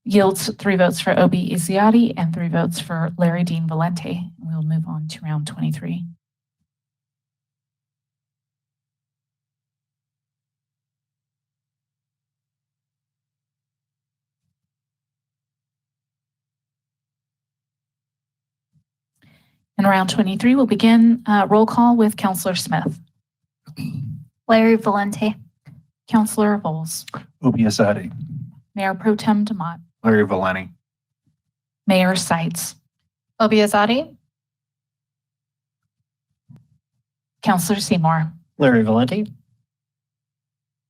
yields 3 votes for Obi Izziati and 3 votes for Larry Dean Valente. We will move on to round 23. In round 23, we'll begin roll call with Counselor Smith, Larry Valente, Counselor Bowles, Obiazati. Mayor Pro Tem Demott, Larry Valeni. Mayor Seitz, Obiazati, Counselor Seymour, Larry Valente.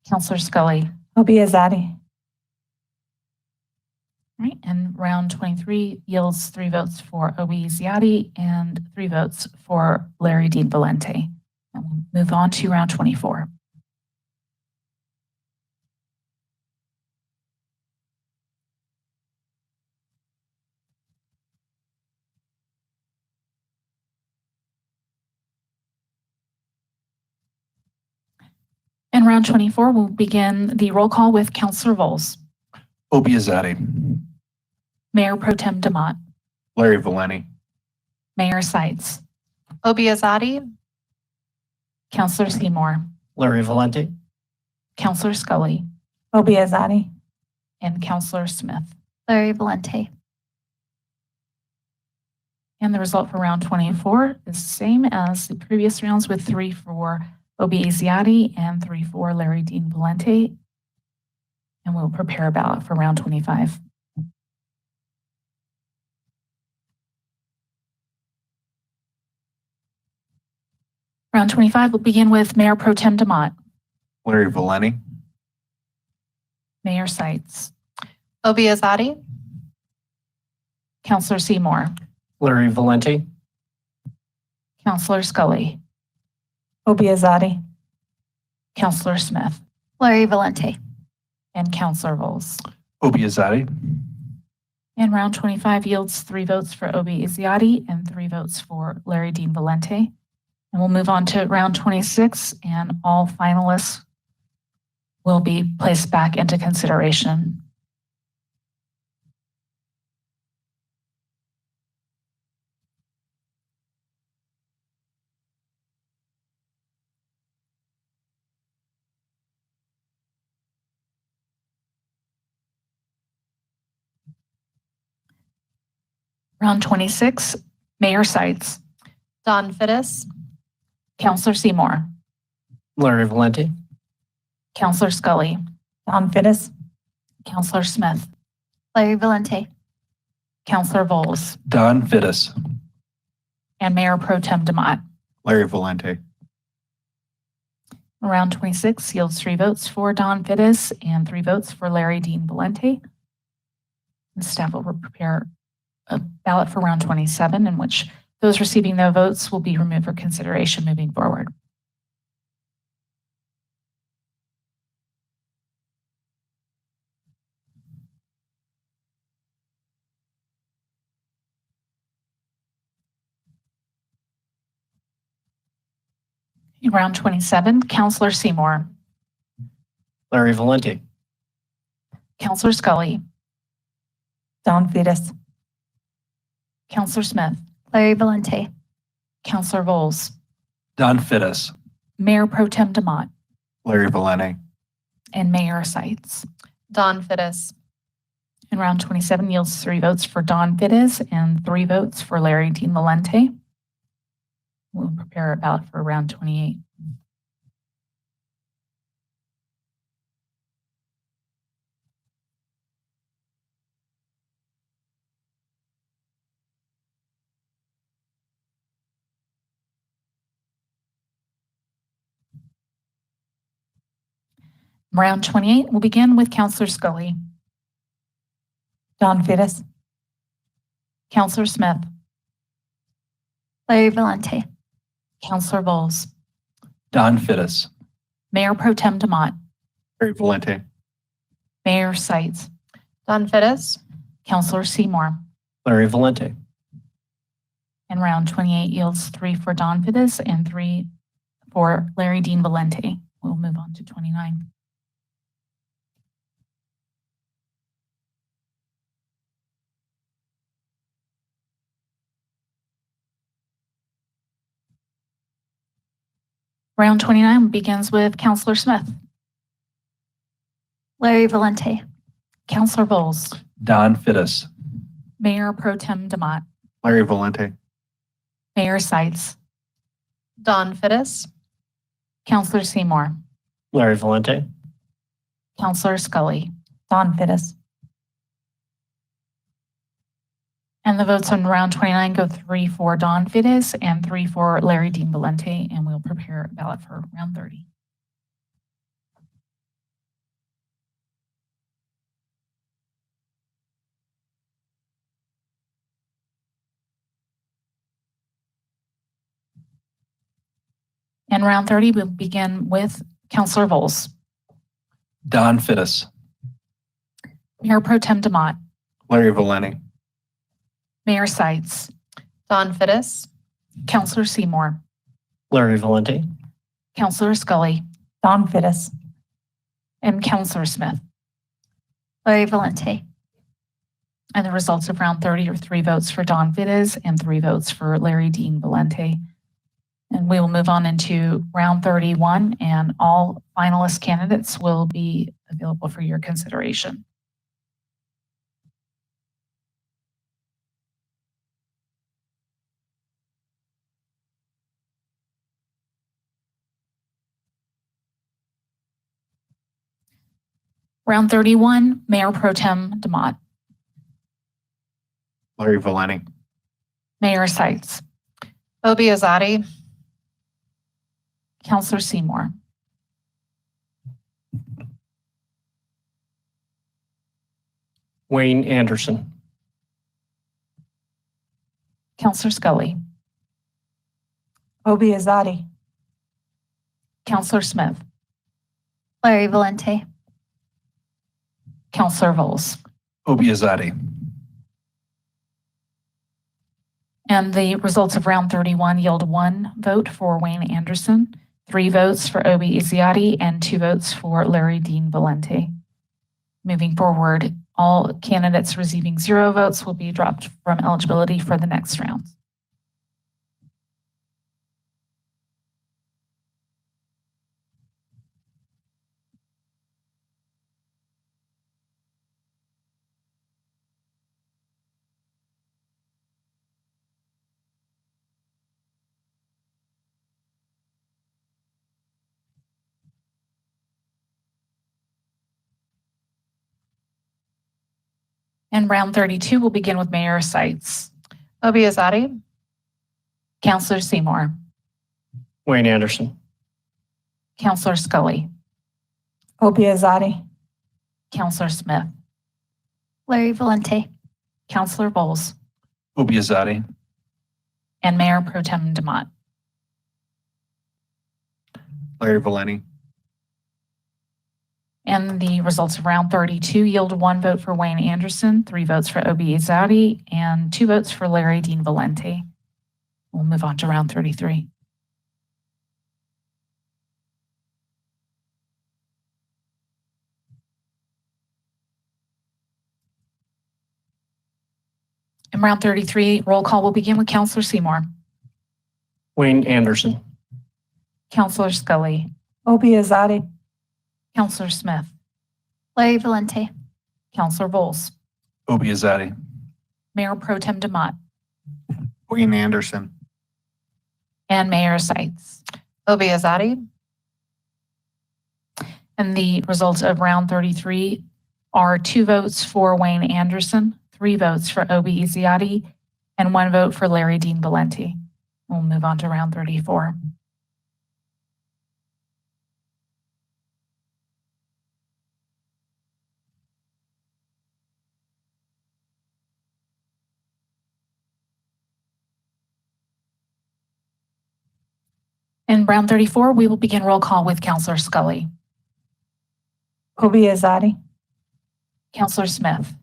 Counselor Scully. Obiazati. All right, and round 23 yields 3 votes for Obi Izziati and 3 votes for Larry Dean Valente. And we'll move on to round 24. In round 24, we'll begin the roll call with Counselor Bowles, Obiazati. Mayor Pro Tem Demott, Larry Valeni. Mayor Seitz, Obiazati, Counselor Seymour, Larry Valente. Counselor Scully, Obiazati. and Counselor Smith. Larry Valente, And the result for round 24 is the same as the previous rounds with 3 for Obi Izziati and 3 for Larry Dean Valente. And we'll prepare a ballot for round 25. Round 25 will begin with Mayor Pro Tem Demott, Larry Valeni. Mayor Seitz, Obiazati, Counselor Seymour, Larry Valente. Counselor Scully, Obiazati. Counselor Smith, Larry Valente, and Counselor Bowles. Obiazati. And round 25 yields 3 votes for Obi Izziati and 3 votes for Larry Dean Valente. And we'll move on to round 26, and all finalists will be placed back into consideration. Round 26, Mayor Seitz, Don Fittis, Counselor Seymour, Larry Valente. Counselor Scully, Don Fittis. Counselor Smith, Larry Valente, Counselor Bowles, Don Fittis. and Mayor Pro Tem Demott. Larry Valente. Round 26 yields 3 votes for Don Fittis and 3 votes for Larry Dean Valente. The staff will prepare a ballot for round 27, in which those receiving no votes will be removed for consideration moving forward. In round 27, Counselor Seymour, Larry Valente. Counselor Scully, Don Fittis. Counselor Smith, Larry Valente, Counselor Bowles, Don Fittis. Mayor Pro Tem Demott, Larry Valeni. and Mayor Seitz. Don Fittis, And round 27 yields 3 votes for Don Fittis and 3 votes for Larry Dean Valente. We'll prepare a ballot for round 28. Round 28 will begin with Counselor Scully, Don Fittis. Counselor Smith, Larry Valente, Counselor Bowles, Don Fittis. Mayor Pro Tem Demott, Larry Valente. Mayor Sites, Don Fittis. Counselor Seymour, Larry Valente. and round 28 yields 3 for Don Fittis and 3 for Larry Dean Valente. We'll move on to 29. Round 29 begins with Counselor Smith, Larry Valente, Counselor Bowles, Don Fittis. Mayor Pro Tem Demott, Larry Valente. Mayor Sites, Don Fittis. Counselor Seymour, Larry Valente. Counselor Scully. Don Fittis. And the votes on round 29 go 3 for Don Fittis and 3 for Larry Dean Valente, and we'll prepare a ballot for round 30. And round 30 will begin with Counselor Bowles, Don Fittis. Mayor Pro Tem Demott, Larry Valente. Mayor Sites, Don Fittis. Counselor Seymour, Larry Valente. Counselor Scully, Don Fittis. and Counselor Smith. Larry Valente, And the results of round 30 are 3 votes for Don Fittis and 3 votes for Larry Dean Valente. And we will move on into round 31, and all finalist candidates will be available for your consideration. Round 31, Mayor Pro Tem Demott, Larry Valente. Mayor Sites, Obi Azadi. Counselor Seymour, Wayne Anderson. Counselor Scully, Obi Azadi. Counselor Smith, Larry Valente, Counselor Bowles. Obiazati. And the results of round 31 yield 1 vote for Wayne Anderson, 3 votes for Obi Izziati, and 2 votes for Larry Dean Valente. Moving forward, all candidates receiving 0 votes will be dropped from eligibility for the next round. And round 32 will begin with Mayor Sites, Obi Azadi. Counselor Seymour, Wayne Anderson. Counselor Scully, Obi Azadi. Counselor Smith, Larry Valente, Counselor Bowles, Obiazati. and Mayor Pro Tem Demott. Larry Valente. And the results of round 32 yield 1 vote for Wayne Anderson, 3 votes for Obi Izziati, and 2 votes for Larry Dean Valente. We'll move on to round 33. In round 33, roll call will begin with Counselor Seymour, Wayne Anderson. Counselor Scully, Obi Azadi. Counselor Smith, Larry Valente, Counselor Bowles, Obiazati. Mayor Pro Tem Demott, Wayne Anderson. and Mayor Sites. Obi Azadi. And the results of round 33 are 2 votes for Wayne Anderson, 3 votes for Obi Izziati, and 1 vote for Larry Dean Valente. We'll move on to round 34. In round 34, we will begin roll call with Counselor Scully, Obi Azadi, Counselor Smith,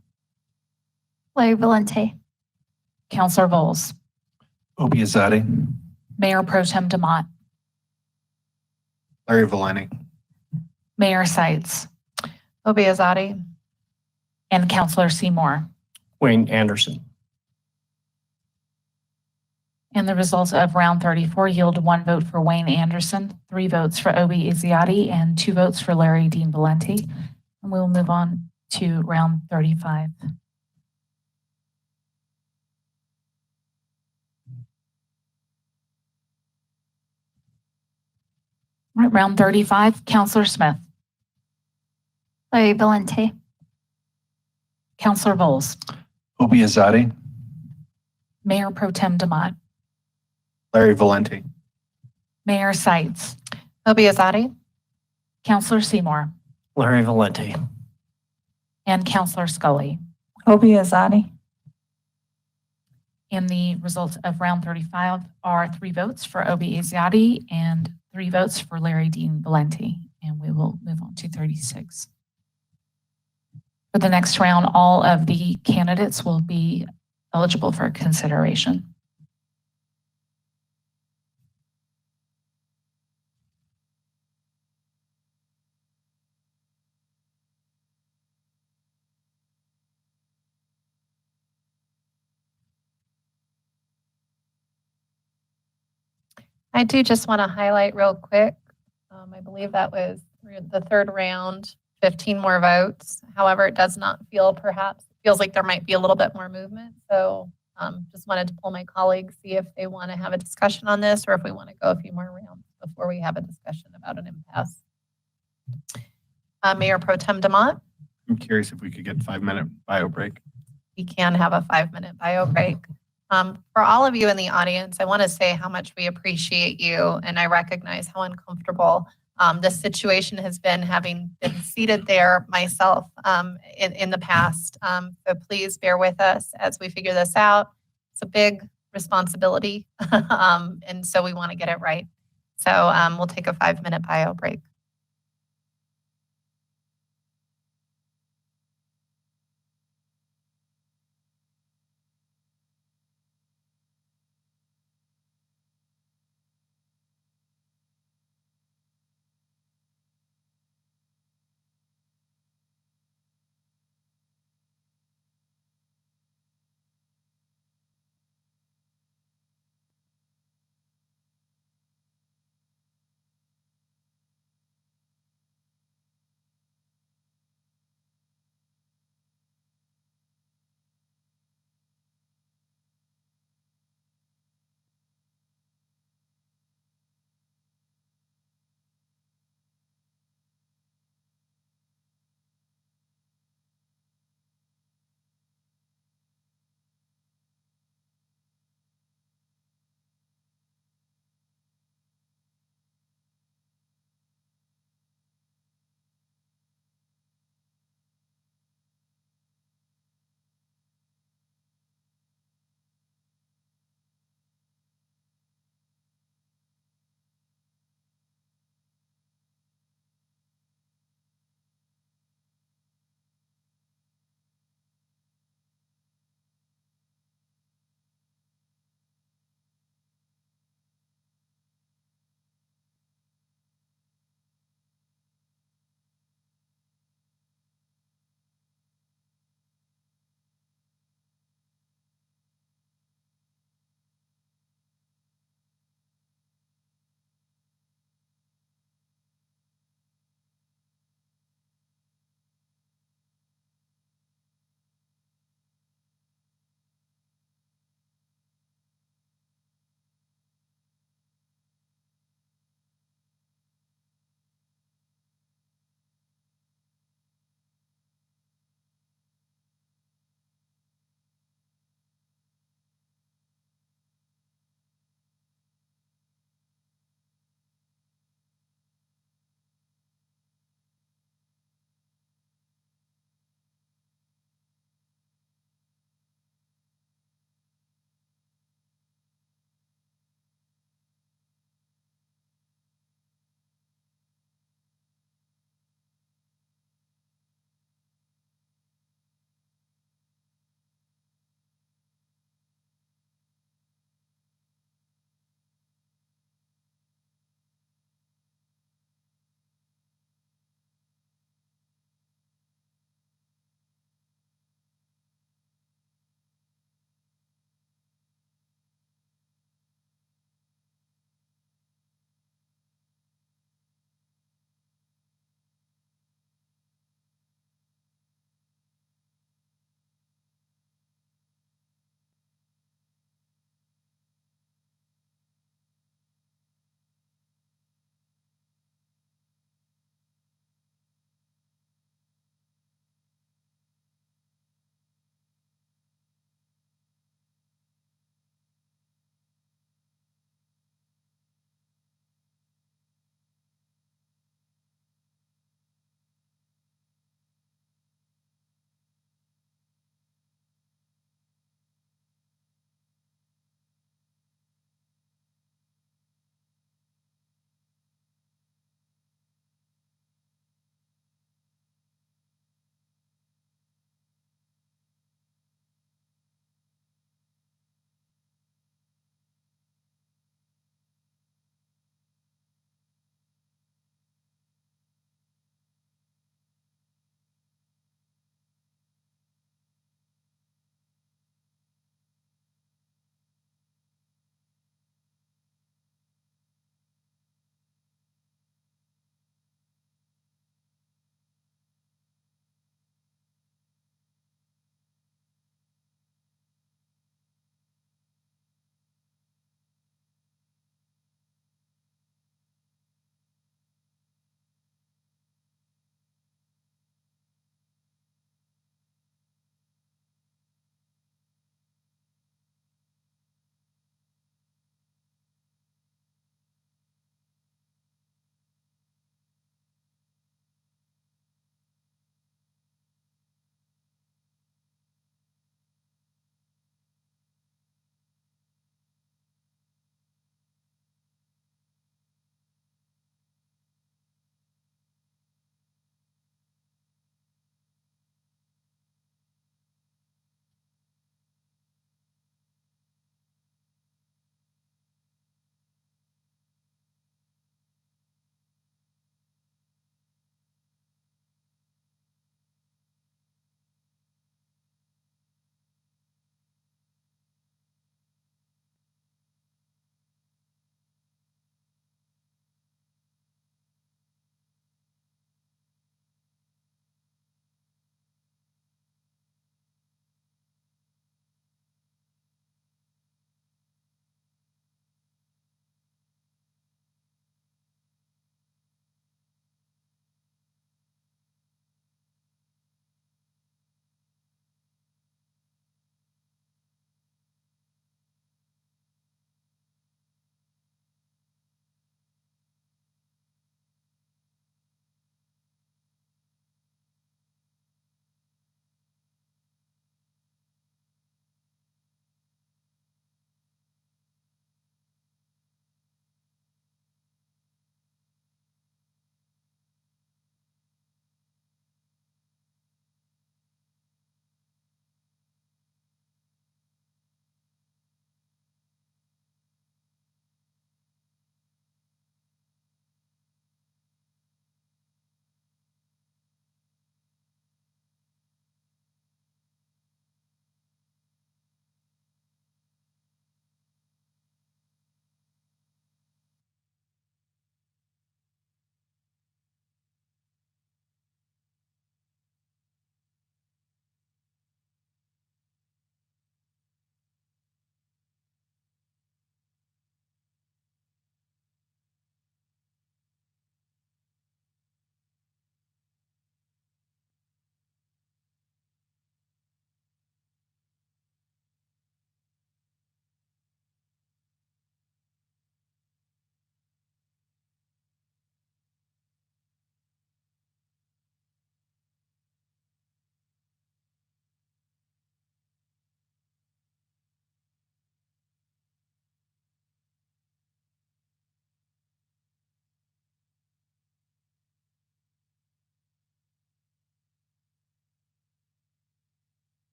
Larry Valente, Counselor Bowles, Obiazade. Mayor Pro Tem Demott, Larry Valeni. Mayor Sites, Obi Azadi. and Counselor Seymour. Wayne Anderson. And the results of round 34 yield 1 vote for Wayne Anderson, 3 votes for Obi Izziati, and 2 votes for Larry Dean Valenti. And we will move on to round 35. All right, round 35, Counselor Smith, Larry Valente, Counselor Bowles, Obiazade. Mayor Pro Tem Demott, Larry Valenti. Mayor Sites, Obi Azadi. Counselor Seymour, Larry Valenti. and Counselor Scully. Obi Azadi, And the results of round 35 are 3 votes for Obi Izziati and 3 votes for Larry Dean Valenti. And we will move on to 36. For the next round, all of the candidates will be eligible for consideration. I do just want to highlight real quick. I believe that was the third round, 15 more votes. However, it does not feel feels like there might be a little bit more movement. So just wanted to pull my colleagues, see if they want to have a discussion on this or if we want to go a few more rounds before we have a discussion about an impasse. Mayor Pro Tem Demott, I'm curious if we could get a 5-minute bio break. we can have a 5-minute bio break. For all of you in the audience, I want to say how much we appreciate you, and I recognize how uncomfortable this situation has been, having been seated there myself in the past. So please bear with us as we figure this out. It's a big responsibility, and so we want to get it right. So we'll take a 5-minute bio break.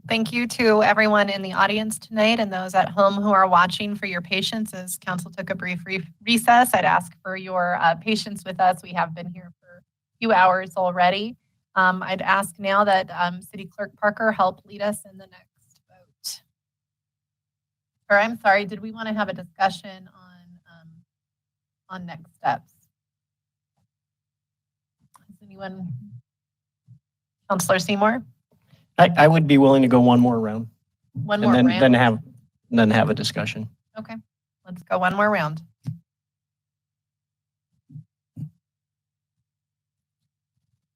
Thank you to everyone in the audience tonight and those at home who are watching for your patience as council took a brief recess. I'd ask for your patience with us. We have been here for a few hours already. I'd ask now that City Clerk Parker help lead us in the next vote. Or I'm sorry, did we want to have a discussion on next steps? Is anyone? Councilor Seymour? I would be willing to go one more round. One and more then round? then have a discussion. Okay, let's go one more round.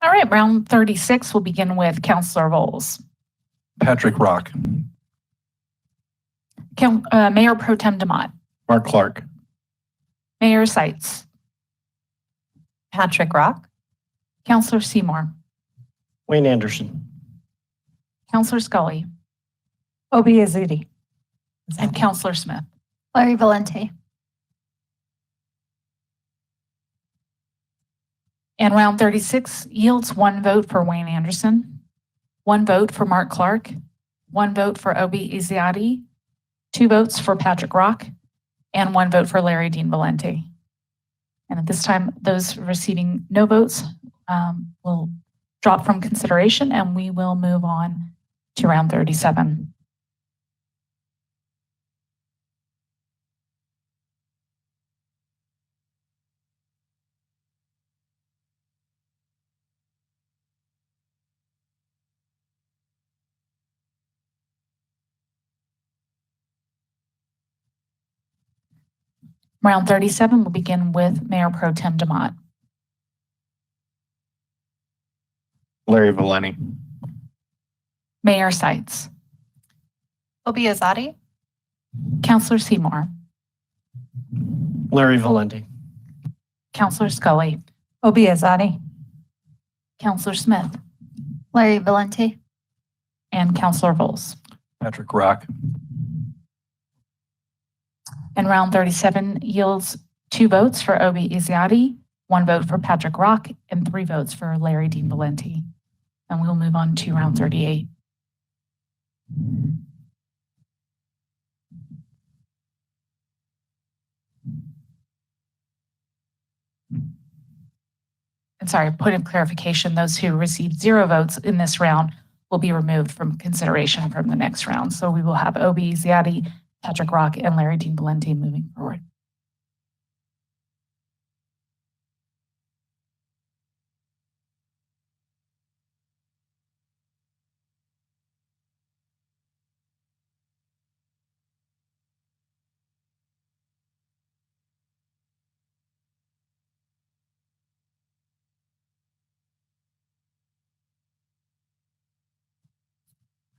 All right, round 36 will begin with Councilor Bowles. Patrick Rock. Mayor Pro Tem DeMott. Mark Clark. Mayor Seitz. Patrick Rock. Councilor Seymour. Wayne Anderson. Councilor Scully. Obi Azudi. And Councilor Smith. Larry Valente. And round 36 yields 1 vote for Wayne Anderson, 1 vote for Mark Clark, 1 vote for Obi Izziati, 2 votes for Patrick Rock, and 1 vote for Larry Dean Valente. And at this time, those receiving no votes will drop from consideration, and we will move on to round 37. Round 37 will begin with Mayor Pro Tem DeMott. Larry Valente. Mayor Seitz. Obi Azadi? Councilor Seymour. Larry Valente. Councilor Scully. Obi Azadi. Councilor Smith. Larry Valente. And Councilor Bowles. Patrick Rock. And round 37 yields 2 votes for Obi Izziati, 1 vote for Patrick Rock, and 3 votes for Larry Dean Valente. And we'll move on to round 38. And sorry, point of clarification, those who received 0 votes in this round will be removed from consideration from the next round. So we will have Obi Izziati, Patrick Rock, and Larry Dean Valente moving forward.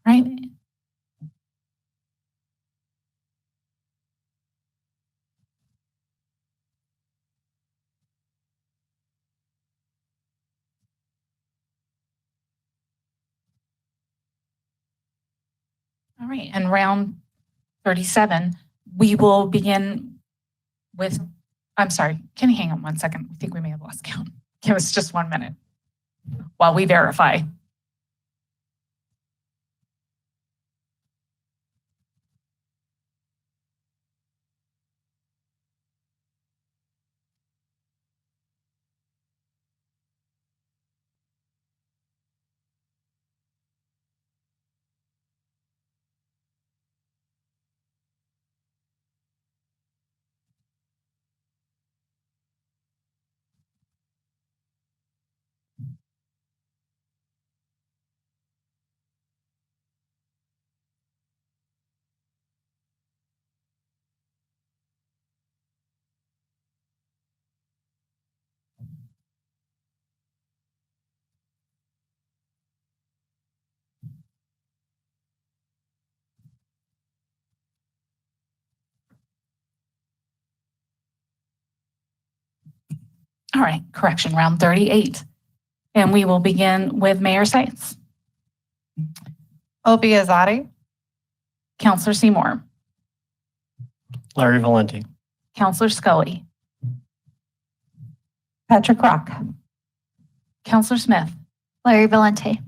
Right. All right, and round 37, we will begin with, I'm sorry, can you hang on 1 second? I think we may have lost count. Give us just 1 minute while we verify. All right, correction, round 38. And we will begin with Mayor Seitz. Obi Azadi? Councilor Seymour. Larry Valente. Councilor Scully. Patrick Rock. Councilor Smith. Larry Valente.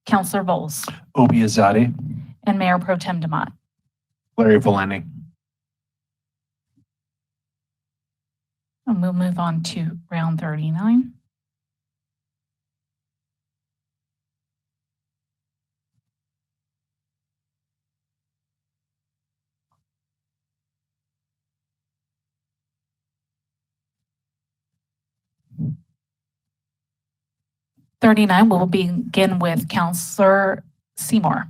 Councilor Bowles. Obi Azadi. and Mayor Pro Tem Demott. Larry Valenti. And we'll move on to round 39. We'll begin with Counselor Seymour.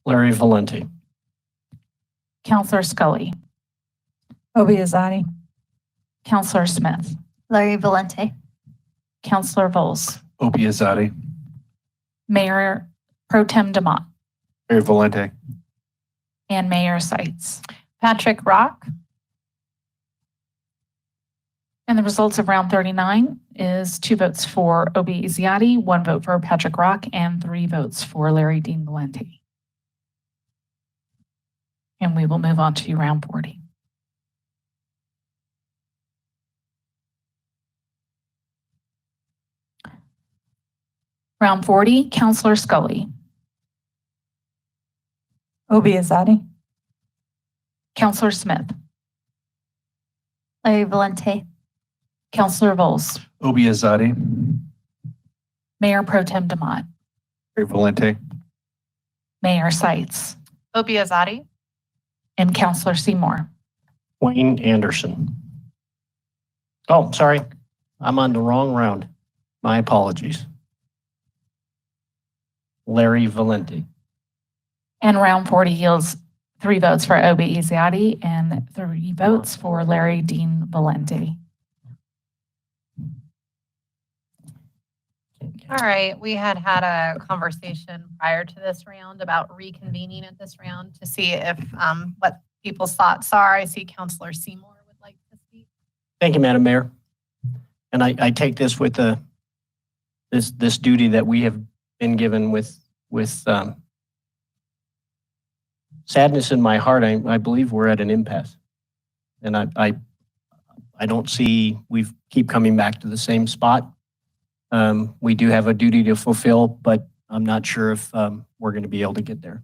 Larry Valenti. Counselor Scully. Obiazati. Counselor Smith. Larry Valente. Counselor Vols. Obiazati. Mayor Pro Tem Demott. Larry Valenti. And Mayor Seitz. Patrick Rock. And the results of round 39 is 2 votes for Obi Izziati, 1 vote for Patrick Rock, and 3 votes for Larry Dean Valenti. And we will move on to round 40. Round 40, Counselor Scully. Obiazati. Counselor Smith. Larry Valente. Counselor Vols. Obiazati. Mayor Pro Tem Demott. Larry Valenti. Mayor Seitz. Obiazati. And Counselor Seymour. Wayne Anderson. Oh, sorry. I'm on the wrong round. My apologies. Larry Valenti. And round 40 yields 3 votes for Obi Izziati and 3 votes for Larry Dean Valenti. All right, we had a conversation prior to this round about reconvening at this round to see if what people's thoughts are. I see Counselor Seymour would like to speak. Thank you, Madam Mayor. And I take this with this duty that we have been given with sadness in my heart. I believe we're at an impasse. And I don't see, we keep coming back to the same spot. We do have a duty to fulfill, but I'm not sure if we're going to be able to get there.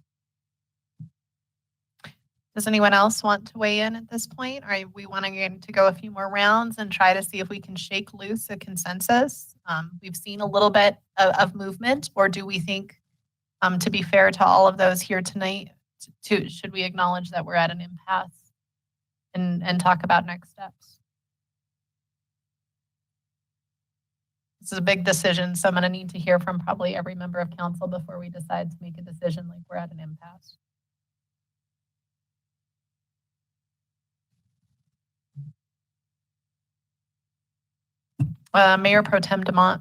Does anyone else want to weigh in at this point? Are we wanting to go a few more rounds and try to see if we can shake loose a consensus? We've seen a little bit of movement, or do we think, to be fair to all of those here tonight, should we acknowledge that we're at an impasse and talk about next steps? This is a big decision, so I'm going to need to hear from probably every member of council before we decide to make a decision like we're at an impasse. Mayor Pro Tem Demott.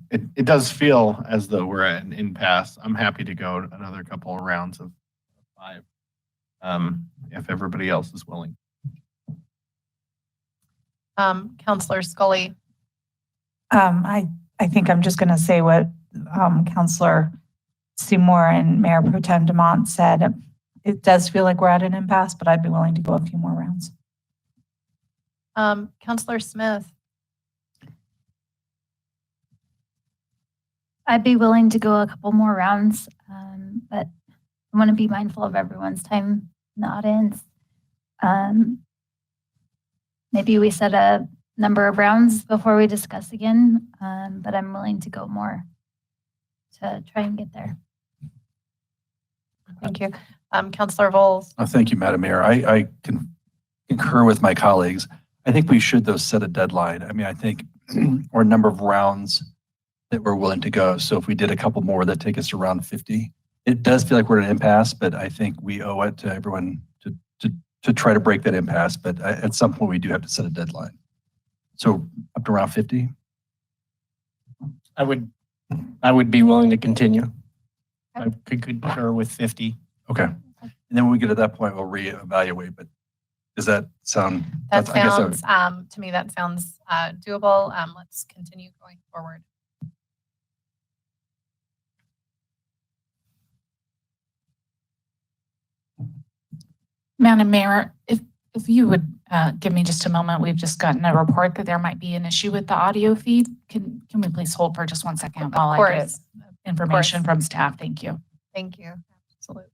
It does feel as though we're at an impasse. I'm happy to go another couple of rounds of 5, if everybody else is willing. Counselor Scully. I think I'm just going to say what Counselor Seymour and Mayor Pro Tem Demott said. It does feel like we're at an impasse, but I'd be willing to go a few more rounds. Counselor Smith. I'd be willing to go a couple more rounds, but I want to be mindful of everyone's time in the audience. Maybe we set a number of rounds before we discuss again, but I'm willing to go more to try and get there. Thank you. Counselor Vols. Oh, thank you, Madam Mayor. I can concur with my colleagues. I think we should, though, set a deadline. I mean, I think, or a number of rounds that we're willing to go. So if we did a couple more, that take us to round 50. It does feel like we're at an impasse, but I think we owe it to everyone to try to break that impasse. But at some point, we do have to set a deadline. So up to round 50. I would be willing to continue. I could concur with 50. Okay. And then when we get to that point, we'll reevaluate. But does that sound? That sounds, to me, that sounds doable. Let's continue going forward. Madam Mayor, if you would give me just a moment, we've just gotten a report that there might be an issue with the audio feed. Can we please hold for just 1 second while Of course. information from staff. Thank you. Thank you. Absolutely.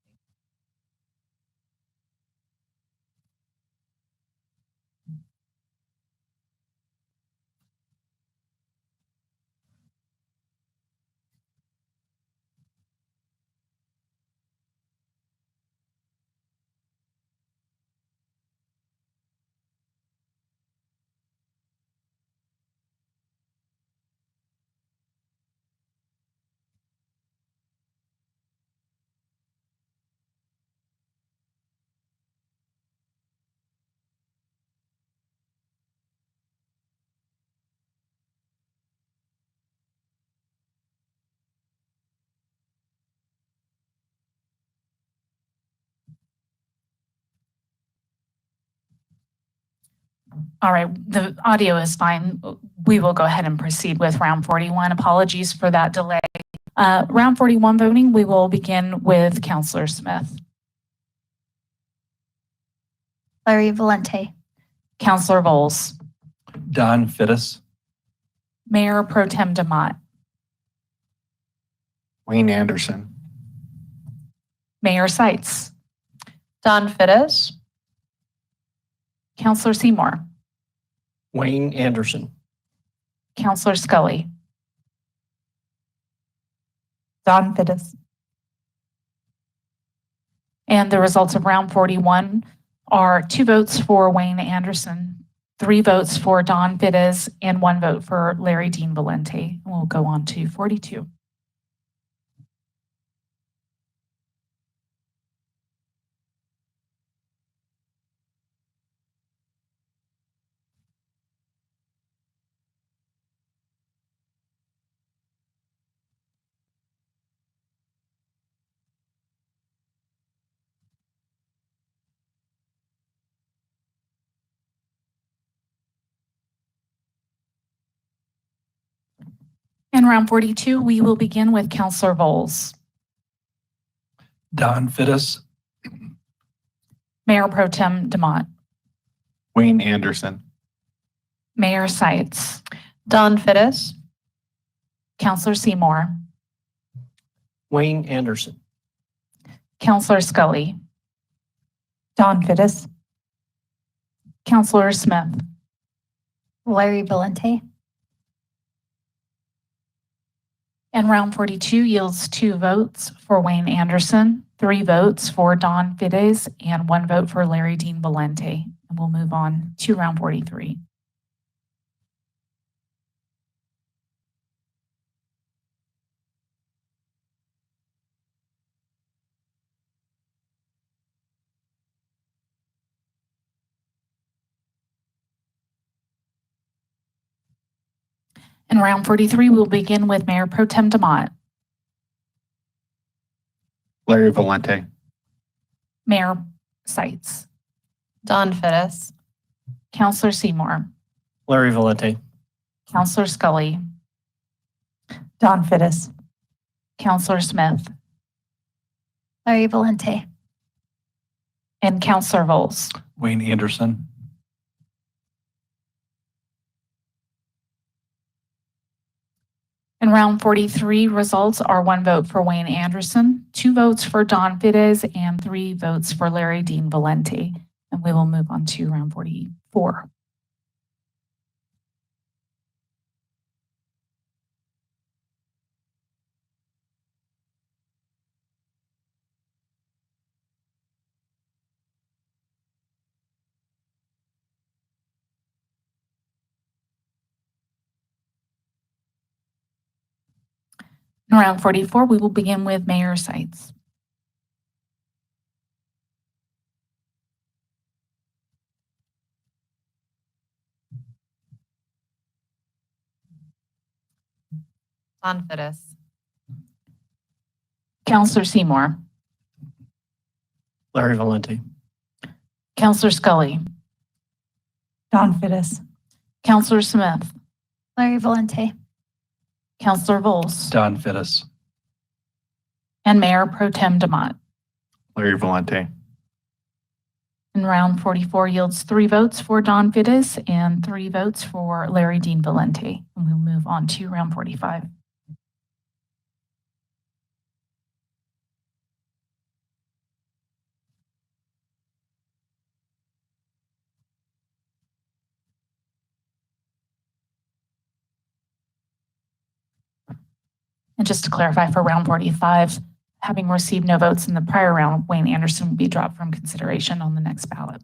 All right, the audio is fine. We will go ahead and proceed with round 41. Apologies for that delay. Round 41 voting, we will begin with Counselor Smith. Larry Valente. Counselor Bowles. Don Fittis. Mayor Pro Tem Demott. Wayne Anderson. Mayor Seitz. Don Fittis. Counselor Seymour. Wayne Anderson. Counselor Scully. Don Fittis. And the results of round 41 are 2 votes for Wayne Anderson, 3 votes for Don Fittis, and 1 vote for Larry Dean Valente. We'll go on to 42. In round 42, we will begin with Counselor Bowles. Don Fittis. Mayor Pro Tem Demott. Wayne Anderson. Mayor Seitz. Don Fittis. Counselor Seymour. Wayne Anderson. Counselor Scully. Don Fittis. Counselor Smith. Larry Valente. And round 42 yields 2 votes for Wayne Anderson, 3 votes for Don Fittis, and 1 vote for Larry Dean Valente. And we'll move on to round 43. In round 43, we'll begin with Mayor Pro Tem Demott. Larry Valente. Mayor Seitz. Don Fittis. Counselor Seymour. Larry Valente. Counselor Scully. Don Fittis. Counselor Smith. Larry Valente. And Counselor Bowles. Wayne Anderson. In round 43, results are 1 vote for Wayne Anderson, 2 votes for Don Fittis, and 3 votes for Larry Dean Valente. And we will move on to round 44. In round 44, we will begin with Mayor Seitz. Don Fittis. Counselor Seymour. Larry Valente. Counselor Scully. Don Fittis. Counselor Smith. Larry Valente. Counselor Bowles. Don Fittis. And Mayor Pro Tem Demott. Larry Valente. In round 44 yields 3 votes for Don Fittis and 3 votes for Larry Dean Valente. And we'll move on to round 45. And just to clarify for round 45, having received no votes in the prior round, Wayne Anderson will be dropped from consideration on the next ballot.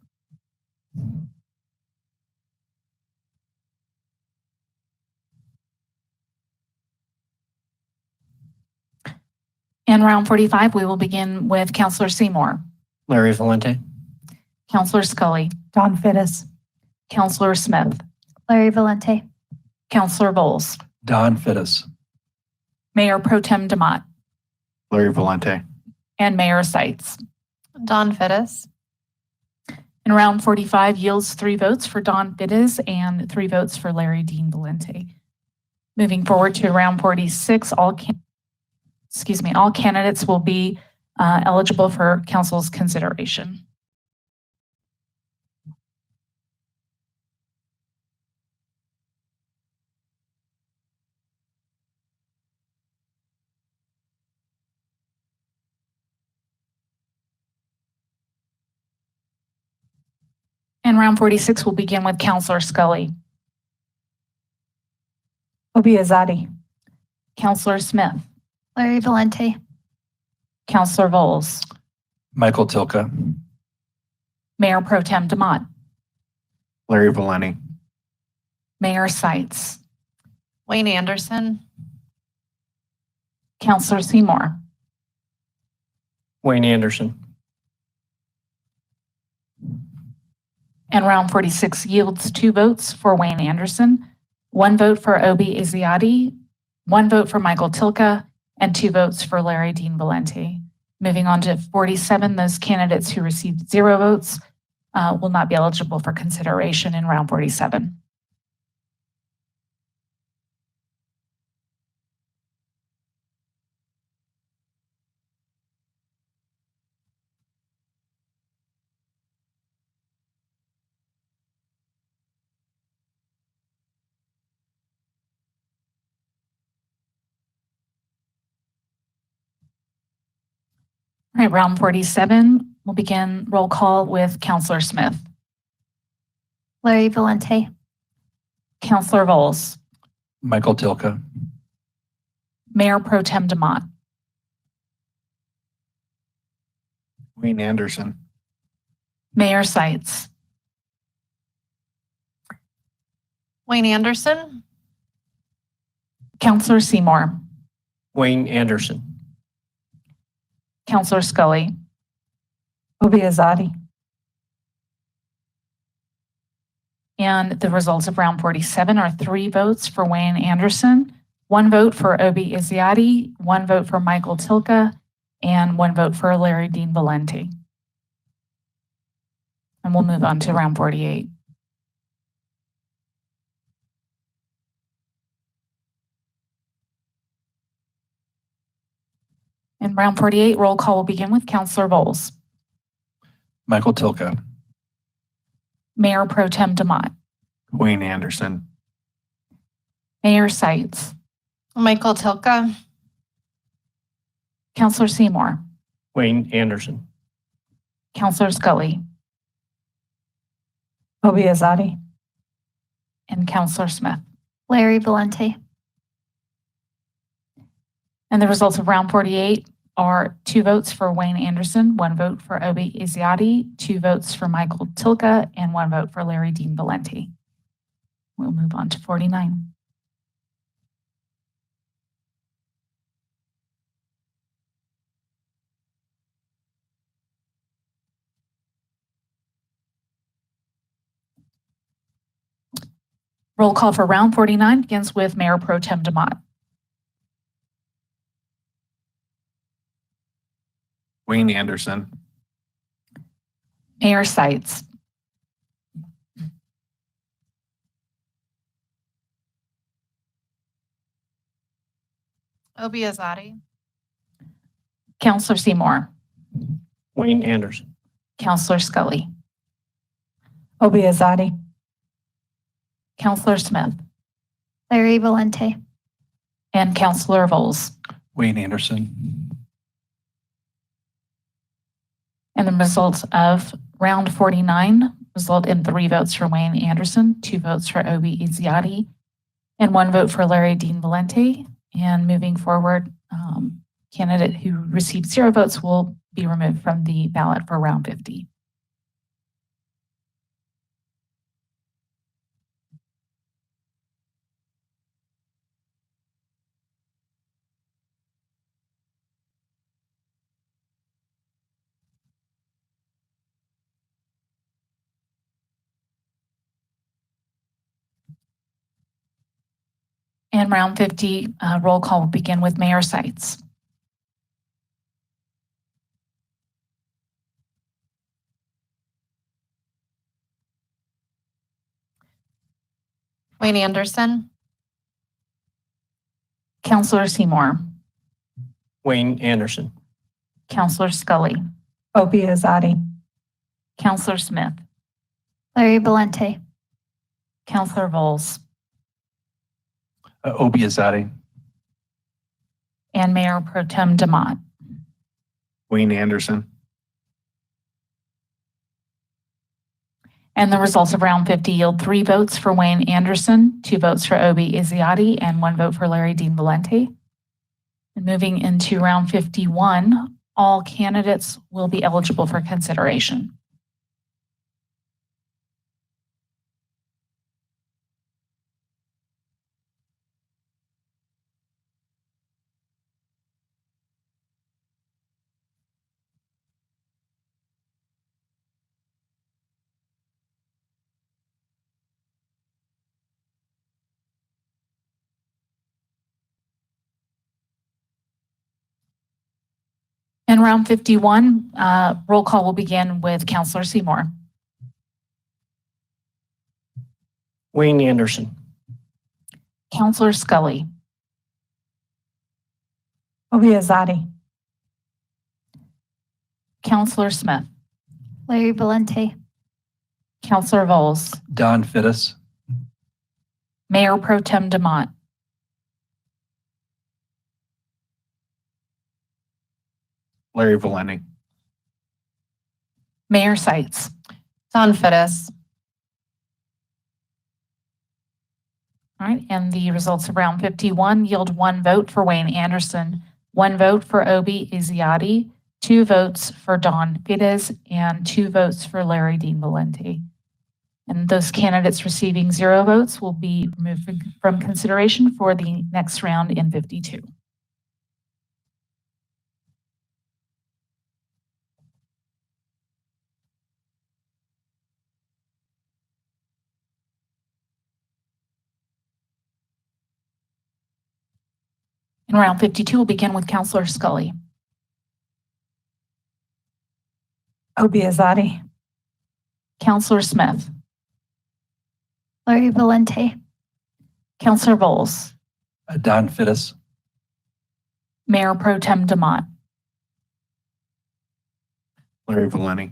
In round 45, we will begin with Counselor Seymour, Larry Valente. Counselor Scully, Don Fittis. Counselor Smith, Larry Valente. Counselor Bowles, Don Fittis. Mayor Pro Tem Demott, Larry Valente. and Mayor Seitz. Don Fittis. In round 45 yields 3 votes for Don Fittis and 3 votes for Larry Dean Valente. Moving forward to round 46, all candidates will be eligible for council's consideration. And round 46 will begin with Counselor Scully, Obiazati. Counselor Smith, Larry Valente. Counselor Bowles, Michael Tilka. Mayor Pro Tem Demott, Larry Valente. Mayor Seitz, Wayne Anderson. Counselor Seymour, Wayne Anderson. and round 46 yields 2 votes for Wayne Anderson, 1 vote for Obi Izziati, 1 vote for Michael Tilka, and 2 votes for Larry Dean Valente. Moving on to 47, those candidates who received 0 votes will not be eligible for consideration in round 47. All right, round 47, we'll begin roll call with Counselor Smith, Larry Valente. Counselor Bowles, Michael Tilka. Mayor Pro Tem Demott, Wayne Anderson. Mayor Seitz, Wayne Anderson. Counselor Seymour, Wayne Anderson. Counselor Scully, Obiazati. and the results of round 47 are 3 votes for Wayne Anderson, 1 vote for Obi Izziati, 1 vote for Michael Tilka, and 1 vote for Larry Dean Valente. And we'll move on to round 48. In round 48, roll call will begin with Counselor Bowles, Michael Tilka. Mayor Pro Tem Demott, Wayne Anderson. Mayor Seitz, Michael Tilka. Counselor Seymour, Wayne Anderson. Counselor Scully, Obiazati. and Counselor Smith. Larry Valente. And the results of round 48 are 2 votes for Wayne Anderson, 1 vote for Obi Izziati, 2 votes for Michael Tilka, and 1 vote for Larry Dean Valente. We'll move on to 49. Roll call for round 49 begins with Mayor Pro Tem Demott, Wayne Anderson. Mayor Seitz, Obiazati. Counselor Seymour, Wayne Anderson. Counselor Scully, Obiazati. Counselor Smith, Larry Valente. and Counselor Bowles. Wayne Anderson. And the results of round 49 result in 3 votes for Wayne Anderson, 2 votes for Obi Izziati, and 1 vote for Larry Dean Valente, And moving forward, candidate who received 0 votes will be removed from the ballot for round 50. And round 50, roll call will begin with Mayor Seitz. Wayne Anderson, Counselor Seymour, Wayne Anderson. Counselor Scully, Obi Azadi. Counselor Smith, Larry Valente, Counselor Vols, Obi Azadi. and Mayor Pro Tem Demott. Wayne Anderson. And the results of round 50 yield 3 votes for Wayne Anderson, 2 votes for Obi Izziati, and 1 vote for Larry Dean Valente. And moving into round 51, all candidates will be eligible for consideration. In round 51, roll call will begin with Counselor Seymour, Wayne Anderson. Counselor Scully, Obi Azadi. Counselor Smith, Larry Valente, Counselor Vols, Don Fittis. Mayor Pro Tem Demott, Larry Valente. Mayor Seitz. Don Fittis, All right, and the results of round 51 yield 1 vote for Wayne Anderson, 1 vote for Obi Izziati, 2 votes for Don Fittis, and 2 votes for Larry Dean Valente. And those candidates receiving 0 votes will be removed from consideration for the next round in 52. In round 52, we'll begin with Counselor Scully, Obi Azadi. Counselor Smith, Larry Valente, Counselor Vols, Don Fittis. Mayor Pro Tem Demott, Larry Valente.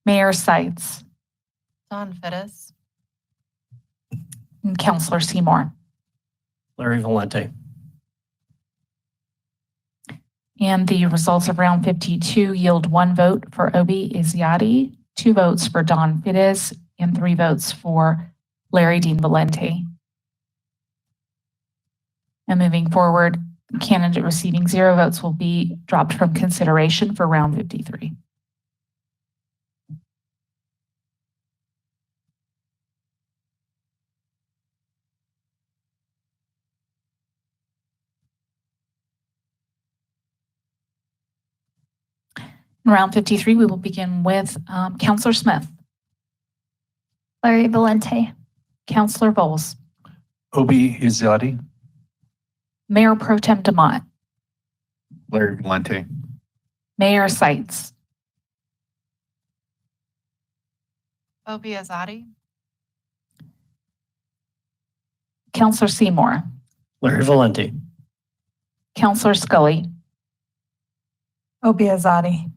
Mayor Seitz, Don Fittis, and Counselor Seymour. Larry Valente. And the results of round 52 yield 1 vote for Obi Izziati, 2 votes for Don Fittis, and 3 votes for Larry Dean Valente. And moving forward, the candidate receiving 0 votes will be dropped from consideration for round 53. In round 53, we will begin with Counselor Smith, Larry Valente, Counselor Vols, Obi Izziati. Mayor Pro Tem Demott, Larry Valente. Mayor Seitz, Obi Azadi, Counselor Seymour, Larry Valente. Counselor Scully, Obi Azadi.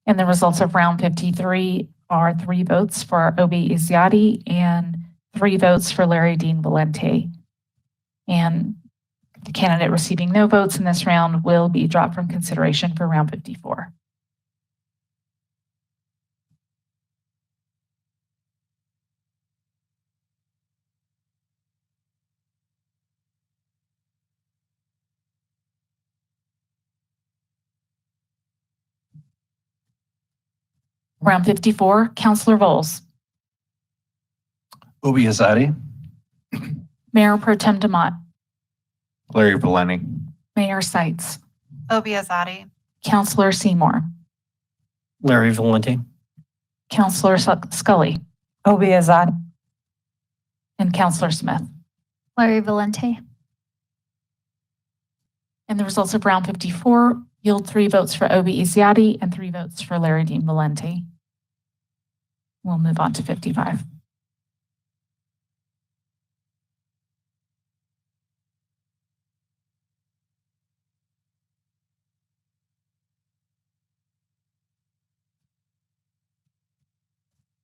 and the results of round 53 are 3 votes for Obi Izziati and 3 votes for Larry Dean Valente. And the candidate receiving no votes in this round will be dropped from consideration for round 54. Round 54, Counselor Bowles, Obi Hazadi, Mayor Pro Tem Demott, Larry Valenti. Mayor Sites, Obi Azadi. Counselor Seymour, Larry Valenti. Counselor Scully, Obi Azadi. and Counselor Smith. Larry Valente. And the results of round 54 yield 3 votes for Obi Izziati and 3 votes for Larry Dean Valente. We'll move on to 55.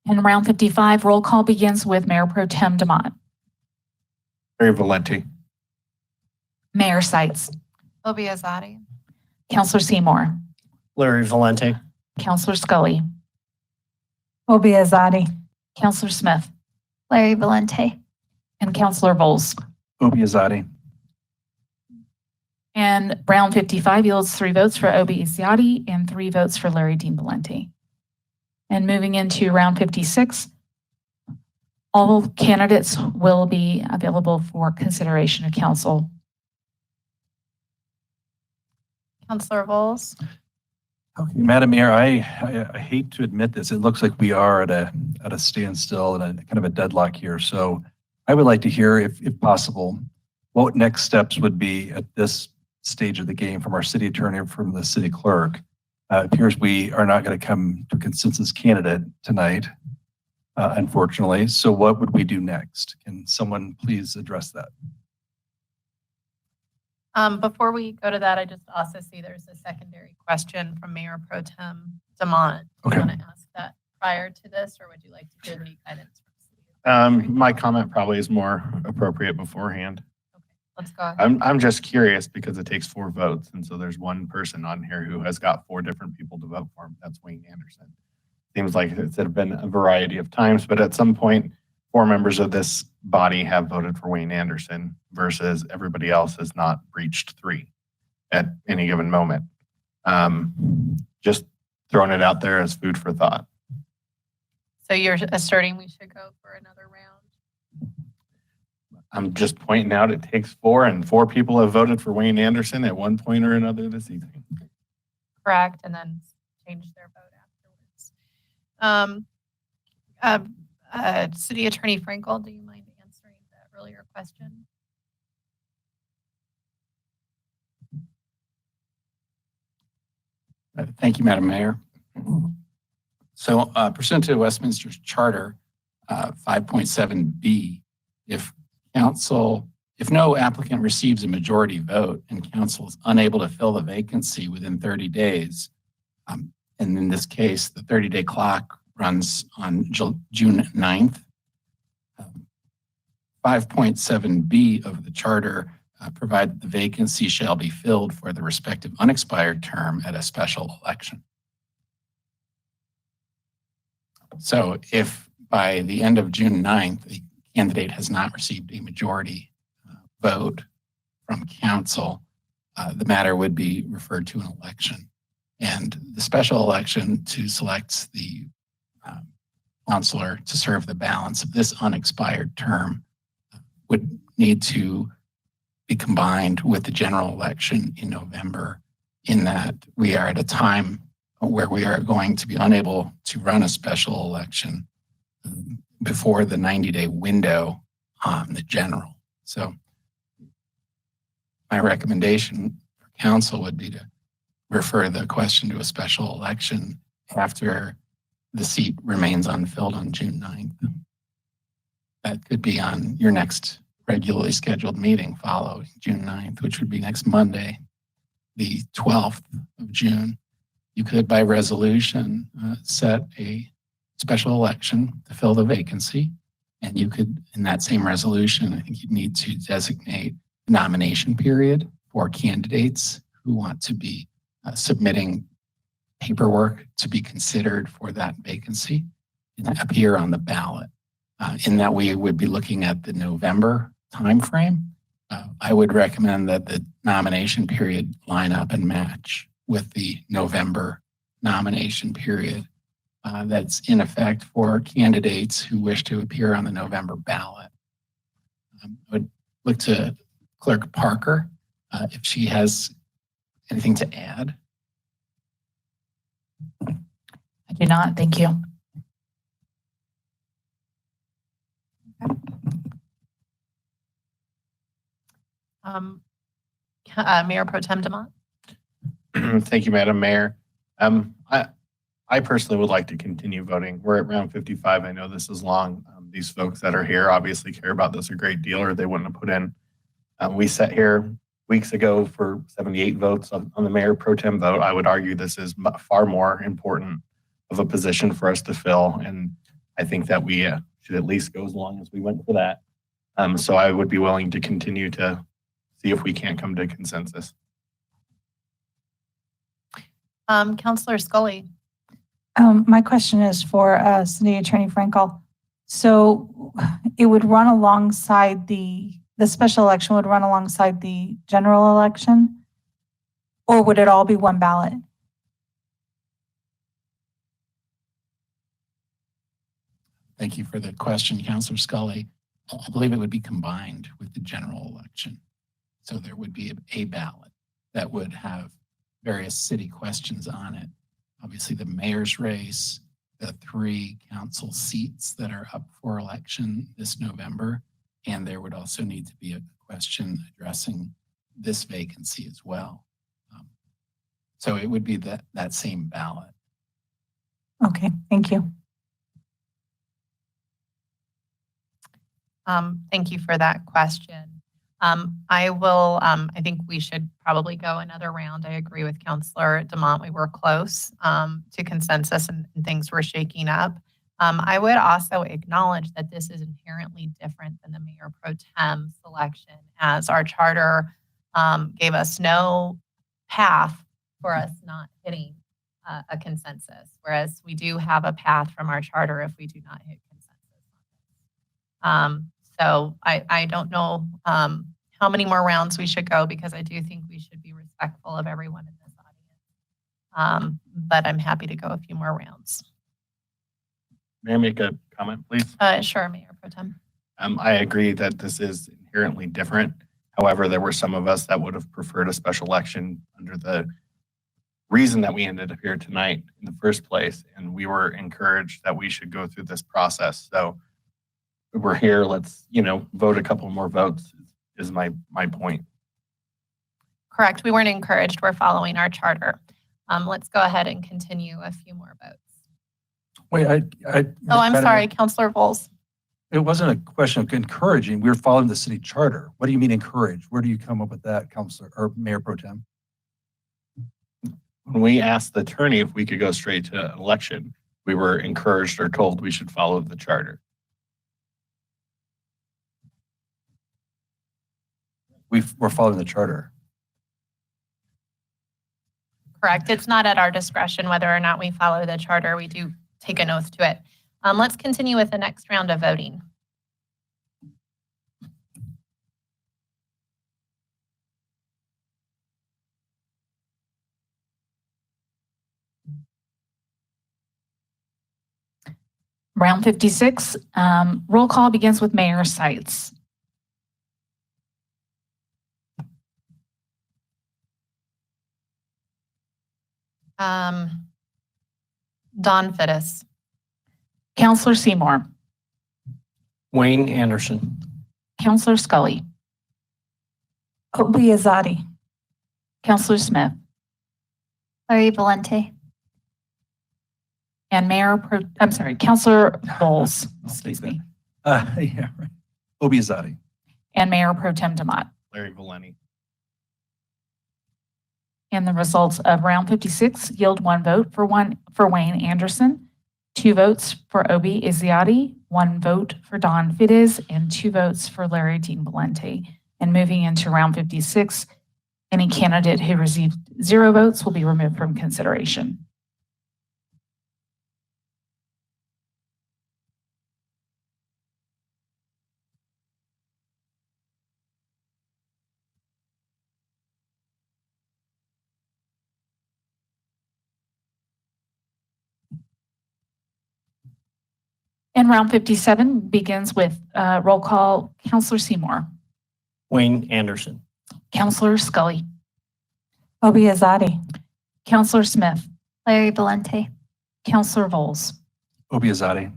In round 55, roll call begins with Mayor Pro Tem Demott, Larry Valenti. Mayor Sites, Obi Azadi. Counselor Seymour, Larry Valenti. Counselor Scully, Obi Azadi. Counselor Smith, Larry Valente. and Counselor Bowles. Obi Hazadi, And round 55 yields 3 votes for Obi Izziati and 3 votes for Larry Dean Valente. And moving into round 56, all candidates will be available for consideration of council. Counselor Bowles. Okay, Madam Mayor, I hate to admit this. It looks like we are at a standstill and a kind of a deadlock here. So I would like to hear, if possible, what next steps would be at this stage of the game from our city attorney or from the city clerk. It appears we are not going to come to a consensus candidate tonight, unfortunately. So what would we do next? Can someone please address that? Before we go to that, I just also see there's a secondary question from Mayor Pro Tem Demott. Do Okay. you want to ask that prior to this, or would you like to give any guidance from the city? My comment probably is more appropriate beforehand. Let's go ahead. I'm just curious because it takes 4 votes. And so there's one person on here who has got 4 different people to vote for him. That's Wayne Anderson. Seems like it's been a variety of times, but at some point, 4 members of this body have voted for Wayne Anderson versus everybody else has not breached 3 at any given moment. Just throwing it out there as food for thought. So you're asserting we should go for another round? I'm just pointing out it takes 4, and 4 people have voted for Wayne Anderson at one point or another this evening. Correct, and then change their vote afterwards. City Attorney Frankel, do you mind answering the earlier question? Thank you, Madam Mayor. So pursuant to Westminster's Charter 5.7B, if no applicant receives a majority vote and council is unable to fill the vacancy within 30 days, and in this case, the 30-day clock runs on June 9th, 5.7B of the charter provided the vacancy shall be filled for the respective unexpired term at a special election. So if by the end of June 9th, the candidate has not received a majority vote from council, the matter would be referred to an election. And the special election to select the councilor to serve the balance of this unexpired term would need to be combined with the general election in November, in that we are at a time where we are going to be unable to run a special election before the 90-day window on the general. So my recommendation for council would be to refer the question to a special election after the seat remains unfilled on June 9th. That could be on your next regularly scheduled meeting following June 9th, which would be next Monday, the 12th of June. You could, by resolution, set a special election to fill the vacancy. And you could, in that same resolution, I think you'd need to designate a nomination period for candidates who want to be submitting paperwork to be considered for that vacancy and appear on the ballot. In that we would be looking at the November timeframe. I would recommend that the nomination period line up and match with the November nomination period. that's in effect for candidates who wish to appear on the November ballot. I would look to Clerk Parker if she has anything to add. I do not. Thank you. Mayor Pro Tem DeMont. Thank you, Madam Mayor. I personally would like to continue voting. We're at round 55. I know this is long. These folks that are here obviously care about this a great deal, or they wouldn't have put in. We sat here weeks ago for 78 votes on the Mayor Pro Tem vote. I would argue this is far more important of a position for us to fill, and I think that we should at least go as long as we went for that. So I would be willing to continue to see if we can't come to consensus. Councilor Scully. My question is for City Attorney Frankel. So it would run alongside the special election would run alongside the general election, or would it all be one ballot? Thank you for the question, Councilor Scully. I believe it would be combined with the general election. So there would be a ballot that would have various city questions on it. Obviously, the mayor's race, the 3 council seats that are up for election this November, and there would also need to be a question addressing this vacancy as well. So it would be that same ballot. Okay, thank you. Thank you for that question. I think we should probably go another round. I agree with Councilor DeMont. We were close to consensus and things were shaking up. I would also acknowledge that this is inherently different than the Mayor Pro Tem selection, as our charter gave us no path for us not hitting a consensus, whereas we do have a path from our charter if we do not hit consensus. So I don't know how many more rounds we should go, because I do think we should be respectful of everyone in this audience. But I'm happy to go a few more rounds. May I make a comment, please? Sure, Mayor Pro Tem. I agree that this is inherently different. However, there were some of us that would have preferred a special election under the reason that we ended up here tonight in the first place. And we were encouraged that we should go through this process. So we're here, let's, vote a couple more votes is my point. Correct. We weren't encouraged. We're following our charter. Let's go ahead and continue a few more votes. Wait, I'm sorry, Councilor Bowles. It wasn't a question of encouraging. We were following the city charter. What do you mean encourage? Where do you come up with that, Councilor or Mayor Pro Tem? When we asked the attorney if we could go straight to election, we were encouraged or told we should follow the charter. We're following the charter. Correct. It's not at our discretion whether or not we follow the charter. We do take an oath to it. Let's continue with the next round of voting. Round 56, roll call begins with Mayor Sites. Don Fittis. Councilor Seymour. Wayne Anderson. Councilor Scully. Obi Azadi. Councilor Smith. Larry Valente. And Councilor Bowles, excuse me. Yeah, right. Obi Azadi. And Mayor Pro Tem DeMott. Larry Valente. And the results of round 56 yield 1 vote for Wayne Anderson, 2 votes for Obi Izziati, 1 vote for Don Fittis, and 2 votes for Larry Dean Valente. And moving into round 56, any candidate who received 0 votes will be removed from consideration. And round 57 begins with roll call. Counselor Seymour, Wayne Anderson. Counselor Scully, Obi Azadi. Counselor Smith, Larry Valente, Counselor Vols, Obi Azadi.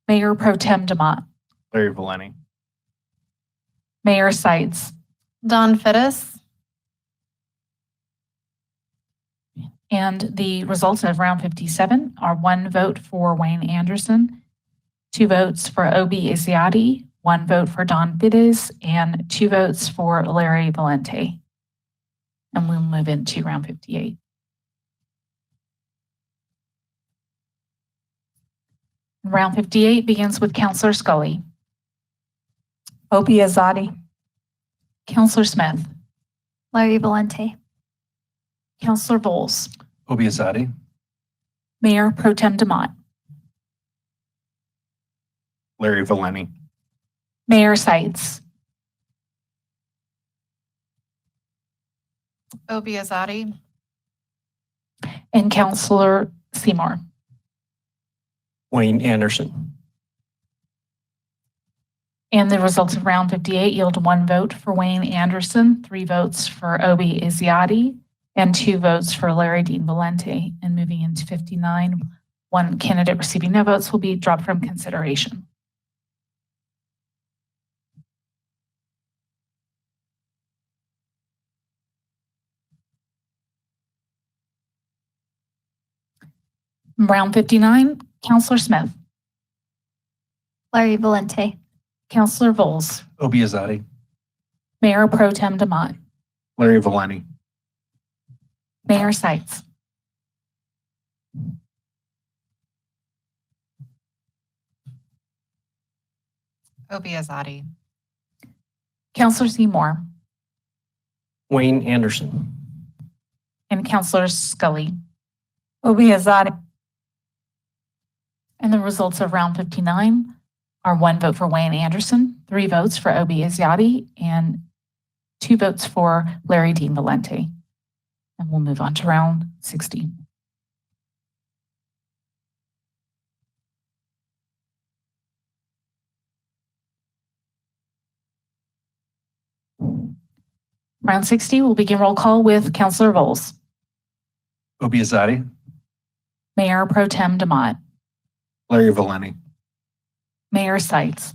Mayor Pro Tem Demott, Larry Valeni. Mayor Sides, Don Fittis. and the results of round 57 are 1 vote for Wayne Anderson, 2 votes for Obi Izziati, 1 vote for Don Fittis, and 2 votes for Larry Valente. And we'll move into round 58. Round 58 begins with Counselor Scully, Obi Azadi. Counselor Smith, Larry Valente, Counselor Vols, Obi Azadi. Mayor Pro Tem Demott, Larry Valeni. Mayor Sides, Obi Azadi. and Counselor Seymour. Wayne Anderson. And the results of round 58 yield 1 vote for Wayne Anderson, 3 votes for Obi Izziati, and 2 votes for Larry Dean Valente. And moving into 59, 1 candidate receiving no votes will be dropped from consideration. Round 59, Counselor Smith, Larry Valente, Counselor Vols, Obi Azadi. Mayor Pro Tem Demott, Larry Valeni. Mayor Sites, Obi Azadi. Counselor Seymour, Wayne Anderson. and Counselor Scully. Obi Azadi. And the results of round 59 are 1 vote for Wayne Anderson, 3 votes for Obi Izziati, and 2 votes for Larry Dean Valente. And we'll move on to round 60. Round 60 will begin roll call with Counselor Vols, Obi Azadi. Mayor Pro Tem Demott, Larry Valeni. Mayor Sites,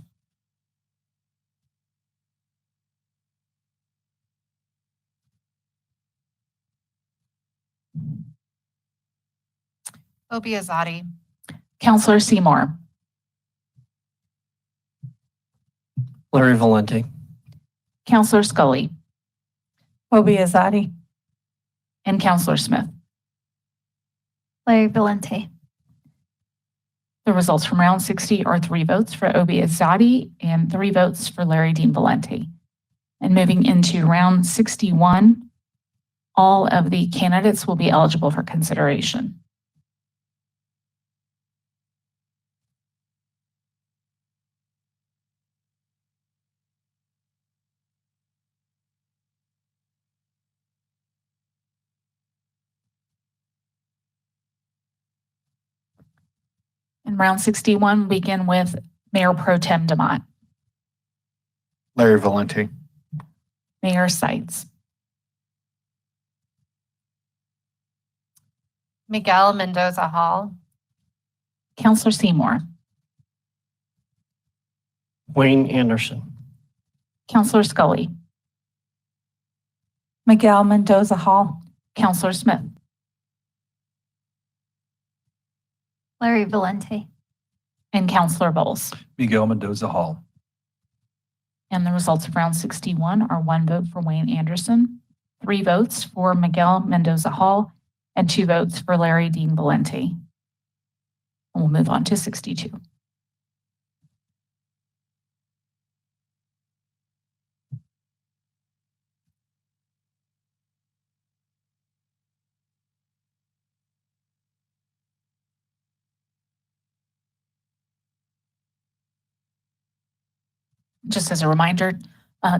Obi Azadi. Counselor Seymour, Larry Valente. Counselor Scully, Obi Azadi. and Counselor Smith. Larry Valente, The results from round 60 are 3 votes for Obi Izziati and 3 votes for Larry Dean Valente. And moving into round 61, all of the candidates will be eligible for consideration. In round 61, we begin with Mayor Pro Tem Demott, Larry Valenti. Mayor Sites, Miguel Mendoza Hall. Counselor Seymour, Wayne Anderson. Counselor Scully, Miguel Mendoza Hall. Counselor Smith, Larry Valente, and Counselor Bowles. Miguel Mendoza Hall. And the results of round 61 are 1 vote for Wayne Anderson, 3 votes for Miguel Mendoza Hall, and 2 votes for Larry Dean Valente. And we'll move on to 62. Just as a reminder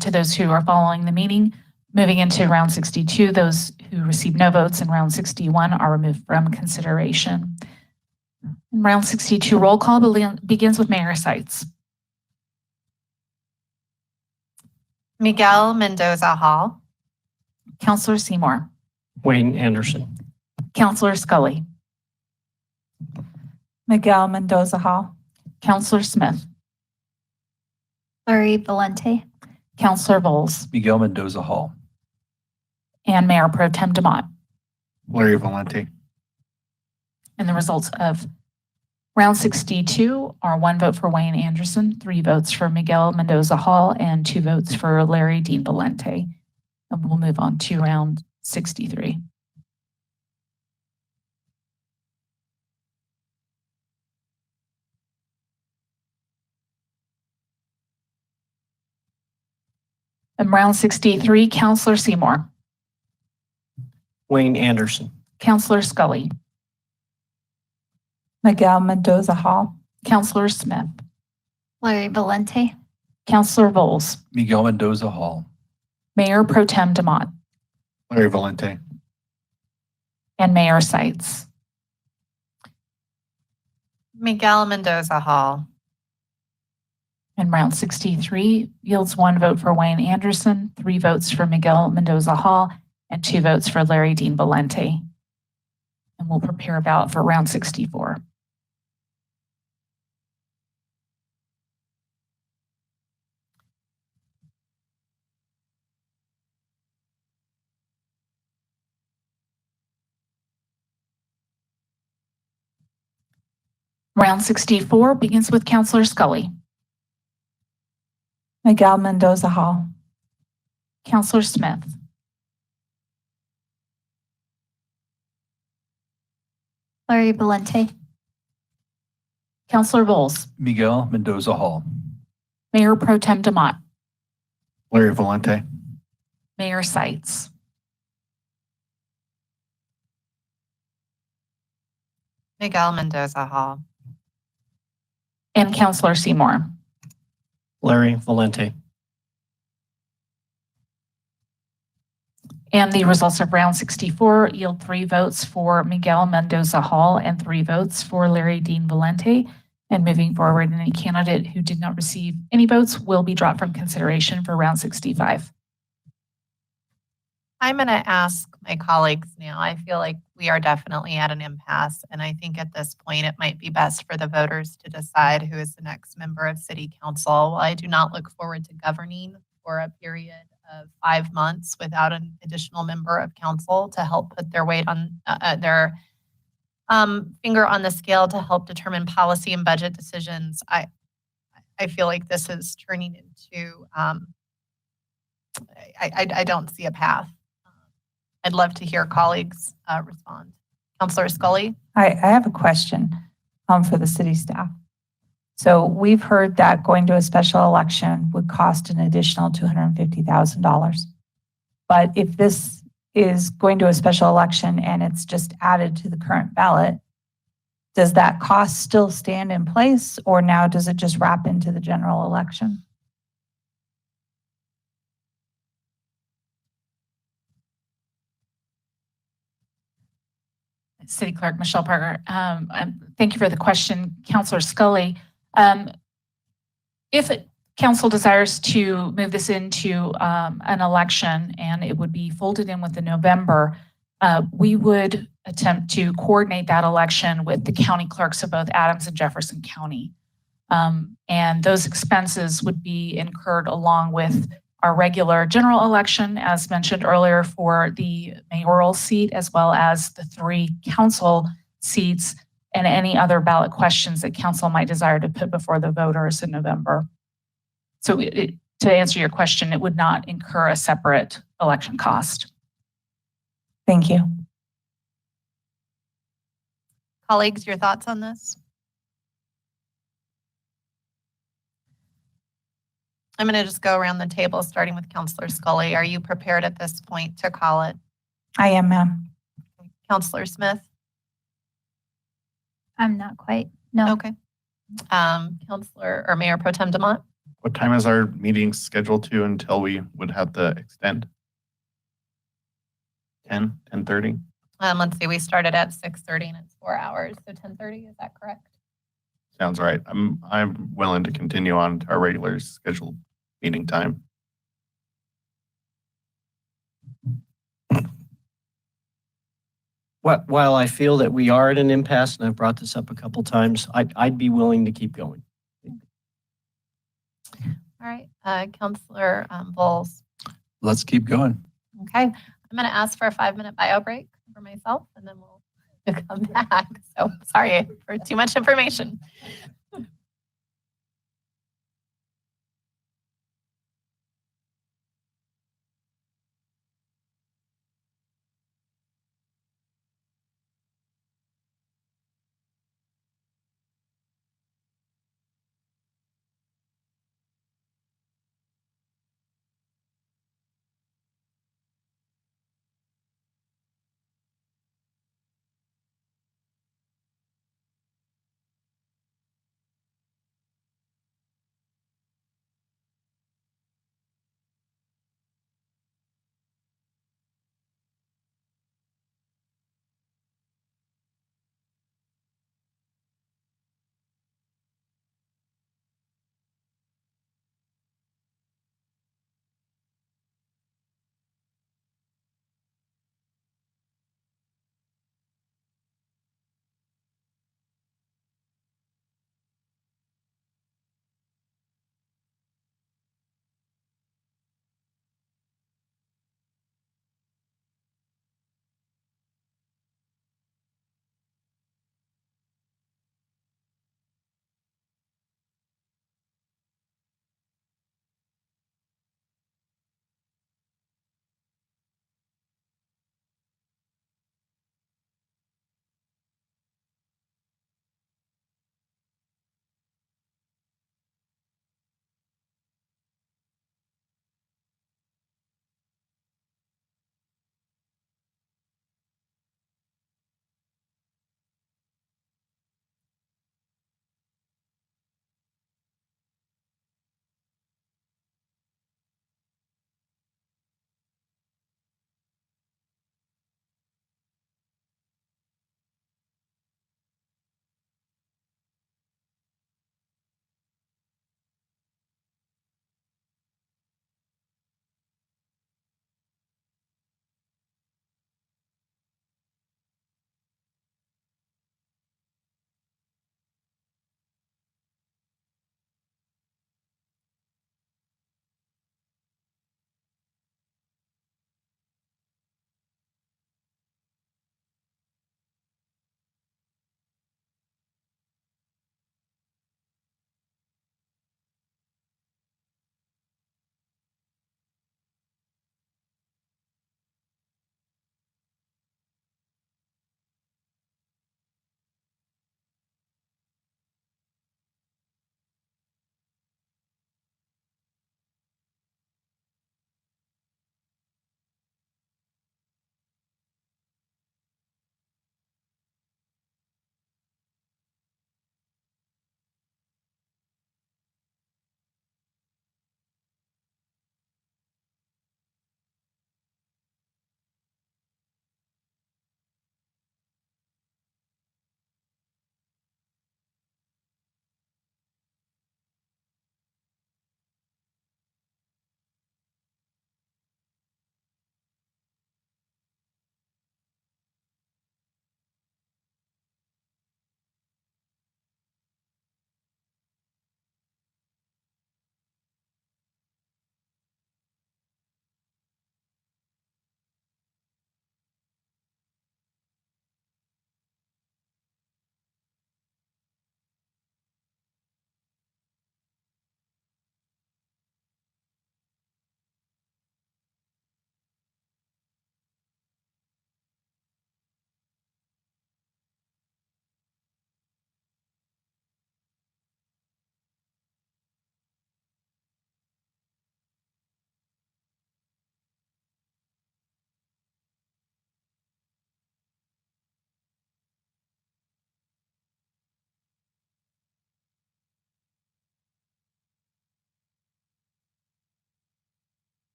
to those who are following the meeting, moving into round 62, those who received no votes in round 61 are removed from consideration. Round 62 roll call begins with Mayor Sites. Miguel Mendoza Hall, Counselor Seymour, Wayne Anderson. Counselor Scully, Miguel Mendoza Hall. Counselor Smith, Lori Valente, Counselor Bowles, Miguel Mendoza Hall. and Mayor Pro Tem Demott. Larry Valente. And the results of round 62 are 1 vote for Wayne Anderson, 3 votes for Miguel Mendoza Hall, and 2 votes for Larry Dean Valente. And we'll move on to round 63. And round 63, Counselor Seymour, Wayne Anderson. Counselor Scully, Miguel Mendoza Hall. Counselor Smith, Lori Valente, Counselor Bowles, Miguel Mendoza Hall. Mayor Pro Tem Demott, Larry Valente. and Mayor Sites. Miguel Mendoza Hall, And round 63 yields 1 vote for Wayne Anderson, 3 votes for Miguel Mendoza Hall, and 2 votes for Larry Dean Valente. And we'll prepare a ballot for round 64. Round 64 begins with Counselor Scully, Miguel Mendoza Hall. Counselor Smith, Lori Valente, Counselor Bowles, Miguel Mendoza Hall. Mayor Pro Tem Demott, Larry Valente. Mayor Sites. Miguel Mendoza Hall, And Counselor Seymour. Larry Valente. And the results of round 64 yield 3 votes for Miguel Mendoza Hall and 3 votes for Larry Dean Valente. And moving forward, any candidate who did not receive any votes will be dropped from consideration for round 65. I'm going to ask my colleagues now. I feel like we are definitely at an impasse, and I think at this point it might be best for the voters to decide who is the next member of City Council. While I do not look forward to governing for a period of 5 months without an additional member of council to help put their weight on their finger on the scale to help determine policy and budget decisions, I feel like this is turning into I don't see a path. I'd love to hear colleagues respond. Councilor Scully? I have a question for the city staff. So we've heard that going to a special election would cost an additional $250,000. But if this is going to a special election and it's just added to the current ballot, does that cost still stand in place, or now does it just wrap into the general election? City Clerk Michelle Parker, thank you for the question. Councilor Scully, if council desires to move this into an election and it would be folded in with the November, we would attempt to coordinate that election with the county clerks of both Adams and Jefferson County. And those expenses would be incurred along with our regular general election, as mentioned earlier, for the mayoral seat, as well as the 3 council seats and any other ballot questions that council might desire to put before the voters in November. So to answer your question, it would not incur a separate election cost. Thank you. Colleagues, your thoughts on this? I'm going to just go around the table, starting with Councilor Scully. Are you prepared at this point to call it? I am, ma'am. Councilor Smith? I'm not quite. No. Okay. Councilor or Mayor Pro Tem Demott? What time is our meeting scheduled to until we would have to extend? 10, 10:30? Let's see, we started at 6:30 and it's 4 hours, so 10:30, is that correct? Sounds right. I'm willing to continue on to our regular scheduled meeting time. While I feel that we are at an impasse, and I've brought this up a couple times, I'd be willing to keep going. All right, Counselor Bowles. Let's keep going. Okay, I'm going to ask for a 5-minute bio break for myself, and then we'll come back. So sorry for too much information.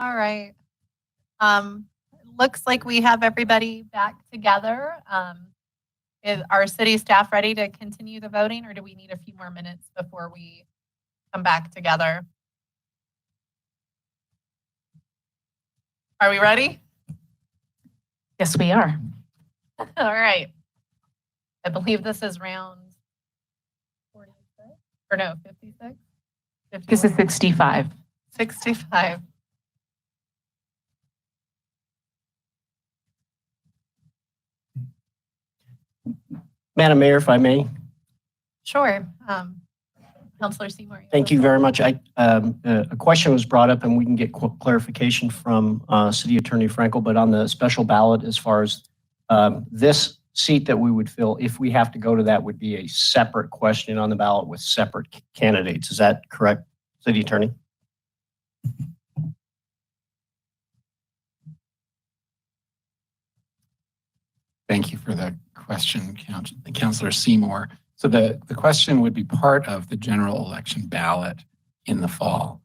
All right. Looks like we have everybody back together. Is our city staff ready to continue the voting, or do we need a few more minutes before we come back together? Are we ready? Yes, we are. All right. I believe this is round 46, or no, 56? This is 65. 65. Madam Mayor, if I may. Sure. Councilor Seymour. Thank you very much. A question was brought up, and we can get clarification from City Attorney Frankel, but on the special ballot, as far as this seat that we would fill, if we have to go to that, would be a separate question on the ballot with separate candidates. Is that correct, City Attorney? Thank you for the question, Councilor Seymour. So the question would be part of the general election ballot in the fall.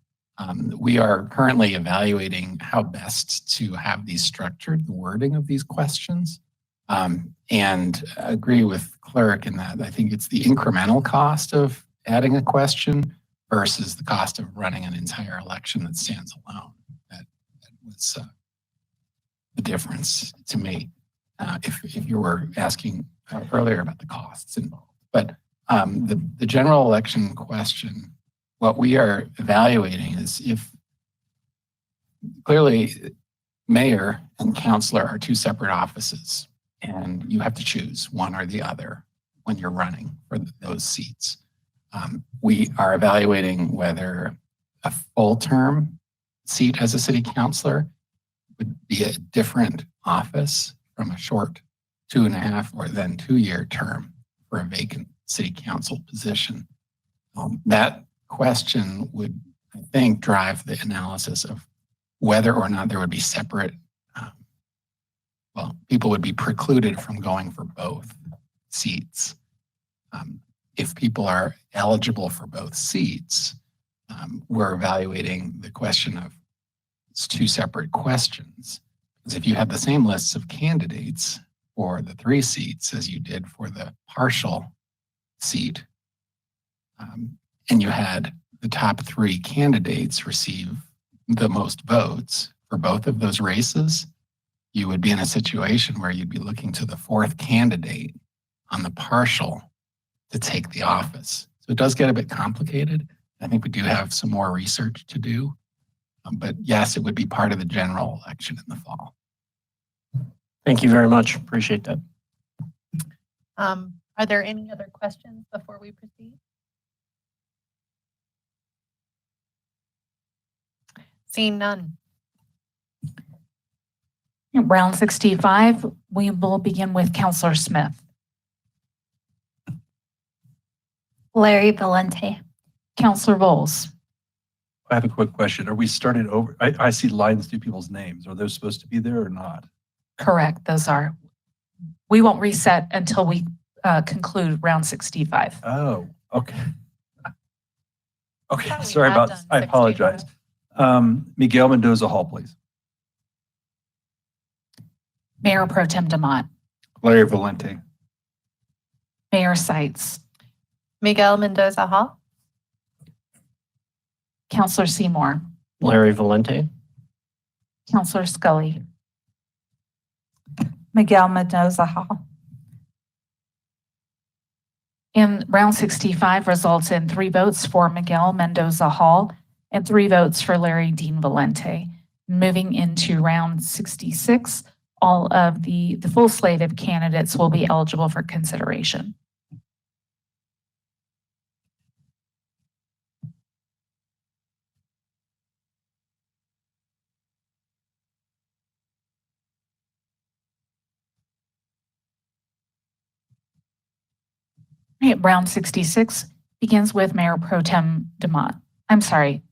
We are currently evaluating how best to have these structured, the wording of these questions, and agree with Clerk in that I think it's the incremental cost of adding a question versus the cost of running an entire election that stands alone. That was the difference to me. If you were asking earlier about the costs involved. But the general election question, what we are evaluating is if clearly mayor and councilor are two separate offices and you have to choose one or the other when you're running for those seats. We are evaluating whether a full term seat as a city councilor would be a different office from a short 2.5 or then 2-year term for a vacant city council position. That question would, I think, drive the analysis of whether or not there would be separate, people would be precluded from going for both seats. If people are eligible for both seats, we're evaluating the question of it's two separate questions. Because if you have the same lists of candidates for the 3 seats as you did for the partial seat, and you had the top 3 candidates receive the most votes for both of those races, you would be in a situation where you'd be looking to the 4th candidate on the partial to take the office. So it does get a bit complicated. I think we do have some more research to do. But yes, it would be part of the general election in the fall. Thank you very much. Appreciate that. Are there any other questions before we proceed? Seeing none. Round 65, we will begin with Councilor Smith. Larry Valente. Councilor Bowles. I have a quick question. Are we starting over? I see lines through people's names. Are those supposed to be there or not? Correct, those are. We won't reset until we conclude round 65. Oh, okay. Okay, Thought we sorry had about, done I apologize. Miguel Mendoza Hall, please. Mayor Pro Tem Demott. Larry Valente. Mayor Seitz. Miguel Mendoza Hall. Councilor Seymour. Larry Valente. Councilor Scully. Miguel Mendoza Hall. And round 65 results in 3 votes for Miguel Mendoza Hall and 3 votes for Larry Dean Valente. Moving into round 66, all of the full slate of candidates will be eligible for consideration. Right, round 66 begins with Mayor Pro Tem Demott. I'm sorry,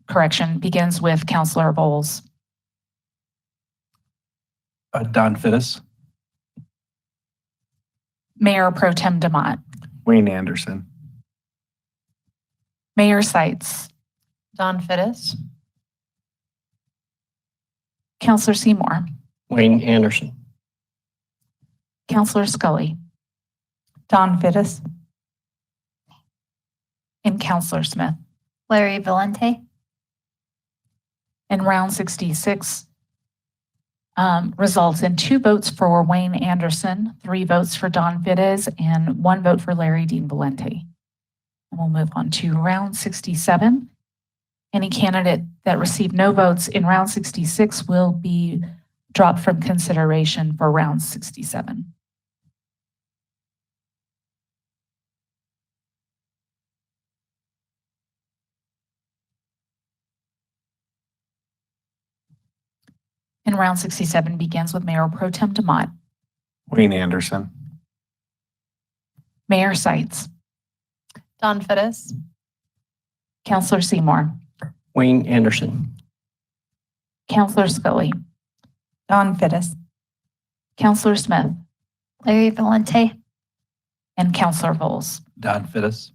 correction, begins with Councilor Bowles. Don Fittis. Mayor Pro Tem Demott. Wayne Anderson. Mayor Seitz. Don Fittis. Counselor Seymour, Wayne Anderson. Counselor Scully, Don Fittis. and Counselor Smith. Larry Valente, In round 66, results in 2 votes for Wayne Anderson, 3 votes for Don Fittis, and 1 vote for Larry Dean Valente. And we'll move on to round 67. Any candidate that received no votes in round 66 will be dropped from consideration for round 67. And round 67 begins with Mayor Pro Tem DeMott, Wayne Anderson. Mayor Seitz, Don Fittis, Counselor Seymour, Wayne Anderson. Counselor Scully, Don Fittis. Counselor Smith, Larry Valente, and Counselor Bowles. Don Fittis.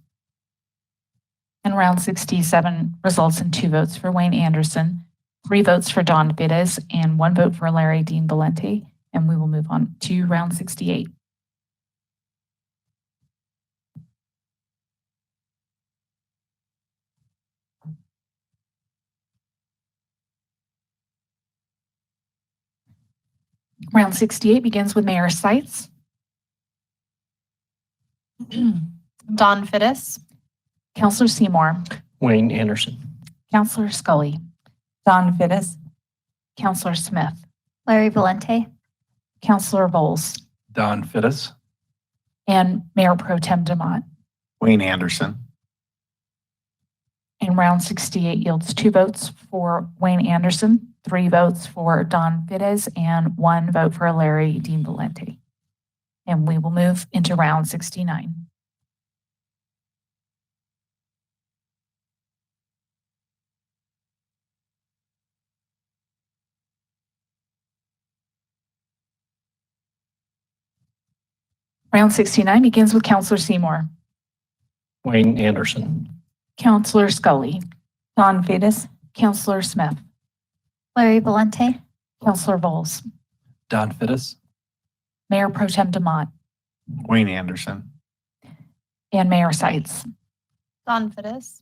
And round 67 results in 2 votes for Wayne Anderson, 3 votes for Don Fittis, and 1 vote for Larry Dean Valente. And we will move on to round 68. Round 68 begins with Mayor Seitz, Don Fittis, Counselor Seymour, Wayne Anderson. Counselor Scully, Don Fittis. Counselor Smith, Larry Valente, Counselor Bowles, Don Fittis. and Mayor Pro Tem DeMott. Wayne Anderson. And round 68 yields 2 votes for Wayne Anderson, 3 votes for Don Fittis, and 1 vote for Larry Dean Valente. And we will move into round 69. Round 69 begins with Counselor Seymour, Wayne Anderson. Counselor Scully, Don Fittis. Counselor Smith, Larry Valente, Counselor Bowles, Don Fittis. Mayor Pro Tem DeMott, Wayne Anderson. and Mayor Seitz. Don Fittis,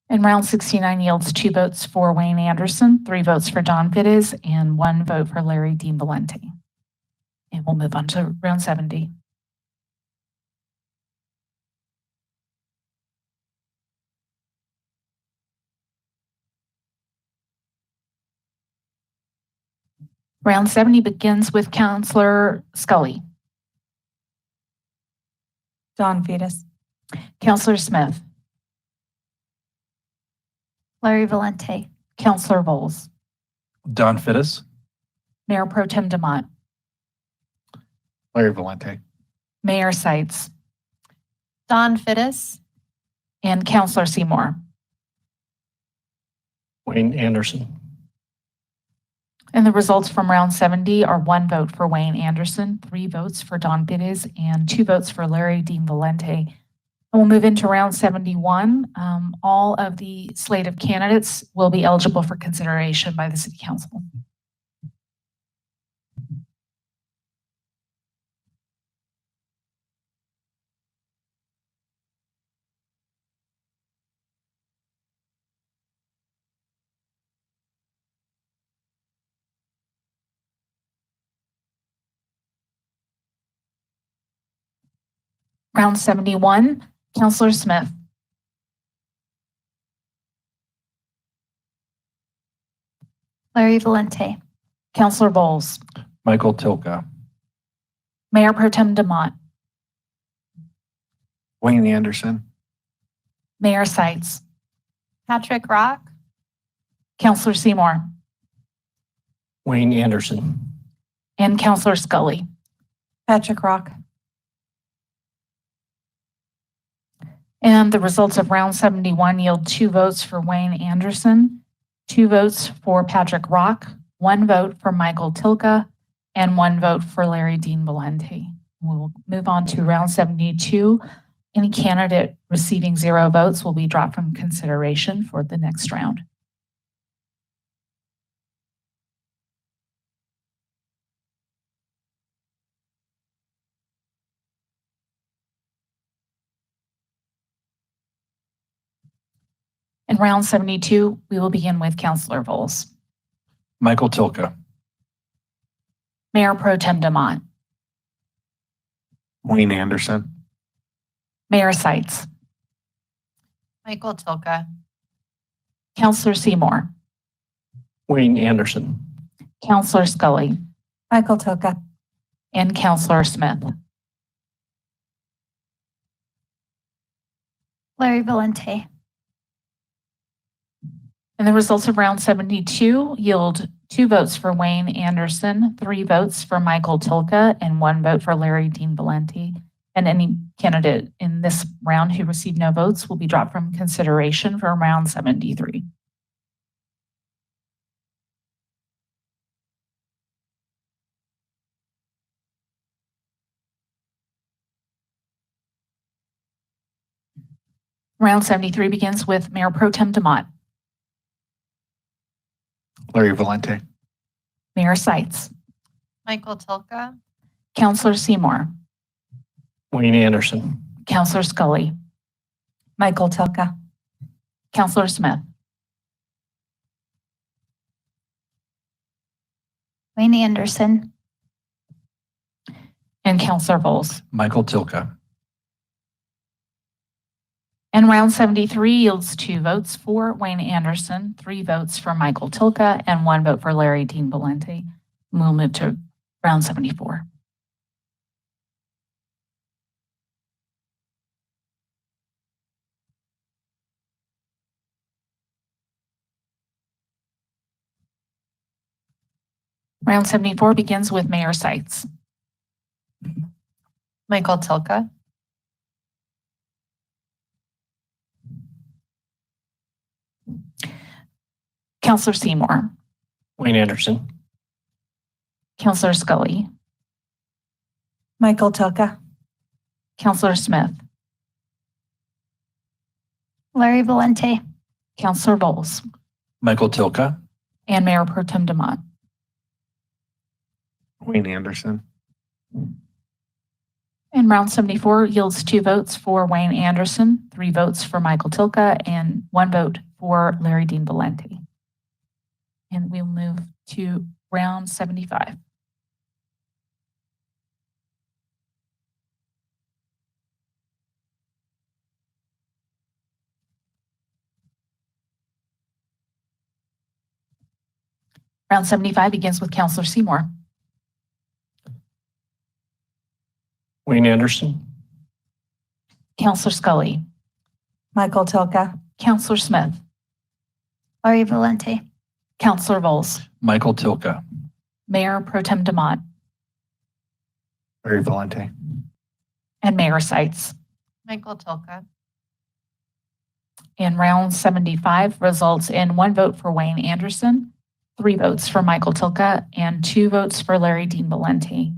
And round 69 yields 2 votes for Wayne Anderson, 3 votes for Don Fittis, and 1 vote for Larry Dean Valente. And we'll move on to round 70. Round 70 begins with Counselor Scully, Don Fittis. Counselor Smith, Larry Valente, Counselor Bowles, Don Fittis. Mayor Pro Tem DeMott, Larry Valente. Mayor Seitz, Don Fittis, and Counselor Seymour. Wayne Anderson. And the results from round 70 are 1 vote for Wayne Anderson, 3 votes for Don Fittis, and 2 votes for Larry Dean Valente. And we'll move into round 71. All of the slate of candidates will be eligible for consideration by the City Council. Round 71, Counselor Smith, Larry Valente, Counselor Bowles, Michael Tilka. Mayor Pro Tem DeMott, Wayne Anderson. Mayor Seitz, Patrick Rock, Counselor Seymour, Wayne Anderson. and Counselor Scully. Patrick Rock. And the results of round 71 yield 2 votes for Wayne Anderson, 2 votes for Patrick Rock, 1 vote for Michael Tilka, and 1 vote for Larry Dean Valente. We'll move on to round 72. Any candidate receiving 0 votes will be dropped from consideration for the next round. In round 72, we will begin with Councilor Vols. Michael Tilka. Mayor Pro Tem Demont. Wayne Anderson. Mayor Seitz. Michael Tilka. Councilor Seymour. Wayne Anderson. Councilor Scully. Michael Tilka. And Councilor Smith. Larry Valente. And the results of round 72 yield 2 votes for Wayne Anderson, 3 votes for Michael Tilka, and 1 vote for Larry Dean Valente. And any candidate in this round who received no votes will be dropped from consideration for round 73. Round 73 begins with Mayor Pro Tem Demont. Larry Valente. Mayor Seitz. Michael Tilka. Councilor Seymour. Wayne Anderson. Councilor Scully. Michael Tilka. Councilor Smith. Wayne Anderson. And Councilor Vols. Michael Tilka. And round 73 yields 2 votes for Wayne Anderson, 3 votes for Michael Tilka, and 1 vote for Larry Dean Valente. We'll move to round 74. Round 74 begins with Mayor Seitz. Michael Tilka. Councilor Seymour. Wayne Anderson. Councilor Scully. Michael Tilka. Councilor Smith. Larry Valente. Councilor Vols. Michael Tilka. And Mayor Pro Tem Demont. Wayne Anderson. And round 74 yields 2 votes for Wayne Anderson, 3 votes for Michael Tilka, and 1 vote for Larry Dean Valente. And we'll move to round 75. Round 75 begins with Councilor Seymour. Wayne Anderson. Councilor Scully. Michael Tilka. Councilor Smith. Larry Valente. Councilor Vols. Michael Tilka. Mayor Pro Tem Demont. Larry Valente. And Mayor Seitz. Michael Tilka. And round 75 results in 1 vote for Wayne Anderson, 3 votes for Michael Tilka, and 2 votes for Larry Dean Valente.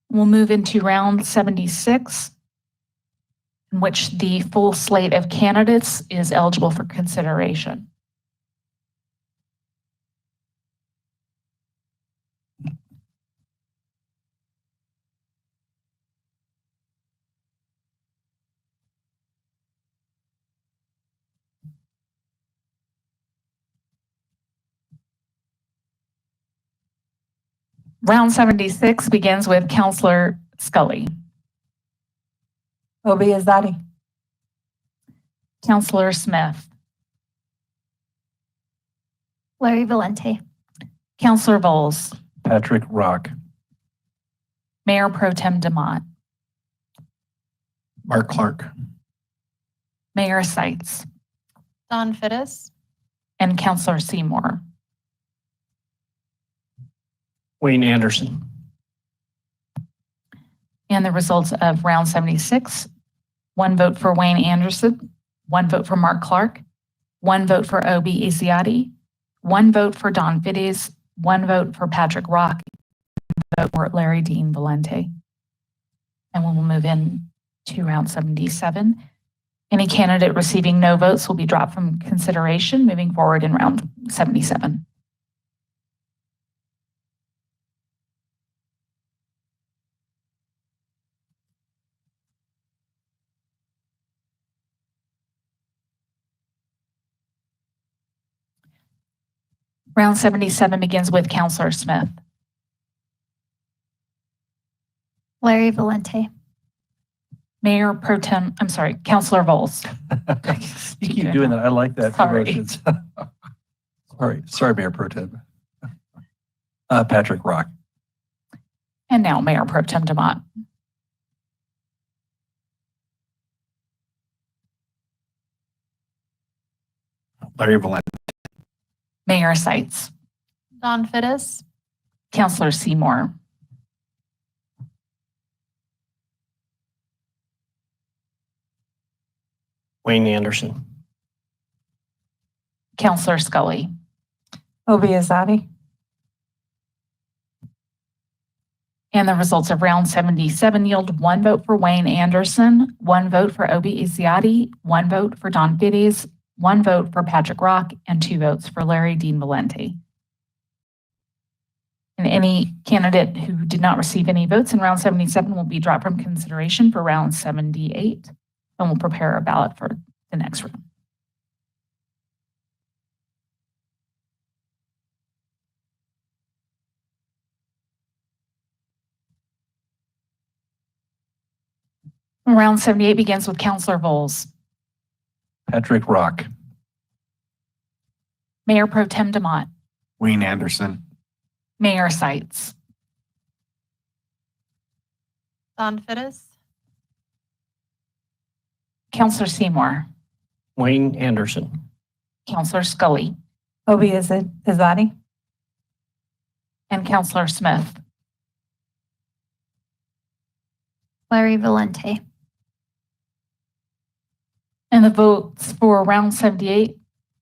We'll move into round 76, in which the full slate of candidates is eligible for consideration. Round 76 begins with Councilor Scully. Obi Azadi. Councilor Smith. Larry Valente. Councilor Vols. Patrick Rock. Mayor Pro Tem Demont. Mark Clark. Mayor Seitz. Don Fittis. And Councilor Seymour. Wayne Anderson. And the results of round 76, 1 vote for Wayne Anderson, 1 vote for Mark Clark, 1 vote for Obi Izziati, 1 vote for Don Fittis, 1 vote for Patrick Rock, 1 vote for Larry Dean Valente. And we will move in to round 77. Any candidate receiving no votes will be dropped from consideration moving forward in round 77. Round 77 begins with Counselor Smith. Larry Valente. Mayor Pro Tem, I'm sorry, Counselor Bowles. You keep doing that. I like that. Sorry. Promotions. Sorry, Mayor Pro Tem. Patrick Rock. And now Mayor Pro Tem DeMott. Larry Valente. Mayor Seitz. Don Fittis. Counselor Seymour. Wayne Anderson. Counselor Scully. Obi Azadi. And the results of round 77 yield 1 vote for Wayne Anderson, 1 vote for Obi Izziati, 1 vote for Don Fittis, 1 vote for Patrick Rock, and 2 votes for Larry Dean Valente. And any candidate who did not receive any votes in round 77 will be dropped from consideration for round 78, and we'll prepare a ballot for the next round. Round 78 begins with Counselor Bowles. Patrick Rock. Mayor Pro Tem DeMott. Wayne Anderson. Mayor Seitz. Don Fittis. Counselor Seymour. Wayne Anderson. Counselor Scully. Obi Azadi. And Counselor Smith. Larry Valente. And the votes for round 78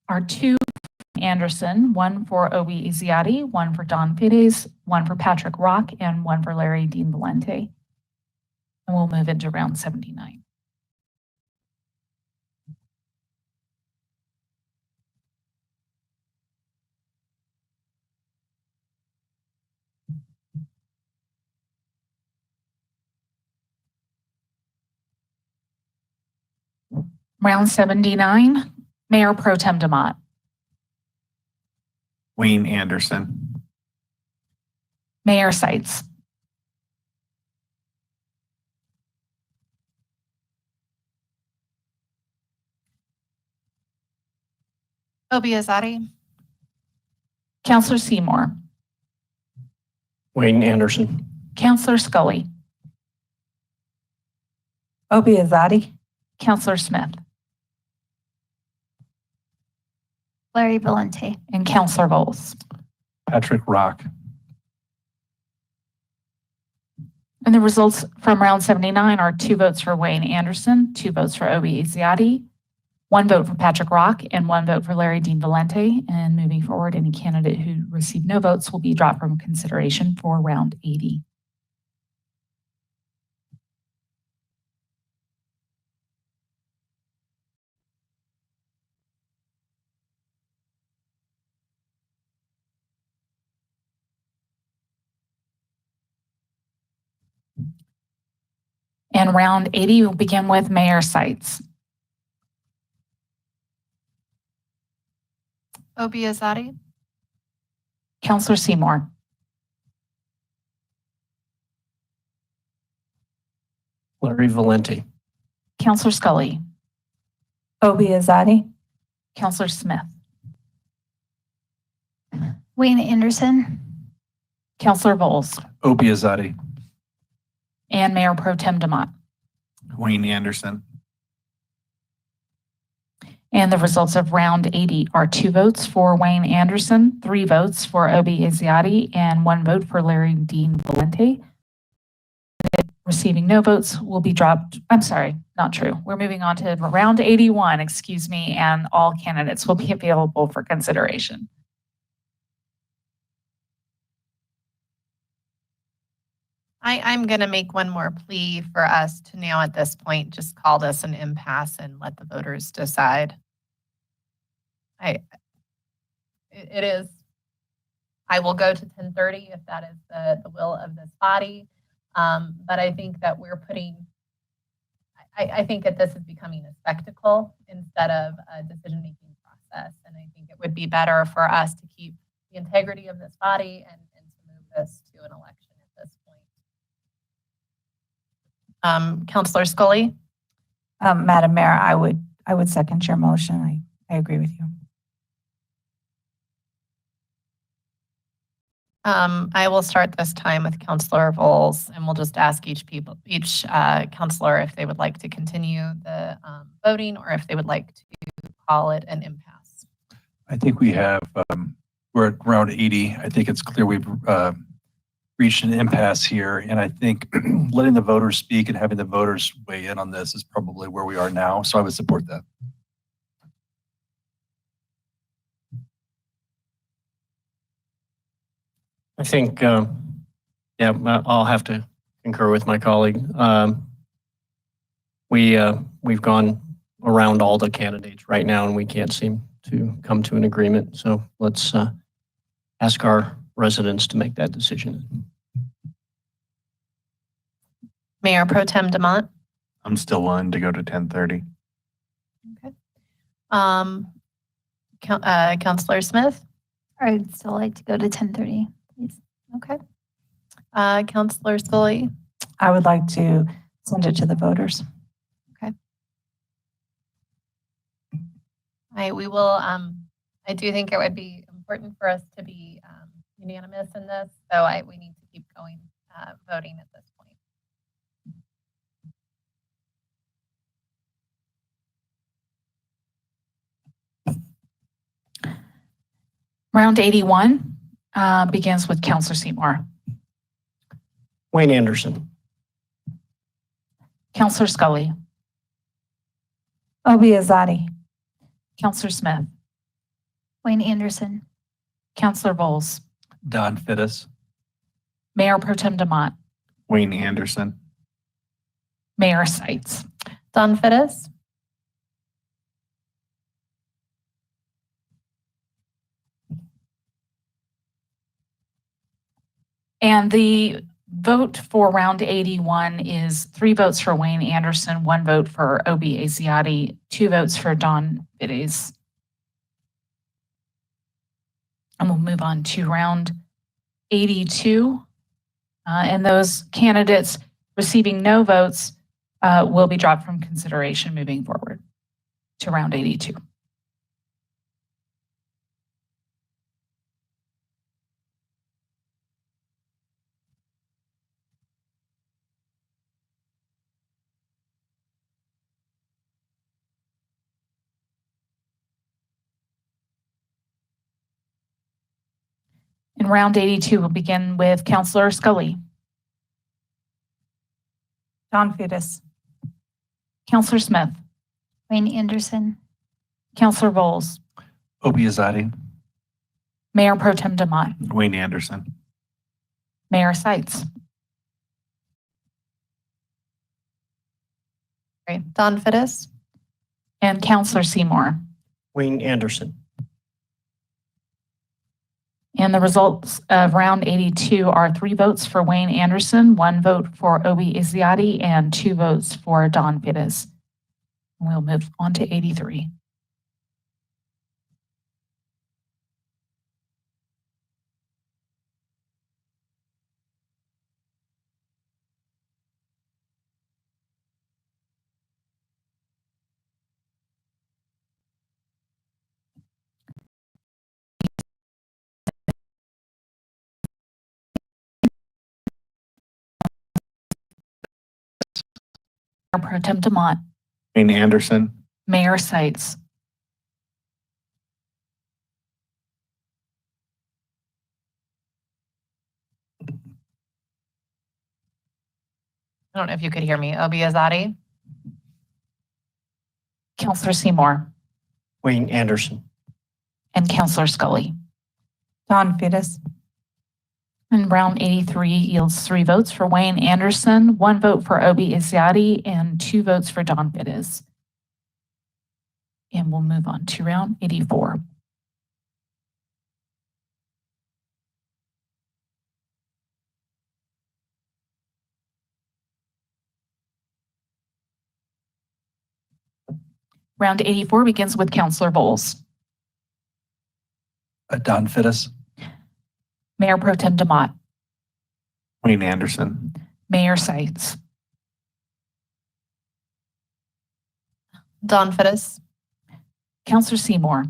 are 2 for Anderson, 1 for Obi Izziati, 1 for Don Fittis, 1 for Patrick Rock, and 1 for Larry Dean Valente. And we'll move into round 79. Round 79, Mayor Pro Tem DeMott. Wayne Anderson. Mayor Seitz. Obi Azadi. Counselor Seymour. Wayne Anderson. Counselor Scully. Obi Azadi. Counselor Smith. Larry Valente. And Counselor Bowles. Patrick Rock. And the results from round 79 are 2 votes for Wayne Anderson, 2 votes for Obi Izziati, 1 vote for Patrick Rock, and 1 vote for Larry Dean Valente. And moving forward, any candidate who received no votes will be dropped from consideration for round 80. And round 80 will begin with Mayor Seitz. Obi Azadi. Counselor Seymour. Larry Valente. Counselor Scully. Obi Azadi. Counselor Smith. Wayne Anderson. Counselor Bowles. Obi Azadi. And Mayor Pro Tem DeMott. Wayne Anderson. And the results of round 80 are 2 votes for Wayne Anderson, 3 votes for Obi Izziati, and 1 vote for Larry Dean Valente. Receiving no votes will be dropped. I'm sorry, not true. We're moving on to round 81, excuse me, and all candidates will be available for consideration. I'm going to make one more plea for us to now at this point just call this an impasse and let the voters decide. It is. I will go to 10:30 if that is the will of this body. But I think that we're putting, I think that this is becoming a spectacle instead of a decision-making process. And I think it would be better for us to keep the integrity of this body and to move this to an election at this point. Councillor Scully? Madam Mayor, I would second your motion. I agree with you. I will start this time with Councillor Voles, and we'll just ask each councillor if they would like to continue the voting or if they would like to call it an impasse. I think we have, we're at around 80. I think it's clear we've reached an impasse here. And I think letting the voters speak and having the voters weigh in on this is probably where we are now. So I would support that. I think, yeah, I'll have to concur with my colleague. We've gone around all the candidates right now, and we can't seem to come to an agreement. So let's ask our residents to make that decision. Mayor Pro Tem DeMont? I'm still willing to go to 10:30. Okay. Councillor Smith? I'd still like to go to 10:30, please. Okay. Councillor Scully? I would like to send it to the voters. We will, I do think it would be important for us to be unanimous in this, so we need to keep going voting at this point. Round 81 begins with Councillor Seymour. Wayne Anderson. Councillor Scully. Obi Azadi. Councillor Smith. Wayne Anderson. Councillor Bowles. Don Fittis. Mayor Pro Tem DeMont. Wayne Anderson. Mayor Seitz. Don Fittis? And the vote for round 81 is 3 votes for Wayne Anderson, 1 vote for Obi Asiati, 2 votes for Don Fittis. And we'll move on to round 82. And those candidates receiving no votes will be dropped from consideration moving forward to round 82. In round 82, we'll begin with Councillor Scully. Don Fittis. Councillor Smith. Wayne Anderson. Councillor Bowles. Obi Azadi. Mayor Pro Tem DeMont. Wayne Anderson. Mayor Seitz. Great. Don Fittis? And Councillor Seymour. Wayne Anderson. And the results of round 82 are 3 votes for Wayne Anderson, 1 vote for Obi Asiati, and 2 votes for Don Fittis. We'll move on to 83. Pro Tem DeMont. Wayne Anderson. Mayor Seitz. I don't know if you could hear me. Obi Azadi? Councillor Seymour. Wayne Anderson. And Councillor Scully. Don Fittis. And round 83 yields 3 votes for Wayne Anderson, 1 vote for Obi Asiati, and 2 votes for Don Fittis. And we'll move on to round 84. Round 84 begins with Councillor Bowles. Don Fittis. Mayor Pro Tem Demott, Wayne Anderson. Mayor Sites, Dawn Fittis, Counselor Seymour,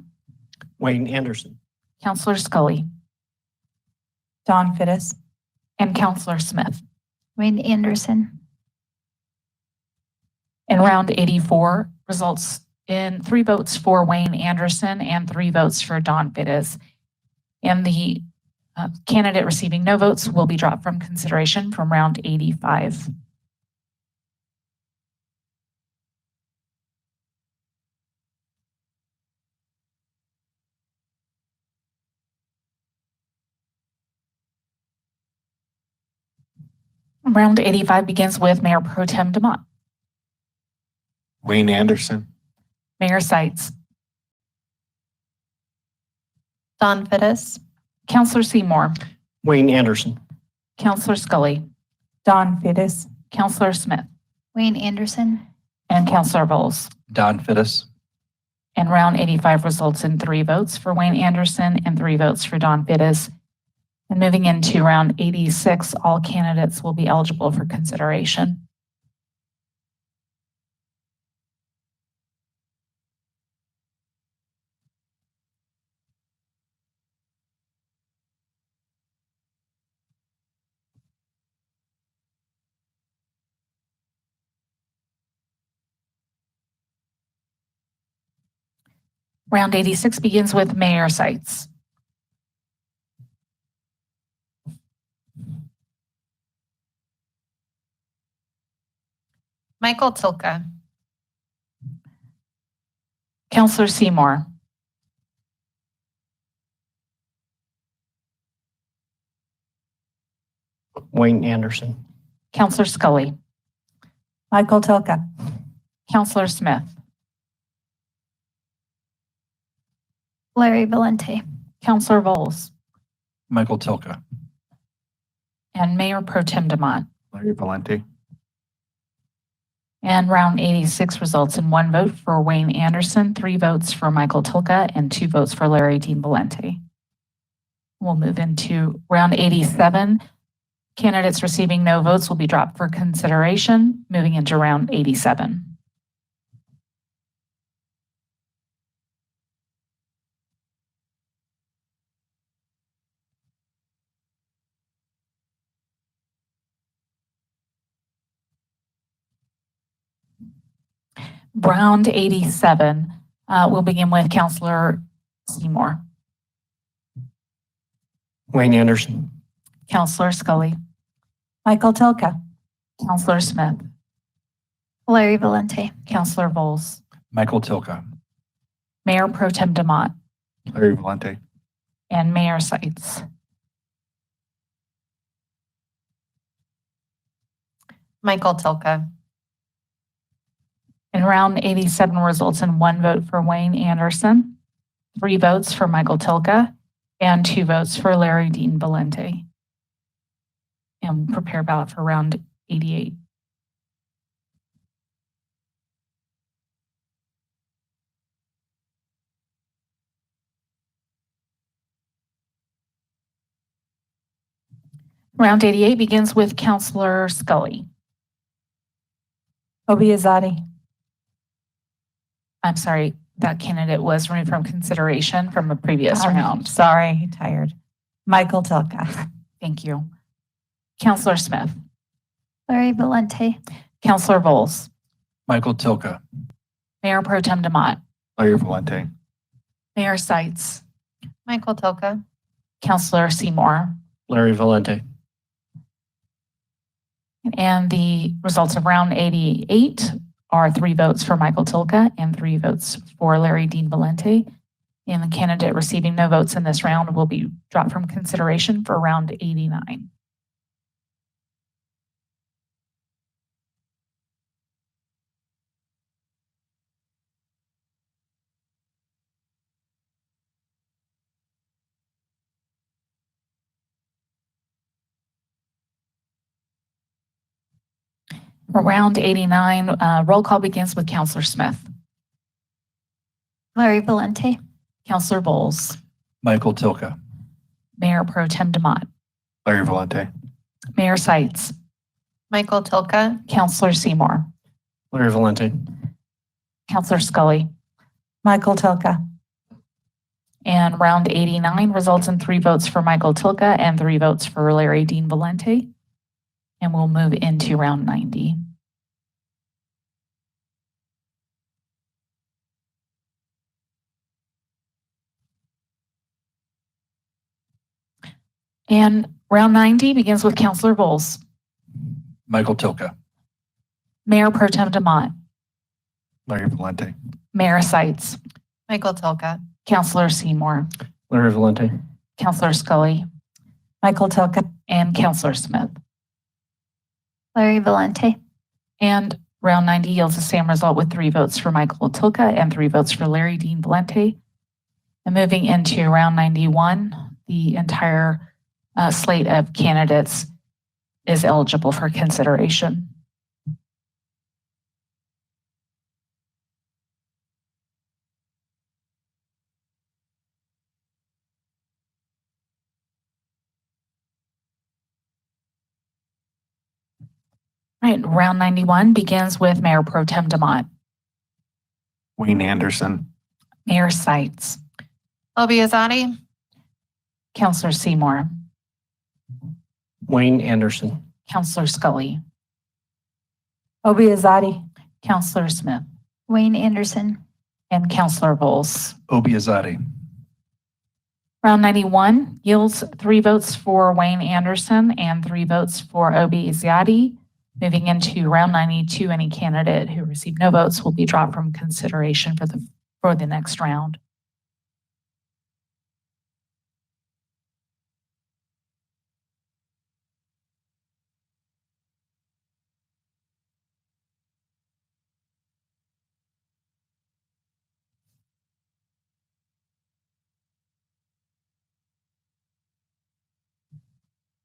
Wayne Anderson. Counselor Scully, Dawn Fittis. and Counselor Smith. Wayne Anderson. In round 84, results in 3 votes for Wayne Anderson and 3 votes for Dawn Fittis. And the candidate receiving no votes will be dropped from consideration from round 85. Round 85 begins with Mayor Pro Tem Demott, Wayne Anderson. Mayor Sites, Dawn Fittis, Counselor Seymour, Wayne Anderson. Counselor Scully, Dawn Fittis. Counselor Smith, Wayne Anderson. and Counselor Bowles. Don Fittis. And round 85 results in 3 votes for Wayne Anderson and 3 votes for Dawn Fittis. And moving into round 86, all candidates will be eligible for consideration. Round 86 begins with Mayor Sites. Michael Tilka, Counselor Seymour, Wayne Anderson. Counselor Scully, Michael Tilka. Counselor Smith, Larry Valente. Counselor Bowles, Michael Tilka. and Mayor Pro Tem Demott. Larry Valente. And round 86 results in 1 vote for Wayne Anderson, 3 votes for Michael Tilka, and 2 votes for Larry Dean Valente. We'll move into round 87. Candidates receiving no votes will be dropped for consideration, moving into round 87. Round 87, we'll begin with Counselor Seymour, Wayne Anderson. Counselor Scully, Michael Tilka. Counselor Smith, Larry Valente. Counselor Bowles, Michael Tilka. Mayor Pro Tem Demott, Larry Valente. and Mayor Sites. Michael Tilka, And round 87 results in 1 vote for Wayne Anderson, 3 votes for Michael Tilka, and 2 votes for Larry Dean Valente. And prepare ballot for round 88. Round 88 begins with Counselor Scully. Obiazati. I'm sorry, that candidate was removed from consideration from a previous round. Sorry, tired. Michael Tilka. Thank you. Counselor Smith, Larry Valente. Counselor Bowles, Michael Tilka. Mayor Pro Tem Demott, Larry Valente. Mayor Sites, Michael Tilka, Counselor Seymour, Larry Valente. and the results of round 88 are 3 votes for Michael Tilka and 3 votes for Larry Dean Valente. And the candidate receiving no votes in this round will be dropped from consideration for round 89. For round 89, roll call begins with Counselor Smith, Larry Valente. Counselor Bowles, Michael Tilka. Mayor Pro Tem Demott, Larry Valente. Mayor Sites, Michael Tilka, Counselor Seymour, Larry Valente. Counselor Scully. Michael Tilka. And round 89 results in 3 votes for Michael Tilka and 3 votes for Larry Dean Valente. And we'll move into round 90. And round 90 begins with Counselor Bowles, Michael Tilka. Mayor Pro Tem Demott, Larry Valente. Mayor Sites, Michael Tilka, Counselor Seymour, Larry Valente. Counselor Scully, Michael Tilka. and Counselor Smith. Larry Valente. And round 90 yields the same result with 3 votes for Michael Tilka and 3 votes for Larry Dean Valente. And moving into round 91, the entire slate of candidates is eligible for consideration. All right, round 91 begins with Mayor Pro Tem Demott, Wayne Anderson. Mayor Sites, Obiazati, Counselor Seymour, Wayne Anderson. Counselor Scully, Obiazati. Counselor Smith, Wayne Anderson. and Counselor Bowles. Obiazati. Round 91 yields 3 votes for Wayne Anderson and 3 votes for Obi Izziati. Moving into round 92, any candidate who received no votes will be dropped from consideration for the next round.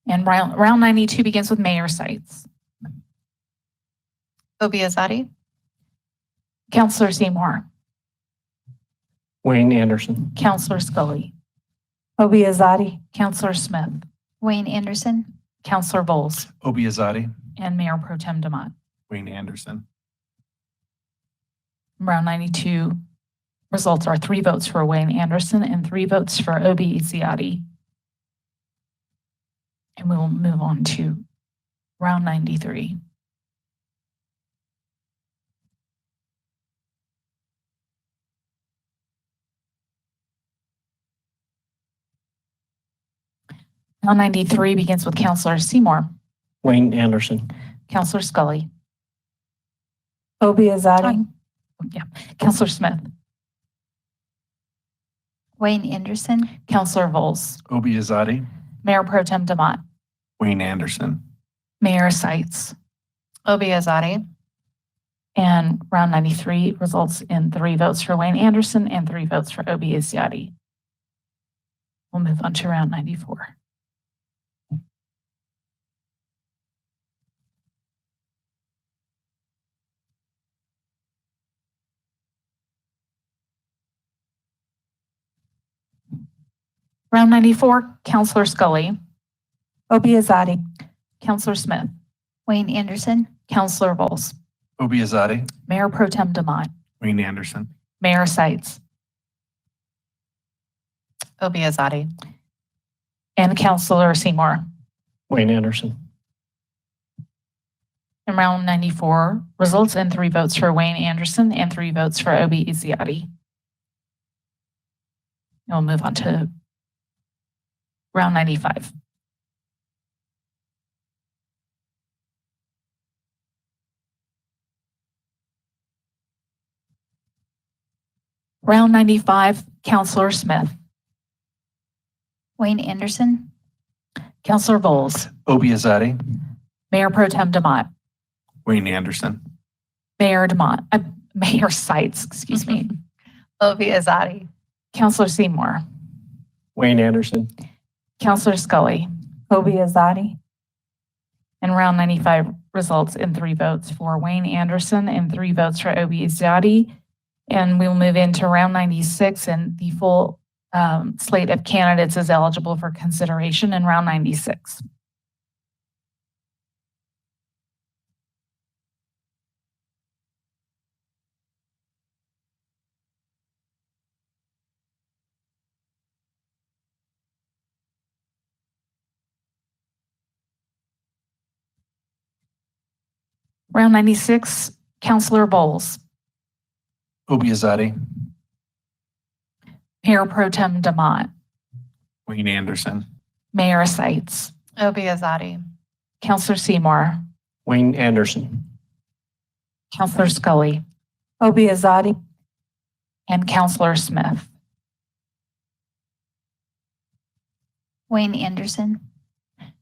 And round 92 begins with Mayor Sites. Obiazati, Counselor Seymour, Wayne Anderson. Counselor Scully, Obiazati. Counselor Smith, Wayne Anderson. Counselor Bowles, Obiazati. and Mayor Pro Tem Demott. Wayne Anderson. Round 92 results are 3 votes for Wayne Anderson and 3 votes for Obi Izziati. And we will move on to round 93. Round 93 begins with Counselor Seymour, Wayne Anderson. Counselor Scully, Obiazati. Counselor Smith, Wayne Anderson. Counselor Bowles, Obiazati. Mayor Pro Tem Demott, Wayne Anderson. Mayor Sites. Obiazati, And round 93 results in 3 votes for Wayne Anderson and 3 votes for Obi Izziati. We'll move on to round 94. Round 94, Counselor Scully, Obiazati. Counselor Smith, Wayne Anderson. Counselor Bowles, Obiazati. Mayor Pro Tem Demott, Wayne Anderson. Mayor Sites, Obiazati, and Counselor Seymour. Wayne Anderson. And round 94 results in 3 votes for Wayne Anderson and 3 votes for Obi Izziati. And we'll move on to round 95. Round 95, Counselor Smith, Wayne Anderson. Counselor Bowles, Obiazati. Mayor Pro Tem Demott, Wayne Anderson. Mayor Sites, excuse me, Obiazati, Counselor Seymour, Wayne Anderson. Counselor Scully, Obiazati. and round 95 results in 3 votes for Wayne Anderson and 3 votes for Obi Izziati. And we'll move into round 96, and the full slate of candidates is eligible for consideration in round 96. Round 96, Councilor Bowles, Obi Azadi. Mayor Pro Tem Demott, Wayne Anderson. Mayor Seitz, Obi Azadi. Councilor Seymour, Wayne Anderson. Councilor Scully, Obi Azadi. and Councilor Smith. Wayne Anderson.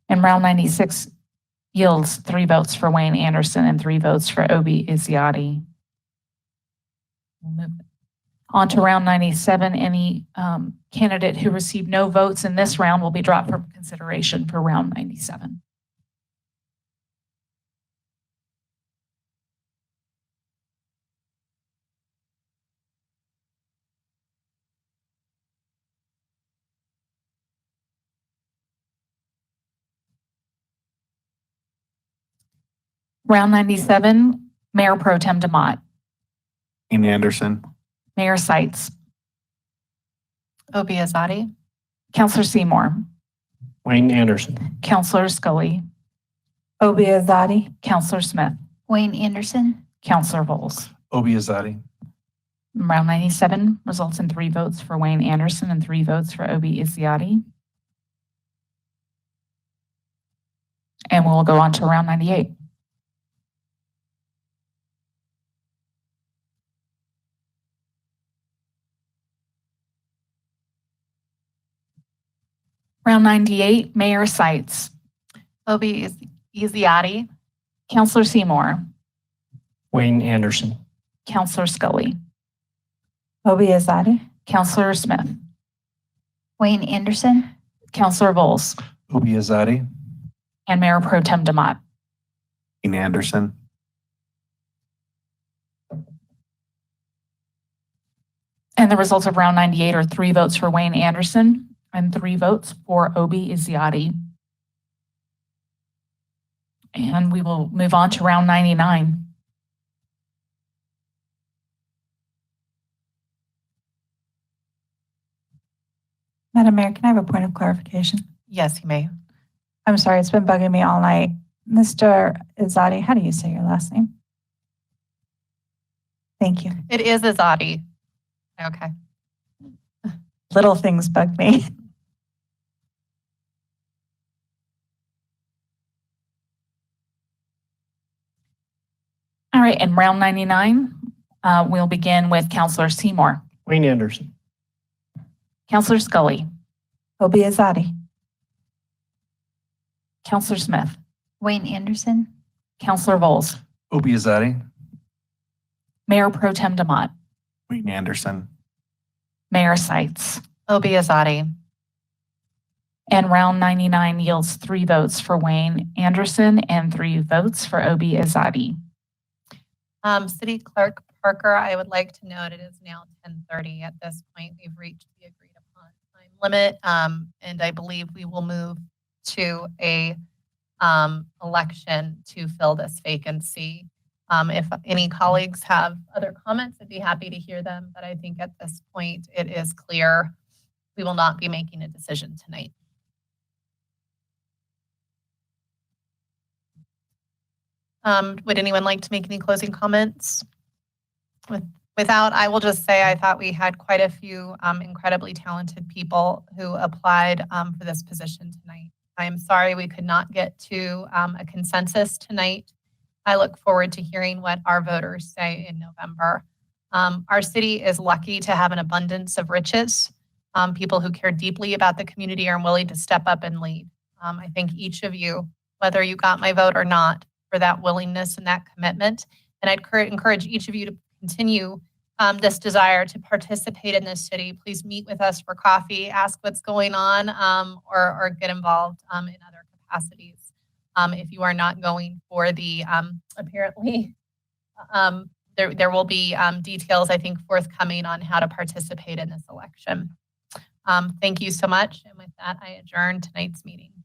And round 96 yields 3 votes for Wayne Anderson and 3 votes for Obi Izziati. We'll move on to round 97. Any candidate who received no votes in this round will be dropped from consideration for round 97. Round 97, Mayor Pro Tem Demott, Wayne Anderson. Mayor Seitz, Obi Azadi. Councilor Seymour, Wayne Anderson. Councilor Scully, Obi Azadi. Councilor Smith, Wayne Anderson. Councilor Bowles. Obi Azadi. Round 97 results in 3 votes for Wayne Anderson and 3 votes for Obi Izziati. And we'll go on to round 98. Round 98, Mayor Seitz, Obi Izziati. Councilor Seymour, Wayne Anderson. Councilor Scully, Obi Azadi. Councilor Smith, Wayne Anderson. Councilor Bowles, Obi Azadi. and Mayor Pro Tem Demott. Wayne Anderson. And the results of round 98 are 3 votes for Wayne Anderson and 3 votes for Obi Izziati. And we will move on to round 99. Madam Mayor, can I have a point of clarification? Yes, you may. I'm sorry, it's been bugging me all night. Mr. Azadi, how do you say your last name? Thank you. It is Azadi. Okay. Little things bug me. All right, in round 99, we'll begin with Councilor Seymour, Wayne Anderson. Councilor Scully, Obi Azadi. Councilor Smith, Wayne Anderson. Councilor Bowles, Obi Azadi. Mayor Pro Tem Demott, Wayne Anderson. Mayor Seitz. Obi Azadi. And round 99 yields 3 votes for Wayne Anderson and 3 votes for Obi Izziati. City Clerk Parker, I would like to note it is now 10:30 at this point. We've reached the agreed upon time limit, and I believe we will move to a election to fill this vacancy. If any colleagues have other comments, I'd be happy to hear them, but I think at this point it is clear we will not be making a decision tonight. Would anyone like to make any closing comments? Without, I will just say I thought we had quite a few incredibly talented people who applied for this position tonight. I am sorry we could not get to a consensus tonight. I look forward to hearing what our voters say in November. Our city is lucky to have an abundance of riches, people who care deeply about the community and are willing to step up and lead. I thank each of you, whether you got my vote or not, for that willingness and that commitment. And I'd encourage each of you to continue this desire to participate in this city. Please meet with us for coffee, ask what's going on, or get involved in other capacities. If you are not going for the, apparently, there will be details, I think, forthcoming on how to participate in this election. Thank you so much. And with that, I adjourn tonight's meeting.